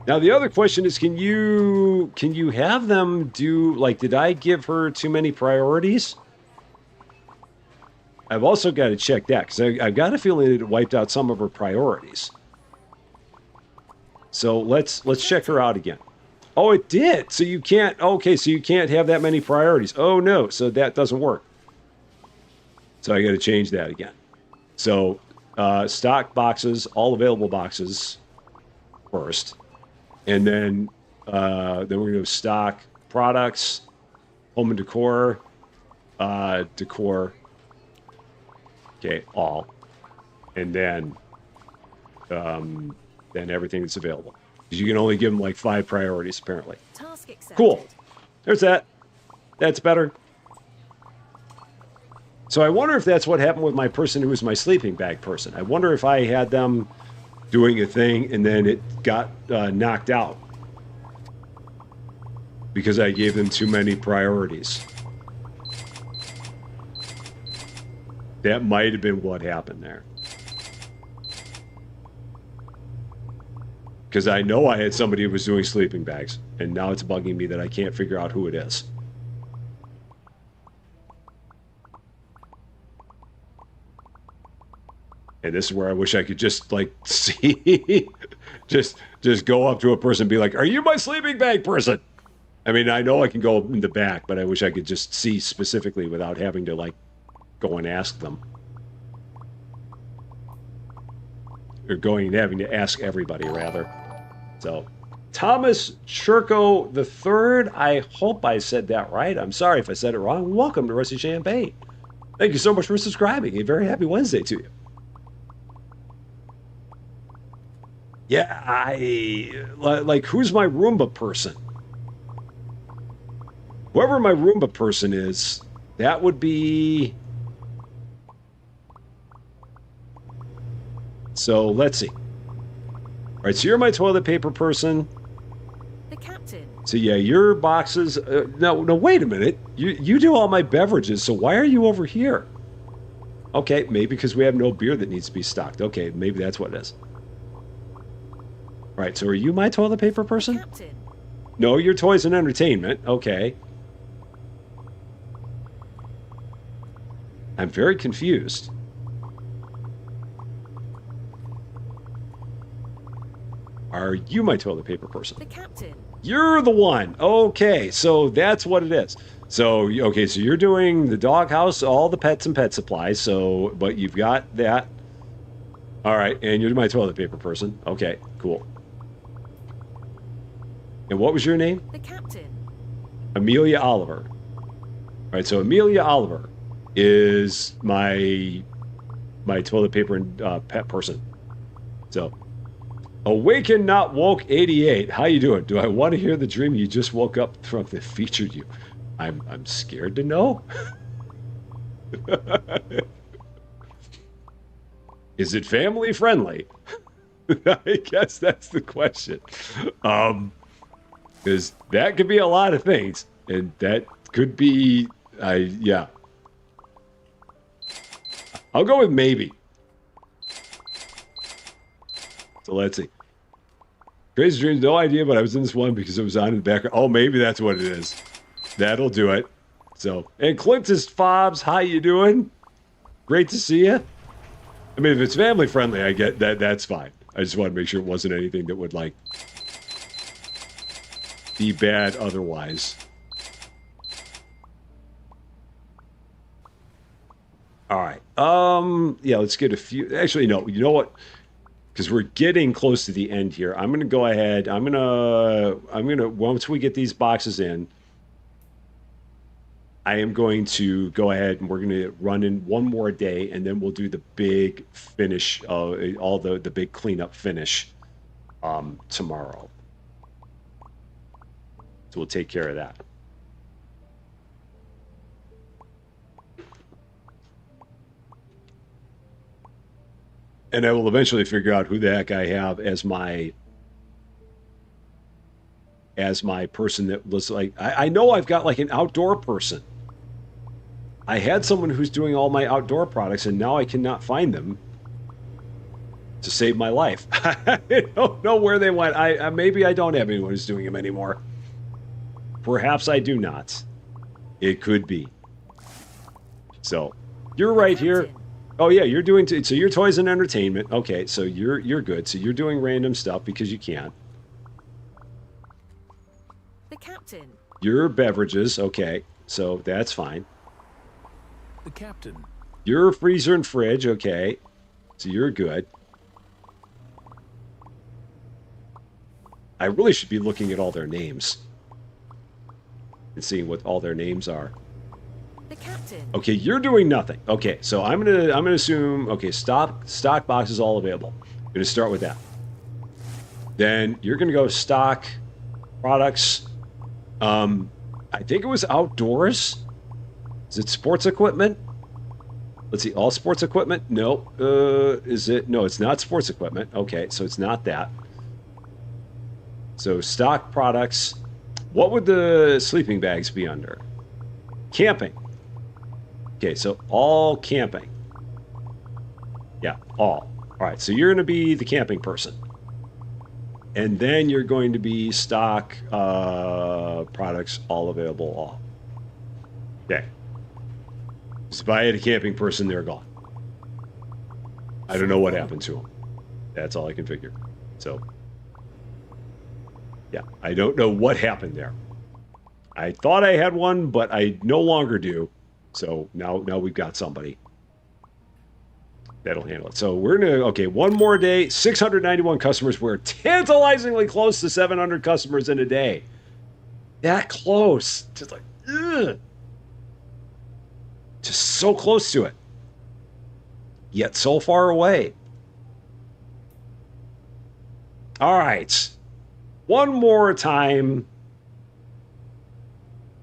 A: now the other question is, can you have them do, like, did I give her too many priorities? I've also got to check that because I've got a feeling it wiped out some of her priorities. So let's check her out again. Oh, it did. So you can't. Okay, so you can't have that many priorities. Oh no, so that doesn't work. So I got to change that again. So stock boxes, all available boxes first, and then we're going to stock products, home and decor, decor. Okay, all. and then everything that's available. Because you can only give them like 5 priorities, apparently.
E: Task accepted.
A: Cool. There's that. That's better. So I wonder if that's what happened with my person who was my sleeping bag person. I wonder if I had them doing a thing and then it got knocked out because I gave them too many priorities. That might have been what happened there. Because I know I had somebody who was doing sleeping bags, and now it's bugging me that I can't figure out who it is. And this is where I wish I could just, like, see, just go up to a person and be like, "Are you my sleeping bag person?" I mean, I know I can go in the back, but I wish I could just see specifically without having to, like, go and ask them. Or having to ask everybody, rather. So, Thomas Churko III, I hope I said that right. I'm sorry if I said it wrong. Welcome to Rusty Champaign. Thank you so much for subscribing. A very happy Wednesday to you. Yeah, like, who's my Roomba person? Whoever my Roomba person is, that would be... So, let's see. All right, so you're my toilet paper person.
E: The captain.
A: So, yeah, your boxes... no, wait a minute. You do all my beverages, so why are you over here? Okay, maybe because we have no beer that needs to be stocked. Okay, maybe that's what it is. All right, so are you my toilet paper person?
E: The captain.
A: No, you're toys and entertainment. Okay. I'm very confused. Are you my toilet paper person?
E: The captain.
A: You're the one. Okay, so that's what it is. So, okay, so you're doing the doghouse, all the pets and pet supplies, so, but you've got that. All right, and you're my toilet paper person. Okay, cool. And what was your name?
E: The captain.
A: Amelia Oliver. All right, so Amelia Oliver is my toilet paper and pet person. So, Awaken Not Woke 88. How you doing? Do I want to hear the dream you just woke up from that featured you? I'm scared to know. Is it family friendly? I guess that's the question. Because that could be a lot of things, and that could be, yeah. I'll go with maybe. So let's see. Crazy Dreams, no idea, but I was in this one because it was on in the background. Oh, maybe that's what it is. That'll do it. So, and Clintus Fobbs, how you doing? Great to see you. I mean, if it's family friendly, I get that. That's fine. I just want to make sure it wasn't anything that would, like, be bad otherwise. All right. Yeah, let's get a few. Actually, no. You know what? Because we're getting close to the end here. I'm going to go ahead. I'm going to, once we get these boxes in, I am going to go ahead and we're going to run in one more day, and then we'll do the big finish, all the big cleanup finish tomorrow. So we'll take care of that. And I will eventually figure out who the heck I have as my person that was like, I know I've got like an outdoor person. I had someone who's doing all my outdoor products, and now I cannot find them to save my life. I don't know where they went. Maybe I don't have anyone who's doing them anymore. Perhaps I do not. It could be. So, you're right here. Oh yeah, you're doing so you're toys and entertainment. Okay, so you're good. So you're doing random stuff because you can.
E: The captain.
A: Your beverages, okay. So that's fine.
D: The captain.
A: Your freezer and fridge, okay. So you're good. I really should be looking at all their names and seeing what all their names are.
E: captain.
A: Okay, you're doing nothing. Okay, so I'm gonna assume, okay, stock boxes all available. I'm gonna start with that. Then you're gonna go stock products. I think it was outdoors. Is it sports equipment? Let's see, all sports equipment? No. Is it? No, it's not sports equipment. Okay, so it's not that. So stock products. What would the sleeping bags be under? Camping. Okay, so all camping. Yeah, all. All right, so you're going to be the camping person. And then you're going to be stock products, all available, all. Okay. So if I had a camping person, they're gone. I don't know what happened to them. That's all I can figure. So, yeah, I don't know what happened there. I thought I had one, but I no longer do. So now we've got somebody that'll handle it. So we're gonna, okay, one more day, 691 customers. We're tantalizingly close to 700 customers in a day. That close, just like, ugh. Just so close to it, yet so far away. All right, one more time.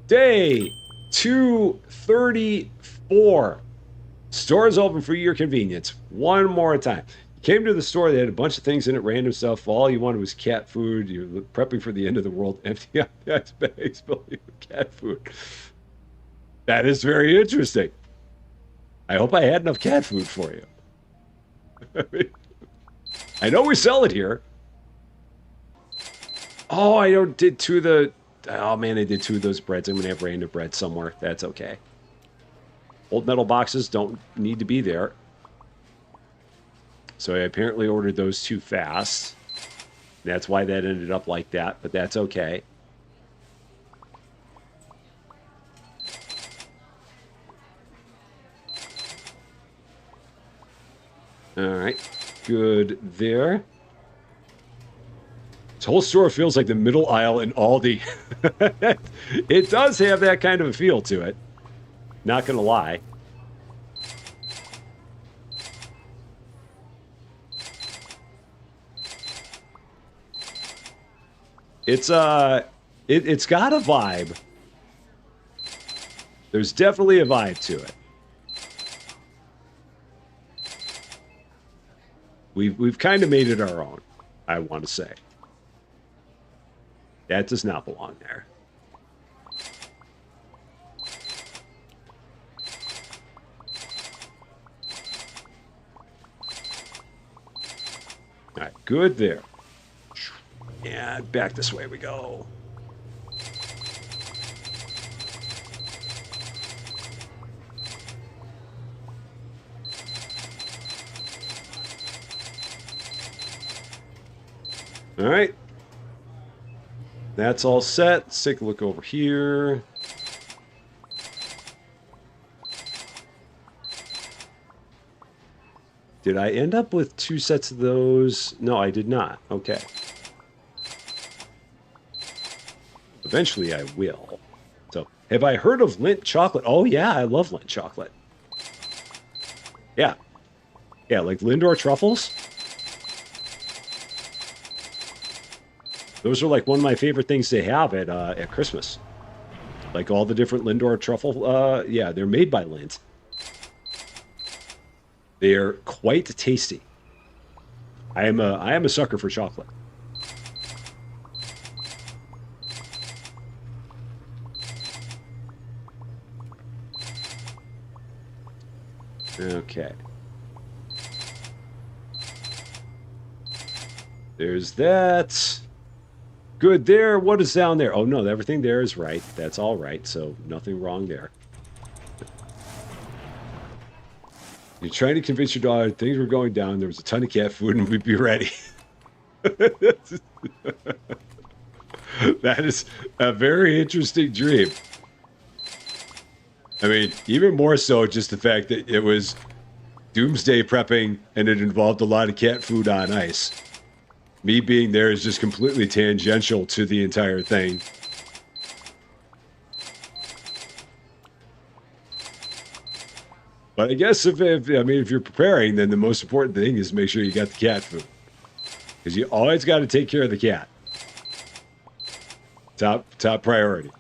A: Day 234. Store's open for your convenience. One more time. You came to the store, they had a bunch of things in it, random stuff. All you wanted was cat food. You're prepping for the end of the world. Empty out bags filled with cat food. That is very interesting. I hope I had enough cat food for you. I know we sell it here. Oh, I did two of the... Oh, man, I did two of those breads. I'm going to have random bread somewhere. That's okay. Old metal boxes don't need to be there. So I apparently ordered those too fast. That's why that ended up like that, but that's okay. All right. Good there. This whole store feels like the middle aisle in Aldi. It does have that kind of a feel to it. Not gonna lie. It's got a vibe. There's definitely a vibe to it. We've kind of made it our own, I want to say. That does not belong there. All right, good there. And back this way we go. All right. That's all set. Let's take a look over here. Did I end up with two sets of those? No, I did not. Okay. Eventually I will. So, have I heard of Lindt chocolate? Oh, yeah, I love Lindt chocolate. Yeah. Yeah, like Lindor truffles. Those are like one of my favorite things to have at Christmas. Like all the different Lindor truffle. Yeah, they're made by Lindt. They're quite tasty. I am a sucker for chocolate. Okay. There's that. Good there. What is down there? Oh, no, everything there is right. That's all right, so nothing wrong there. You're trying to convince your daughter things were going down. There was a ton of cat food and we'd be ready. That is a very interesting dream. I mean, even more so just the fact that it was doomsday prepping and it involved a lot of cat food on ice. Me being there is just completely tangential to the entire thing. But I guess if you're preparing, then the most important thing is make sure you got the cat food. Because you always got to take care of the cat. Top priority.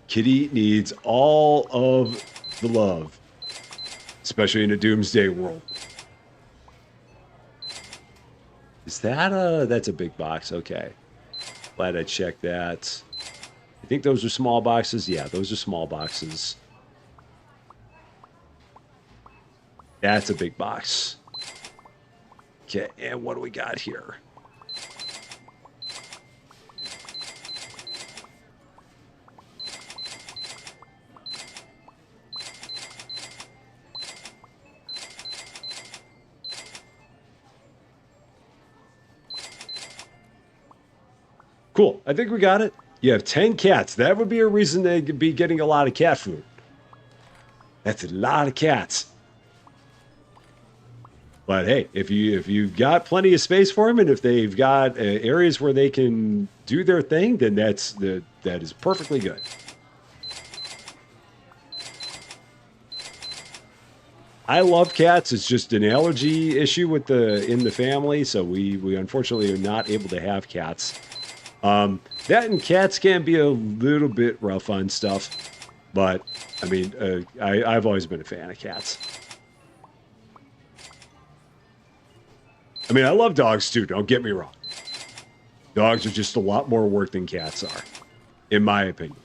A: Kitty needs all of the love, especially in a doomsday world. Is that that's a big box? Okay. Glad I checked that. I think those are small boxes. Yeah, those are small boxes. That's a big box. Okay, and what do we got here? Cool. I think we got it. You have 10 cats. That would be a reason they could be getting a lot of cat food. That's a lot of cats. But hey, if you've got plenty of space for them, and if they've got areas where they can do their thing, then that is perfectly good. I love cats. It's just an allergy issue in the family, so we unfortunately are not able to have cats. That and cats can be a little bit rough on stuff, but I mean, I've always been a fan of cats. I mean, I love dogs too, don't get me wrong. Dogs are just a lot more work than cats are, in my opinion.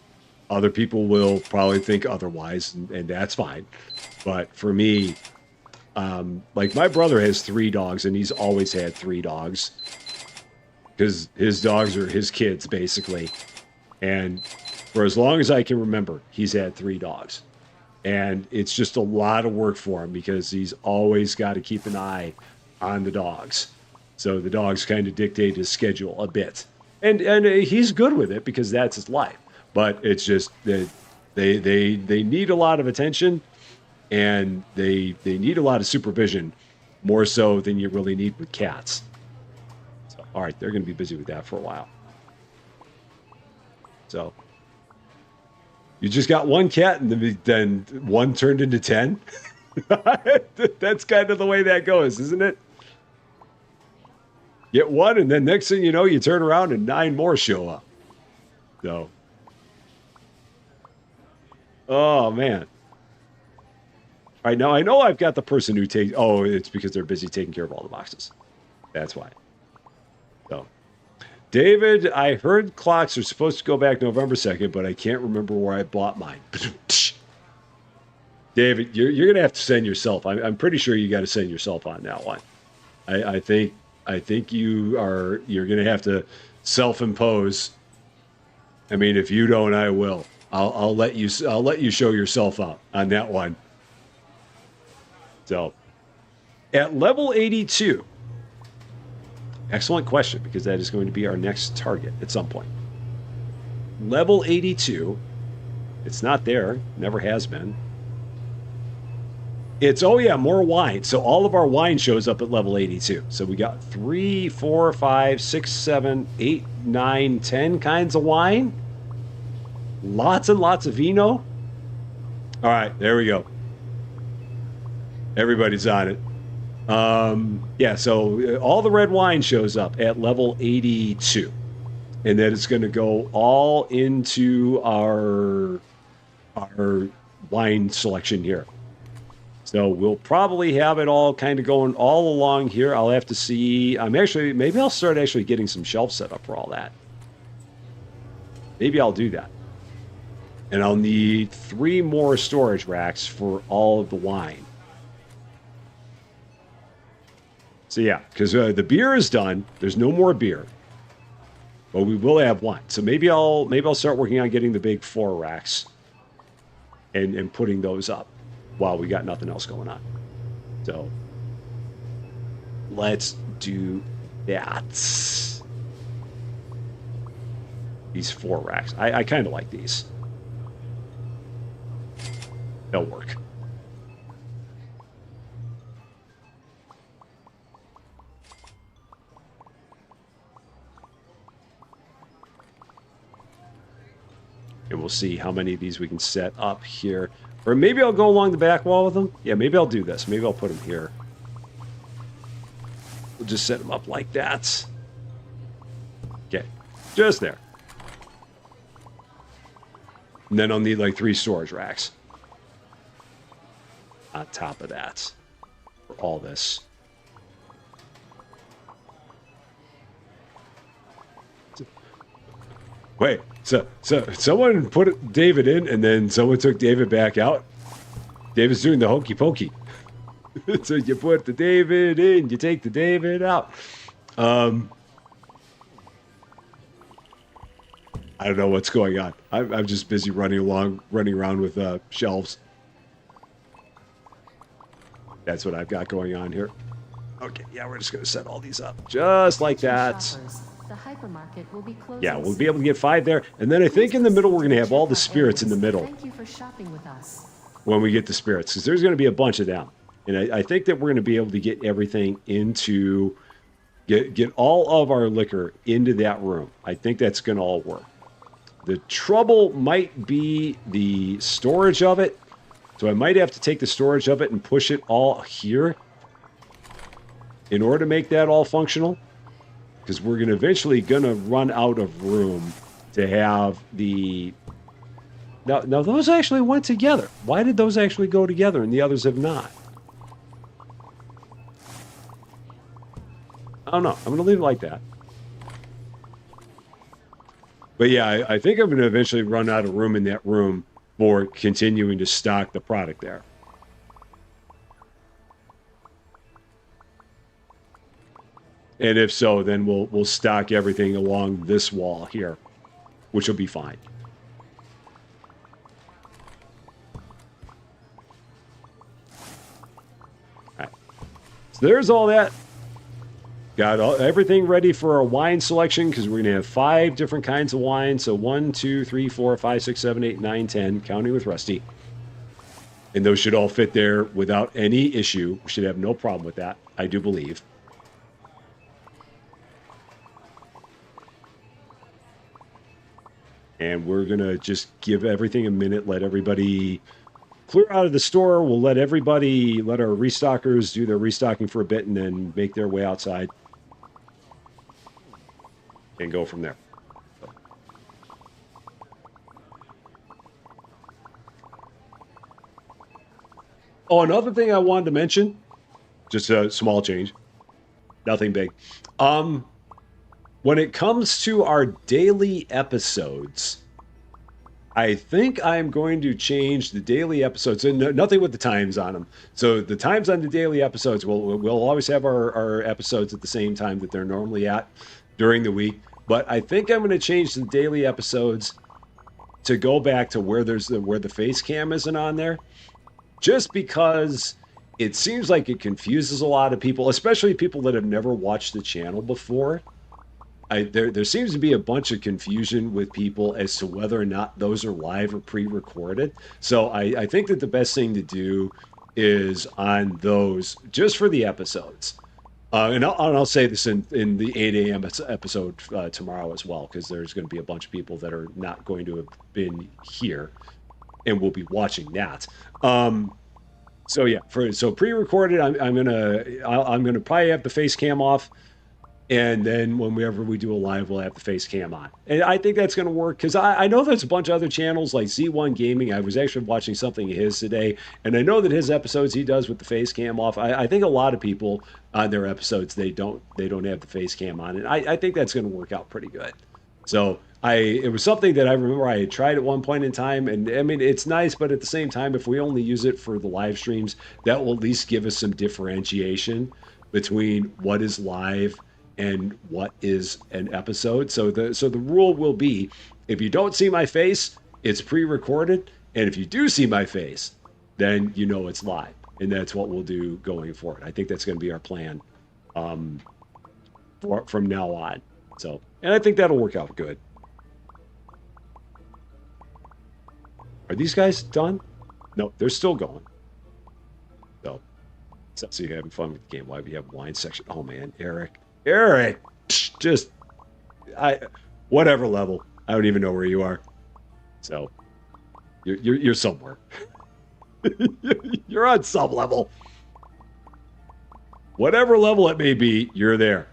A: Other people will probably think otherwise, and that's fine. But for me, like my brother has 3 dogs, and he's always had 3 dogs. Because his dogs are his kids, basically. And for as long as I can remember, he's had 3 dogs. And it's just a lot of work for him because he's always got to keep an eye on the dogs. So the dogs kind of dictate his schedule a bit. And he's good with it because that's his life. But it's just that they need a lot of attention, and they need a lot of supervision, more so than you really need with cats. All right, they're going to be busy with that for a while. So, you just got 1 cat, and then 1 turned into 10? That's kind of the way that goes, isn't it? Get 1, and then next thing you know, you turn around and 9 more show up. So, oh, man. All right, now I know I've got the person who takes... Oh, it's because they're busy taking care of all the boxes. That's why. So, David, I heard clocks are supposed to go back November 2nd, but I can't remember where I bought mine. David, you're going to have to send yourself. I'm pretty sure you got to send yourself on that one. I think you're going to have to self-impose. I mean, if you don't, I will. I'll let you show yourself up on that one. So, at level 82. Excellent question, because that is going to be our next target at some point. Level 82. It's not there. Never has been. It's, oh yeah, more wine. So all of our wine shows up at level 82. So we got 3, 4, 5, 6, 7, 8, 9, 10 kinds of wine. Lots and lots of vino. All right, there we go. Everybody's on it. Yeah, so all the red wine shows up at level 82. And then it's going to go all into our wine selection here. So we'll probably have it all kind of going all along here. I'll have to see. Maybe I'll start actually getting some shelves set up for all that. Maybe I'll do that. And I'll need 3 more storage racks for all of the wine. So yeah, because the beer is done. There's no more beer, but we will have wine. So maybe I'll start working on getting the big 4 racks and putting those up while we got nothing else going on. So let's do that. These 4 racks. I kind of like these. They'll work. And we'll see how many of these we can set up here. Or maybe I'll go along the back wall with them. Yeah, maybe I'll do this. Maybe I'll put them here. We'll just set them up like that. Okay, just there. And then I'll need like 3 storage racks on top of that for all this. Wait, so someone put David in, and then someone took David back out. David's doing the hokey pokey. So you put the David in, you take the David out. I don't know what's going on. I'm just busy running around with shelves. That's what I've got going on here. Okay, yeah, we're just gonna set all these up just like that.
B: Shoppers, the hypermarket will be closing
A: Yeah, we'll be able to get 5 there, and then I think in the middle we're gonna have all the spirits in the middle
B: Thank you for shopping with us.
A: when we get the spirits, because there's gonna be a bunch of them, and I think that we're gonna be able to get everything into get all of our liquor into that room. I think that's gonna all work. The trouble might be the storage of it. So I might have to take the storage of it and push it all here in order to make that all functional. Because we're going to eventually run out of room to have the... Now, those actually went together. Why did those actually go together and the others have not? I don't know. I'm going to leave it like that. But yeah, I think I'm going to eventually run out of room in that room for continuing to stock the product there. And if so, then we'll stock everything along this wall here, which will be fine. All right. So there's all that. Got everything ready for a wine selection because we're going to have 5 different kinds of wine. So 1, 2, 3, 4, 5, 6, 7, 8, 9, 10, counting with Rusty. And those should all fit there without any issue. We should have no problem with that, I do believe. And we're going to just give everything a minute, let everybody clear out of the store. We'll let our restockers do their restocking for a bit and then make their way outside. And go from there. Oh, another thing I wanted to mention, just a small change, nothing big. When it comes to our daily episodes, I think I'm going to change the daily episodes, and nothing with the times on them. So the times on the daily episodes, we'll always have our episodes at the same time that they're normally at during the week. But I think I'm going to change the daily episodes to go back to where the face cam isn't on there, just because it seems like it confuses a lot of people, especially people that have never watched the channel before. There seems to be a bunch of confusion with people as to whether or not those are live or pre-recorded. So I think that the best thing to do is on those, just for the episodes. And I'll say this in the 8 a.m. episode tomorrow as well, because there's going to be a bunch of people that are not going to have been here and will be watching that. So yeah, so pre-recorded, I'm gonna probably have the face cam off. And then whenever we do a live, we'll have the face cam on. And I think that's going to work because I know there's a bunch of other channels like Z1 Gaming. I was actually watching something of his today. And I know that his episodes he does with the face cam off. I think a lot of people on their episodes, they don't have the face cam on. And I think that's going to work out pretty good. So it was something that I remember I had tried at one point in time. And I mean, it's nice, but at the same time, if we only use it for the live streams, that will at least give us some differentiation between what is live and what is an episode. So the rule will be, if you don't see my face, it's pre-recorded, and if you do see my face, then you know it's live, and that's what we'll do going forward. I think that's going to be our plan from now on. So, and I think that'll work out good. Are these guys done? No, they're still going. So you're having fun with the game. Why do you have wine section? Oh man, Eric, just whatever level. I don't even know where you are. So you're somewhere. You're on some level. Whatever level it may be, you're there.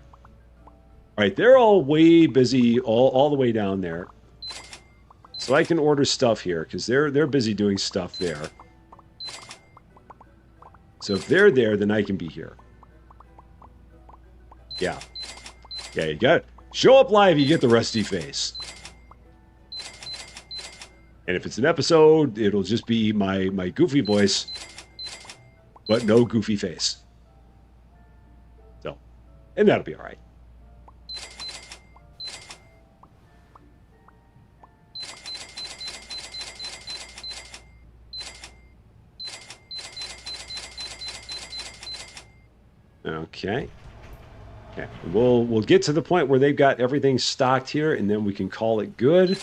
A: All right, they're all way busy all the way down there. So I can order stuff here because they're busy doing stuff there. So if they're there, then I can be here. Yeah. Yeah, you got it. Show up live, you get the rusty face. And if it's an episode, it'll just be my goofy voice, but no goofy face. So, and that'll be all right. Okay. Okay. We'll get to the point where they've got everything stocked here, and then we can call it good.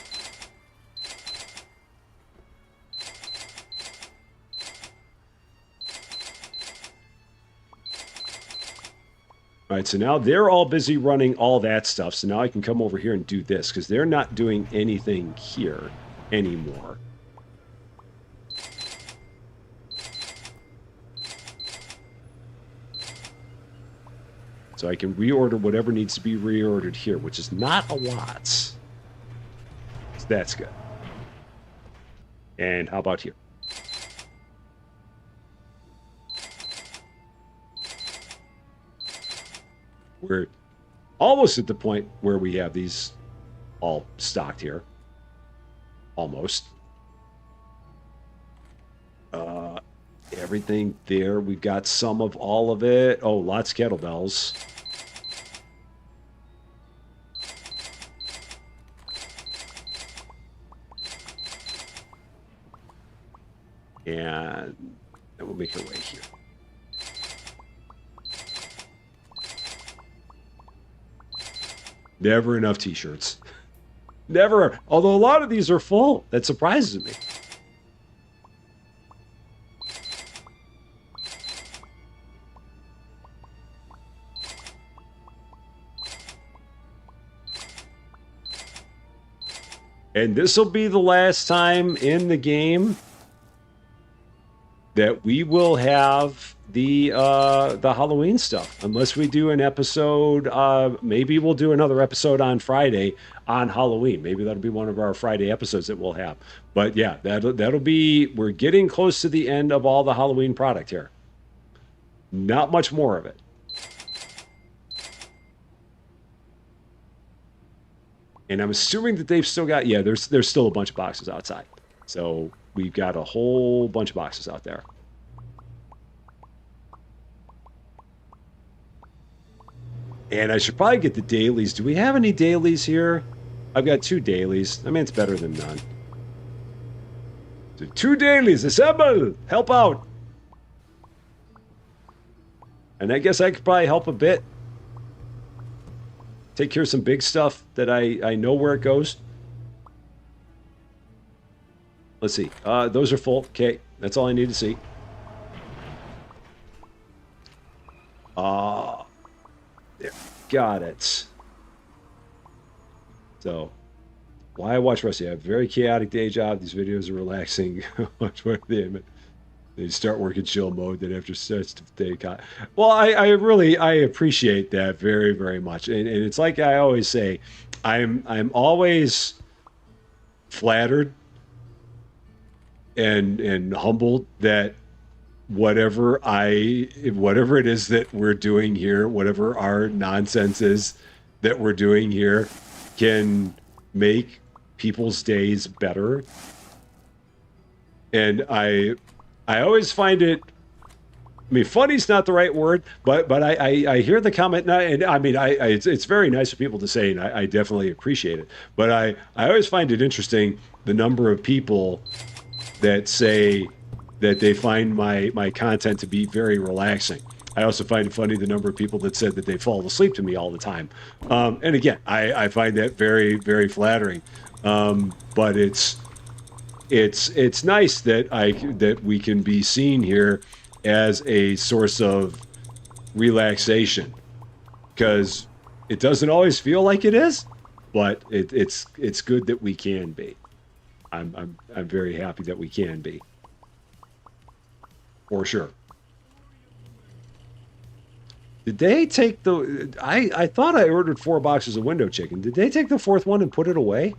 A: All right, so now they're all busy running all that stuff. So now I can come over here and do this because they're not doing anything here anymore. So I can reorder whatever needs to be reordered here, which is not a lot. So that's good. And how about here? We're almost at the point where we have these all stocked here. Almost. Everything there. We've got some of all of it. Oh, lots of kettlebells. And then we'll make our way here. Never enough t-shirts. Never. Although a lot of these are full. That surprises me. And this will be the last time in the game that we will have the Halloween stuff, unless we do an episode. Maybe we'll do another episode on Friday on Halloween. Maybe that'll be one of our Friday episodes that we'll have. But yeah, that'll be. We're getting close to the end of all the Halloween product here. Not much more of it. And I'm assuming that they've still got. Yeah, there's still a bunch of boxes outside. So we've got a whole bunch of boxes out there. And I should probably get the dailies. Do we have any dailies here? I've got 2 dailies. I mean, it's better than none. So 2 dailies. Assemble! Help out! And I guess I could probably help a bit. Take care of some big stuff that I know where it goes. Let's see. Those are full. Okay, that's all I need to see. There. Got it. So, why I watch Rusty? I have a very chaotic day job. These videos are relaxing. Much more than they start working chill mode. Then after starts to take. Well, I really appreciate that very, very much. And it's like I always say, I'm always flattered and humbled that whatever it is that we're doing here, whatever our nonsense is that we're doing here, can make people's days better. And I always find it. I mean, funny's not the right word, but I hear the comment, and I mean, it's very nice for people to say, and I definitely appreciate it. But I always find it interesting the number of people that say that they find my content to be very relaxing. I also find it funny the number of people that said that they fall asleep to me all the time. And again, I find that very, very flattering. But it's nice that we can be seen here as a source of relaxation, because it doesn't always feel like it is, but it's good that we can be. I'm very happy that we can be. for sure. Did they take the... I thought I ordered 4 boxes of window chicken. Did they take the 4th one and put it away?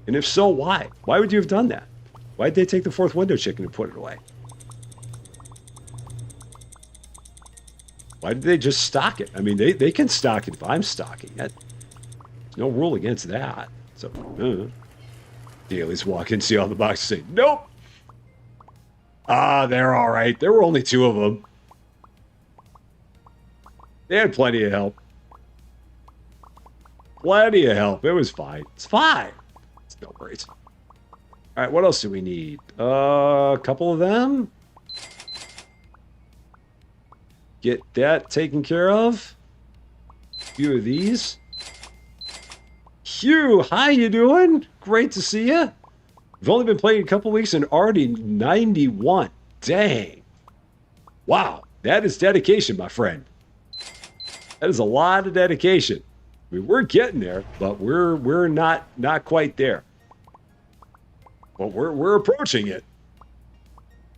A: And if so, why? Why would you have done that? Why did they take the 4th window chicken and put it away? Why did they just stock it? I mean, they can stock it if I'm stocking it. There's no rule against that. So, Dailies walk in, see all the boxes, say, nope! Ah, they're all right. There were only 2 of them. They had plenty of help. Plenty of help. It was fine. It's fine. It's no worries. All right, what else do we need? A couple of them. Get that taken care of. A few of these. Hugh, how you doing? Great to see you. We've only been playing a couple weeks and already 91. Dang. Wow, that is dedication, my friend. That is a lot of dedication. I mean, we're getting there, but we're not quite there. But we're approaching it.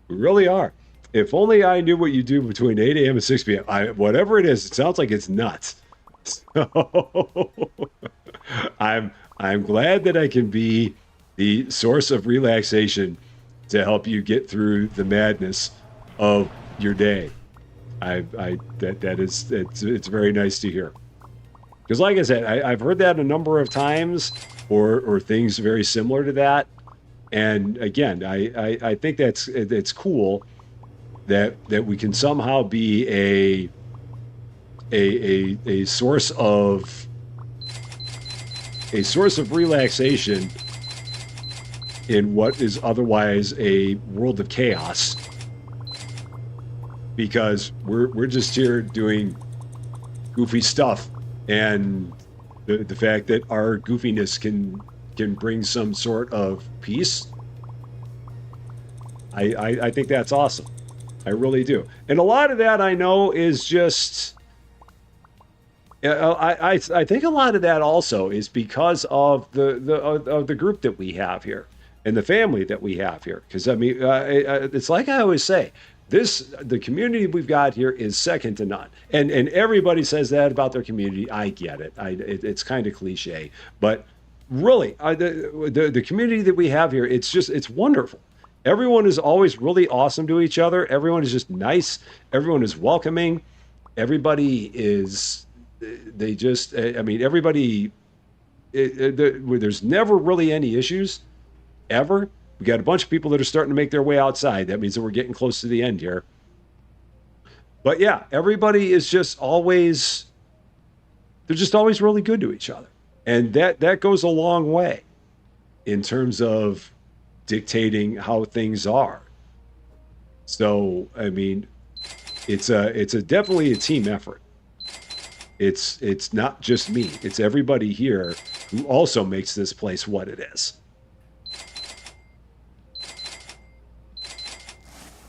A: We really are. If only I knew what you do between 8 a.m. and 6 p.m. Whatever it is, it sounds like it's nuts. So I'm glad that I can be the source of relaxation to help you get through the madness of your day. It's very nice to hear. Because like I said, I've heard that a number of times, or things very similar to that. And again, I think it's cool that we can somehow be a source of relaxation in what is otherwise a world of chaos. Because we're just here doing goofy stuff, and the fact that our goofiness can bring some sort of peace, I think that's awesome. I really do. And a lot of that I know is just, I think a lot of that also is because of the group that we have here and the family that we have here. Because I mean, it's like I always say, the community we've got here is second to none. And everybody says that about their community. I get it. It's kind of cliche, but really, the community that we have here, it's wonderful. Everyone is always really awesome to each other. Everyone is just nice. Everyone is welcoming. Everybody is, everybody, there's never really any issues, ever. We got a bunch of people that are starting to make their way outside. That means that we're getting close to the end here. But yeah, everybody is they're just always really good to each other. And that goes a long way in terms of dictating how things are. So, I mean, it's definitely a team effort. It's not just me. It's everybody here who also makes this place what it is.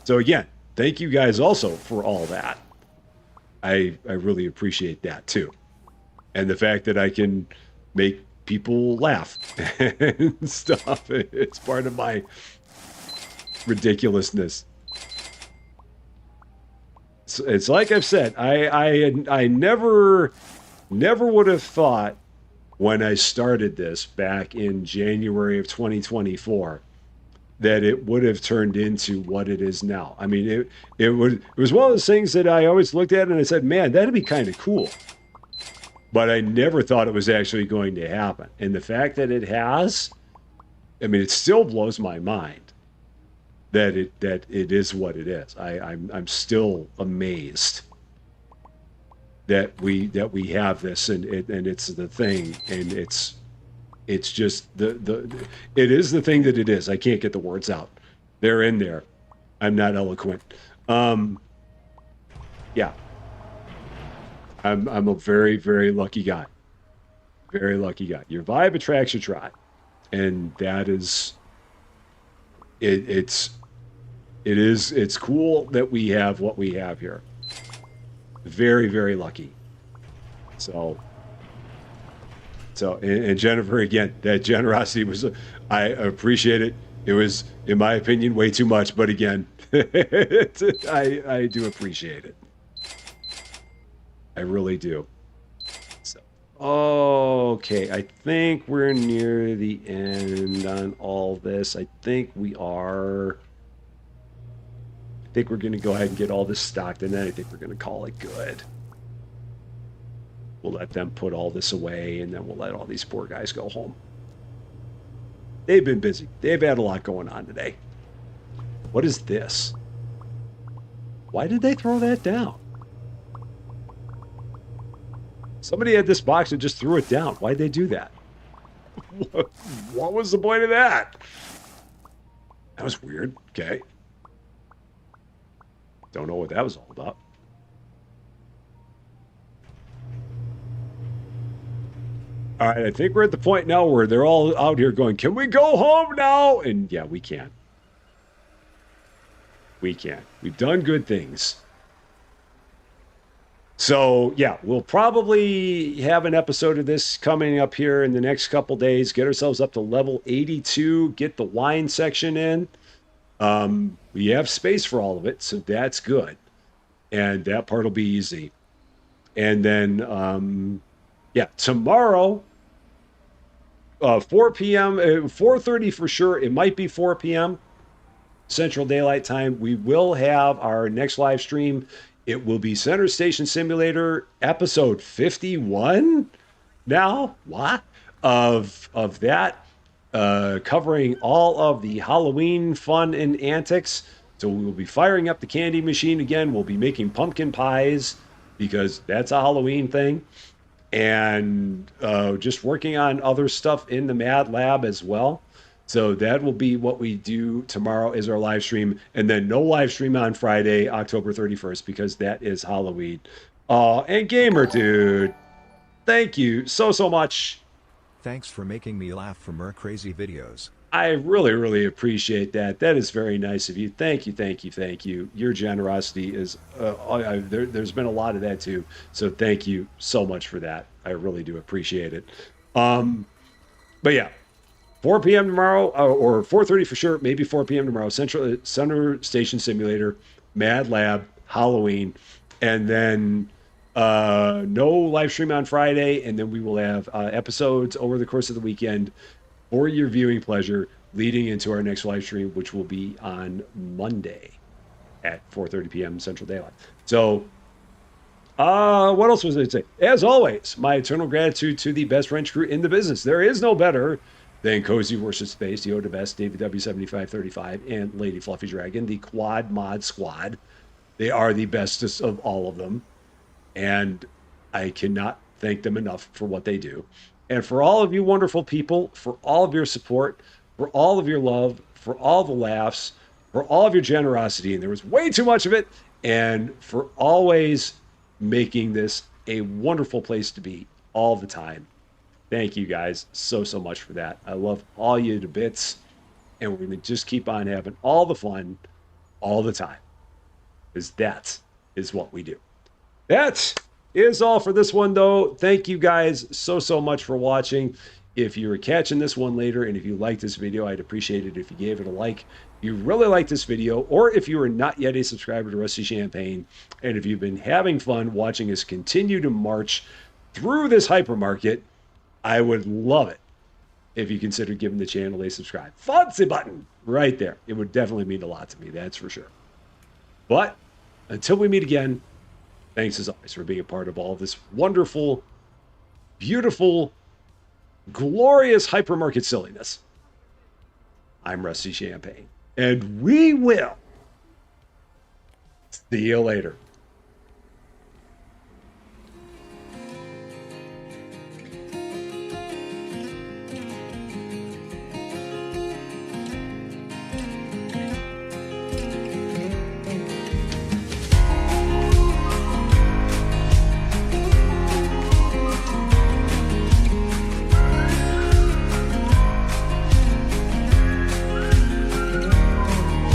A: So again, thank you guys also for all that. I really appreciate that too. And the fact that I can make people laugh and stuff. It's part of my ridiculousness. It's like I've said, I never would have thought when I started this back in January of 2024 that it would have turned into what it is now. I mean, it was one of those things that I always looked at and I said, man, that'd be kind of cool. But I never thought it was actually going to happen. And the fact that it has, I mean, it still blows my mind that it is what it is. I'm still amazed that we have this, and it's the thing, and it's just it is the thing that it is. I can't get the words out. They're in there. I'm not eloquent. Yeah. I'm a very, very lucky guy. Very lucky guy. Your vibe attracts your tribe. And that is it's cool that we have what we have here. Very, very lucky. So and Jennifer, again, that generosity was, I appreciate it. It was, in my opinion, way too much, but again, I do appreciate it. I really do. So, okay, I think we're near the end on all this. I think we are. I think we're going to go ahead and get all this stocked, and then I think we're going to call it good. We'll let them put all this away, and then we'll let all these poor guys go home. They've been busy. They've had a lot going on today. What is this? Why did they throw that down? Somebody had this box and just threw it down. Why'd they do that? What was the point of that? That was weird. Okay. Don't know what that was all about. All right, I think we're at the point now where they're all out here going, can we go home now? And yeah, we can. We can. We've done good things. So yeah, we'll probably have an episode of this coming up here in the next couple days. Get ourselves up to level 82. Get the wine section in. We have space for all of it, so that's good. And that part will be easy. And then, yeah, tomorrow, 4 p.m., 4:30 for sure. It might be 4 p.m. Central Daylight Time. We will have our next live stream. It will be Center Station Simulator episode 51 now. What? Of that, covering all of the Halloween fun and antics. So we will be firing up the candy machine again. We'll be making pumpkin pies because that's a Halloween thing. And just working on other stuff in the Mad Lab as well. So that will be what we do tomorrow is our live stream. And then no live stream on Friday, October 31st, because that is Halloween. And Gamer Dude, thank you so much.
C: Thanks for making me laugh for more crazy videos.
A: I really appreciate that. That is very nice of you. Thank you. Your generosity is, there's been a lot of that too. So thank you so much for that. I really do appreciate it. But yeah, 4 p.m. tomorrow, or 4:30 for sure, maybe 4 p.m. tomorrow, Center Station Simulator, Mad Lab, Halloween, and then no live stream on Friday, and then we will have episodes over the course of the weekend for your viewing pleasure, leading into our next live stream, which will be on Monday at 4:30 p.m. Central Daylight. So, what else was I to say? As always, my eternal gratitude to the best wrench crew in the business. There is no better than Cozy Worship Space, Yoda Best, David W7535, and Lady Fluffy Dragon, the Quad Mod Squad. They are the bestest of all of them, and I cannot thank them enough for what they do. And for all of you wonderful people, for all of your support, for all of your love, for all the laughs, for all of your generosity, and there was way too much of it, and for always making this a wonderful place to be all the time. Thank you guys so much for that. I love all you to bits, and we're going to just keep on having all the fun all the time, because that is what we do. That is all for this one, though. Thank you guys so much for watching. If you were catching this one later, and if you liked this video, I'd appreciate it if you gave it a like. If you really liked this video, or if you are not yet a subscriber to Rusty Champagne, and if you've been having fun watching us continue to march through this hypermarket, I would love it if you consider giving the channel a subscribe. Fancy button right there. It would definitely mean a lot to me, that's for sure. But until we meet again, thanks as always for being a part of all of this wonderful, beautiful, glorious hypermarket silliness. I'm Rusty Champagne, and we will see you later.